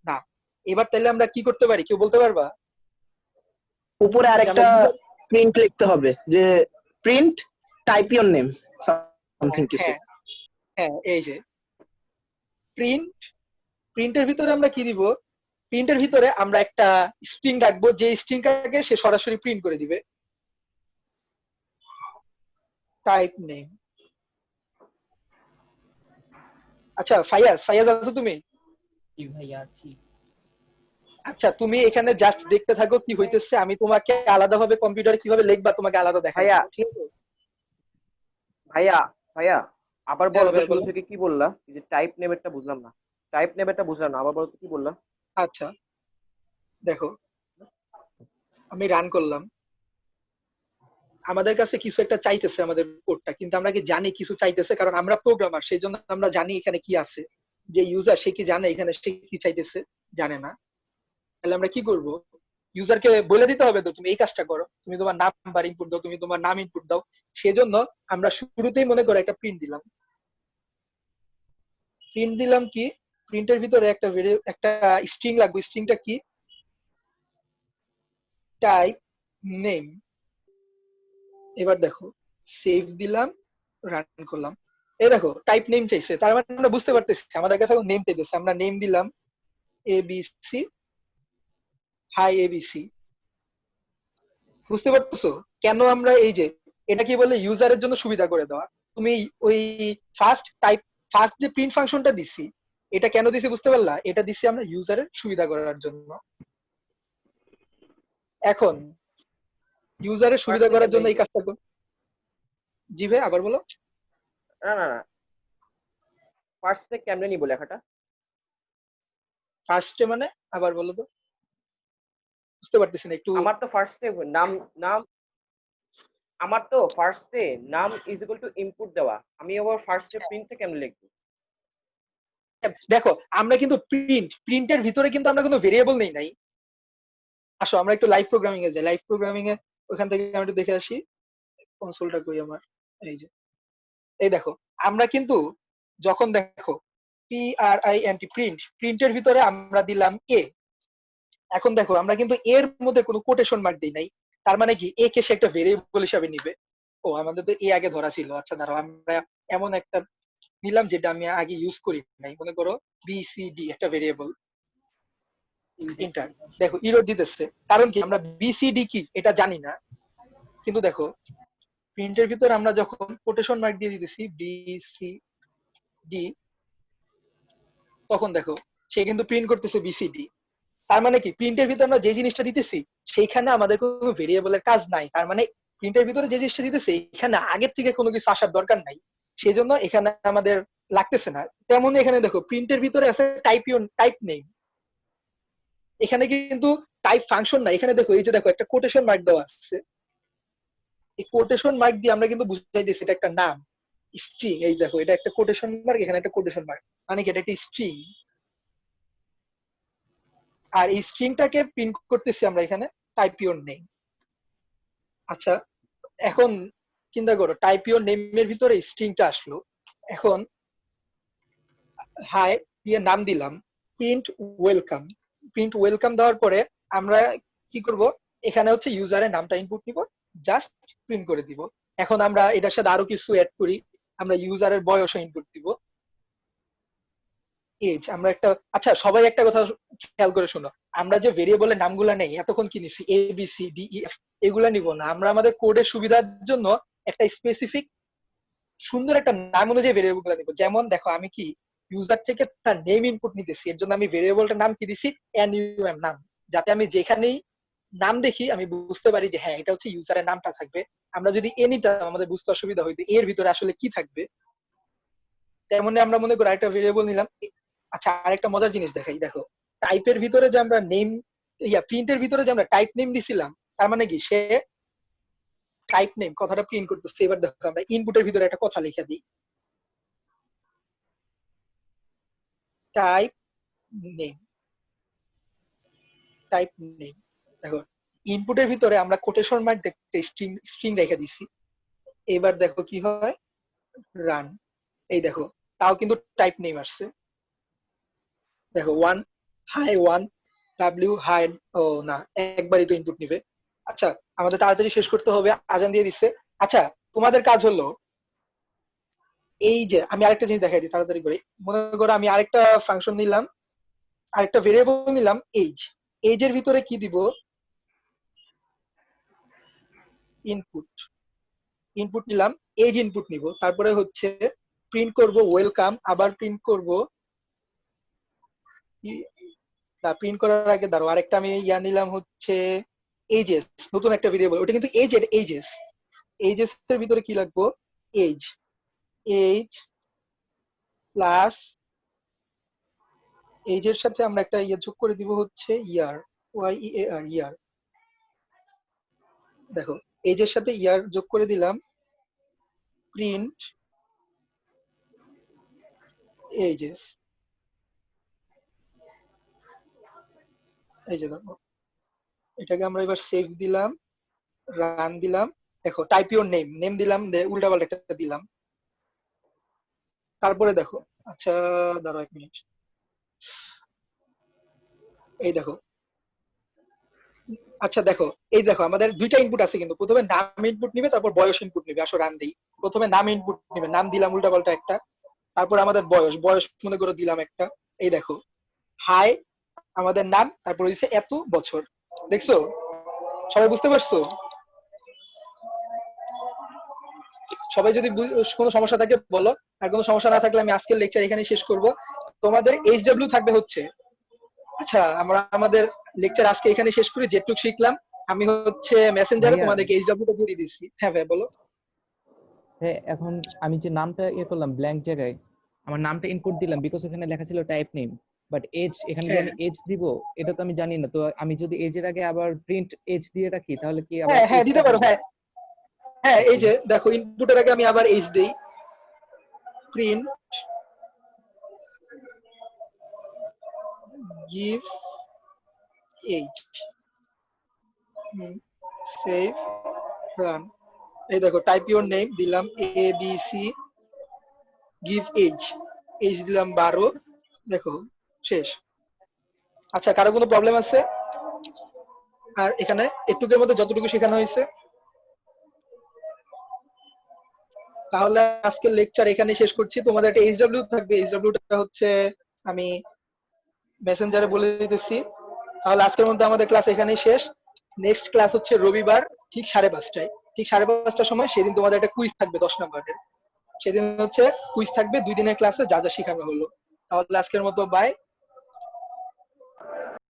না। এবার তাহলে আমরা কি করতে পারি, কেউ বলতে পারবা? উপরে আরেকটা প্রিন্ট লিখতে হবে, যে print type your name something কিছু। হ্যাঁ হ্যাঁ, এই যে প্রিন্ট, প্রিন্টের ভিতরে আমরা কি দিব? প্রিন্টের ভিতরে আমরা একটা স্ট্রিং রাখবো, যে স্ট্রিংটাকে সে সরাসরি প্রিন্ট করে দিবে। Type name. আচ্ছা ফাইয়াজ, ফাইয়াজ আছো তুমি? কি ভাইয়া আছি। আচ্ছা তুমি এখানে জাস্ট দেখতে থাকো কি হইতেছে, আমি তোমাকে আলাদাভাবে কম্পিউটারে কিভাবে লিখবা তোমাকে আলাদা দেখাই ভাইয়া। দেব, ঠিক আছে? ভাইয়া ভাইয়া আবার হ্যাঁ বলো তো, ভাইয়া, শুরু বলো। থেকে কি বললা? এই যে টাইপ নেমেরটা বুঝলাম না, টাইপ নেমেরটা বুঝলাম না, আবার বলো তো কি বললা? আচ্ছা দেখো, আমি রান করলাম, আমাদের কাছে কিছু একটা চাইতেছে আমাদের কোডটা, কিন্তু আমরা কি জানি কিছু চাইতেছে? কারণ আমরা প্রোগ্রামার, সেই জন্য আমরা জানি এখানে কি আছে। যে ইউজার সে কি জানে এখানে সে কি চাইতেছে? জানে না। তাহলে আমরা কি করব? ইউজারকে বলে দিতে হবে তো তুমি এই কাজটা করো, তুমি তোমার নাম্বার ইনপুট দাও, তুমি তোমার নাম ইনপুট দাও। সেজন্য আমরা শুরুতেই মনে করো একটা প্রিন্ট দিলাম। প্রিন্ট দিলাম কি, প্রিন্টের ভিতরে একটা স্ট্রিং লাগবে, স্ট্রিংটা কি? Type name. এবার দেখো সেভ দিলাম, রান করলাম, এই দেখো টাইপ নেম চাইছে, তার মানে আমরা বুঝতে পারতেছি আমাদের কাছে নেম চাইতেছে। আমরা নেম দিলাম এবিসি, হাই এবিসি। বুঝতে পারতেছো কেন আমরা এই যে, এটা কি বলে ইউজারের জন্য সুবিধা করে দেওয়া। তুমি ওই ফার্স্ট যে প্রিন্ট ফাংশনটা দিছি, এটা কেন দিছি বুঝতে পারলা? এটা দিছি আমরা ইউজারের সুবিধা করার জন্য। এখন ইউজারের সুবিধা করার জন্য এই কাজটা জি ভাই আবার বলো। না না না, ফার্স্টে কেমনে নিব লেখাটা? ফার্স্টে মানে আবার বলো তো, বুঝতে পারতেছি না একটু। আমার তো ফার্স্টে নাম নাম আমার তো ফার্স্টে নাম ইজ ইকুয়াল টু ইনপুট দেওয়া, আমি আবার ফার্স্টে প্রিন্টে কেমনে লিখবো? দেখো আমরা কিন্তু প্রিন্টের ভিতরে কিন্তু আমরা কোনো ভেরিয়েবল নেই নাই। আসো আমরা একটু লাইভ প্রোগ্রামিং এ যাই, লাইভ প্রোগ্রামিং এ ওখান থেকে আমি একটু দেখে আসি কনসোলটা কই আমার। এই যে এই দেখো, আমরা কিন্তু যখন দেখো PRINT প্রিন্টের ভিতরে আমরা দিলাম এ। এখন দেখো আমরা কিন্তু এর মধ্যে কোনো কোটেশন মার্ক দিই নাই, তার মানে কি এ কে সে একটা ভেরিয়েবল হিসাবে নিবে। ও আমাদের তো এ আগে ধরা ছিল, আচ্ছা দাঁড়াও আমরা এমন একটা নিলাম যেটা আমি আগে ইউজ করি নাই, মনে করো BCD একটা ভেরিয়েবল। ইন্টার, দেখো ইরর দিতেছে, কারণ কি আমরা BCD কি এটা জানি না। কিন্তু দেখো প্রিন্টের ভিতর আমরা যখন কোটেশন মার্ক দিয়ে দিতেছি BCD, তখন দেখো সে কিন্তু প্রিন্ট করতেছে BCD। তার মানে কি প্রিন্টের ভিতরে আমরা যে জিনিসটা দিতেছি সেইখানে আমাদের কোনো ভেরিয়েবলের কাজ নাই, তার মানে প্রিন্টের ভিতরে যে জিনিসটা দিতেছে এখানে আগের থেকে কোনো কিছু আসার দরকার নাই, সেজন্য এখানে আমাদের লাগতেছে না। তেমনই এখানে দেখো প্রিন্টের ভিতরে আছে টাইপ নেম, এখানে কিন্তু টাইপ ফাংশন না। এখানে দেখো এই যে দেখো একটা কোটেশন মার্ক দেওয়া আছে, এই কোটেশন মার্ক দিয়ে আমরা কিন্তু বুঝাই দিচ্ছি এটা একটা নাম স্ট্রিং। এই দেখো এটা একটা কোটেশন মার্ক, এখানে একটা কোটেশন মার্ক, মানে কি এটা একটা স্ট্রিং। আর এই স্ট্রিংটাকে প্রিন্ট করতেছি আমরা এখানে টাইপ ইওর নেম। আচ্ছা এখন চিন্তা করো টাইপ ইওর নেমের ভিতরে স্ট্রিংটা আসলো, এখন হাই দিয়ে নাম দিলাম প্রিন্ট ওয়েলকাম। প্রিন্ট ওয়েলকাম দেওয়ার পরে আমরা কি করব, এখানে হচ্ছে ইউজারের নামটা ইনপুট নিব, জাস্ট প্রিন্ট করে দিব। এখন আমরা এটার সাথে আরো কিছু অ্যাড করি, আমরা ইউজারের বয়সও ইনপুট দিব, এজ আমরা একটা। আচ্ছা সবাই একটা কথা খেয়াল করে শোনো, আমরা যে ভেরিয়েবলের নামগুলা নেই এতক্ষণ কি নিছি ABCDEF, এগুলা নিব না, আমরা আমাদের কোডের সুবিধার জন্য একটা স্পেসিফিক সুন্দর একটা নাম অনুযায়ী ভেরিয়েবল গুলা নিব। যেমন দেখো আমি কি ইউজার থেকে তার নেম ইনপুট নিতেছি, এর জন্য আমি ভেরিয়েবলটার নাম কি দিছি NUM নাম, যাতে আমি যেখানেই নাম দেখি আমি বুঝতে পারি যে হ্যাঁ এটা হচ্ছে ইউজারের নামটা থাকবে। আমরা যদি এ নিতাম আমাদের বুঝতে অসুবিধা হইতো এর ভিতরে আসলে কি থাকবে। তেমনি আমরা মনে করি আরেকটা ভেরিয়েবল নিলাম। আচ্ছা আরেকটা মজার জিনিস দেখাই, দেখো টাইপের ভিতরে যে আমরা নেম প্রিন্টের ভিতরে যে আমরা টাইপ নেম দিছিলাম, তার মানে কি সে টাইপ নেম কথাটা প্রিন্ট করতেছে। এবার দেখো আমরা ইনপুটের ভিতরে একটা কথা লিখে দিই, টাইপ নেম, টাইপ নেম। দেখো ইনপুটের ভিতরে আমরা কোটেশন মার্ক দেখতে স্ট্রিং স্ট্রিং রেখে দিছি। এবার দেখো কি হয়, রান, এই দেখো তাও কিন্তু টাইপ নেম আসছে। দেখো one hi one W hi, ও না একবারই তো ইনপুট নিবে। আচ্ছা আমাদের তাড়াতাড়ি শেষ করতে হবে, আজান দিয়ে দিচ্ছে। আচ্ছা তোমাদের কাজ হলো এই যে আমি আরেকটা জিনিস দেখাই দিই তাড়াতাড়ি করে। মনে করো আমি আরেকটা ফাংশন নিলাম, আরেকটা ভেরিয়েবল নিলাম এজ। এজের ভিতরে কি দিব, ইনপুট, ইনপুট নিলাম, এজ ইনপুট নিব। তারপরে হচ্ছে প্রিন্ট করব ওয়েলকাম, আবার প্রিন্ট করব, না প্রিন্ট করার আগে দাঁড়ো আরেকটা আমি নিলাম হচ্ছে এজেস, নতুন একটা ভেরিয়েবল, ওটা কিন্তু এজ, এজেস। এজেস এর ভিতরে কি লাগবো, এজ, এজ প্লাস এজের সাথে আমরা একটা যোগ করে দিব হচ্ছে ইয়ার, ওয়াই ই এ আর, ইয়ার। দেখো এজের সাথে ইয়ার যোগ করে দিলাম, প্রিন্ট এজেস। এই যে দেখো এটাকে আমরা এবার সেভ দিলাম, রান দিলাম। দেখো টাইপ ইউর নেম, নেম দিলাম, উল্টা পাল্টা একটা দিলাম। তারপরে দেখো, আচ্ছা দাঁড়াও 1 মিনিট, এই দেখো, আচ্ছা দেখো এই দেখো আমাদের দুইটা ইনপুট আছে কিন্তু, প্রথমে নাম ইনপুট নিবে তারপর বয়স ইনপুট নিবে। আসো রান দিই, প্রথমে নাম ইনপুট নিবে, নাম দিলাম উল্টা পাল্টা একটা, তারপর আমাদের বয়স, বয়স মনে করে দিলাম একটা। এই দেখো হাই আমাদের নাম, তারপর হচ্ছে এত বছর। দেখছো সবাই বুঝতে পারছো? সবাই যদি কোনো সমস্যা থাকে বলো, আর কোনো সমস্যা না থাকলে আমি আজকের লেকচার এখানেই শেষ করব। তোমাদের এইচডব্লিউ থাকবে হচ্ছে, আচ্ছা আমরা আমাদের লেকচার আজকে এখানে শেষ করি, যেটুক শিখলাম আমি হচ্ছে মেসেঞ্জারে ভাইয়া তোমাদেরকে এইচডব্লিউটা দিয়ে দিচ্ছি। হ্যাঁ ভাই বলো। হ্যাঁ, এখন আমি যে নামটা করলাম ব্ল্যাঙ্ক জায়গায় আমার নামটা ইনপুট দিলাম, বিকজ এখানে লেখা ছিল টাইপ নেম, বাট এজ এখানে যে হ্যাঁ আমি এজ দিব এটা তো আমি জানি না। তো আমি যদি এজের আগে আবার প্রিন্ট এজ দিয়ে রাখি তাহলে কি আবার হ্যাঁ হ্যাঁ এজটা দিতে পারো, হবে? হ্যাঁ হ্যাঁ। এই ওকে। যে দেখো ইনপুটের আগে আমি আবার এইচ দেই, print give H, save, run. এই দেখো টাইপ ইউর নেম দিলাম A B C, give age, age দিলাম 12, দেখো শেষ। আচ্ছা কারো কোনো প্রবলেম আছে? আর এখানে একটুকের মধ্যে যতটুকু শেখানো হয়েছে, তাহলে আজকের লেকচার এখানে শেষ করছি। তোমাদের একটা এইচডব্লিউ থাকবে, এইচডব্লিউটা হচ্ছে আমি মেসেঞ্জারে বলে দিতেছি। তাহলে আজকের মধ্যে আমাদের ক্লাস এখানেই শেষ। নেক্সট ক্লাস হচ্ছে রবিবার ঠিক 5:30টায়, ঠিক 5:30টার সময়। সেদিন তোমাদের একটা কুইজ থাকবে 10 নম্বরের। সেদিন হচ্ছে কুইজ থাকবে 2 দিনের ক্লাসে যা যা শেখানো হলো। তাহলে আজকের মতো বাই।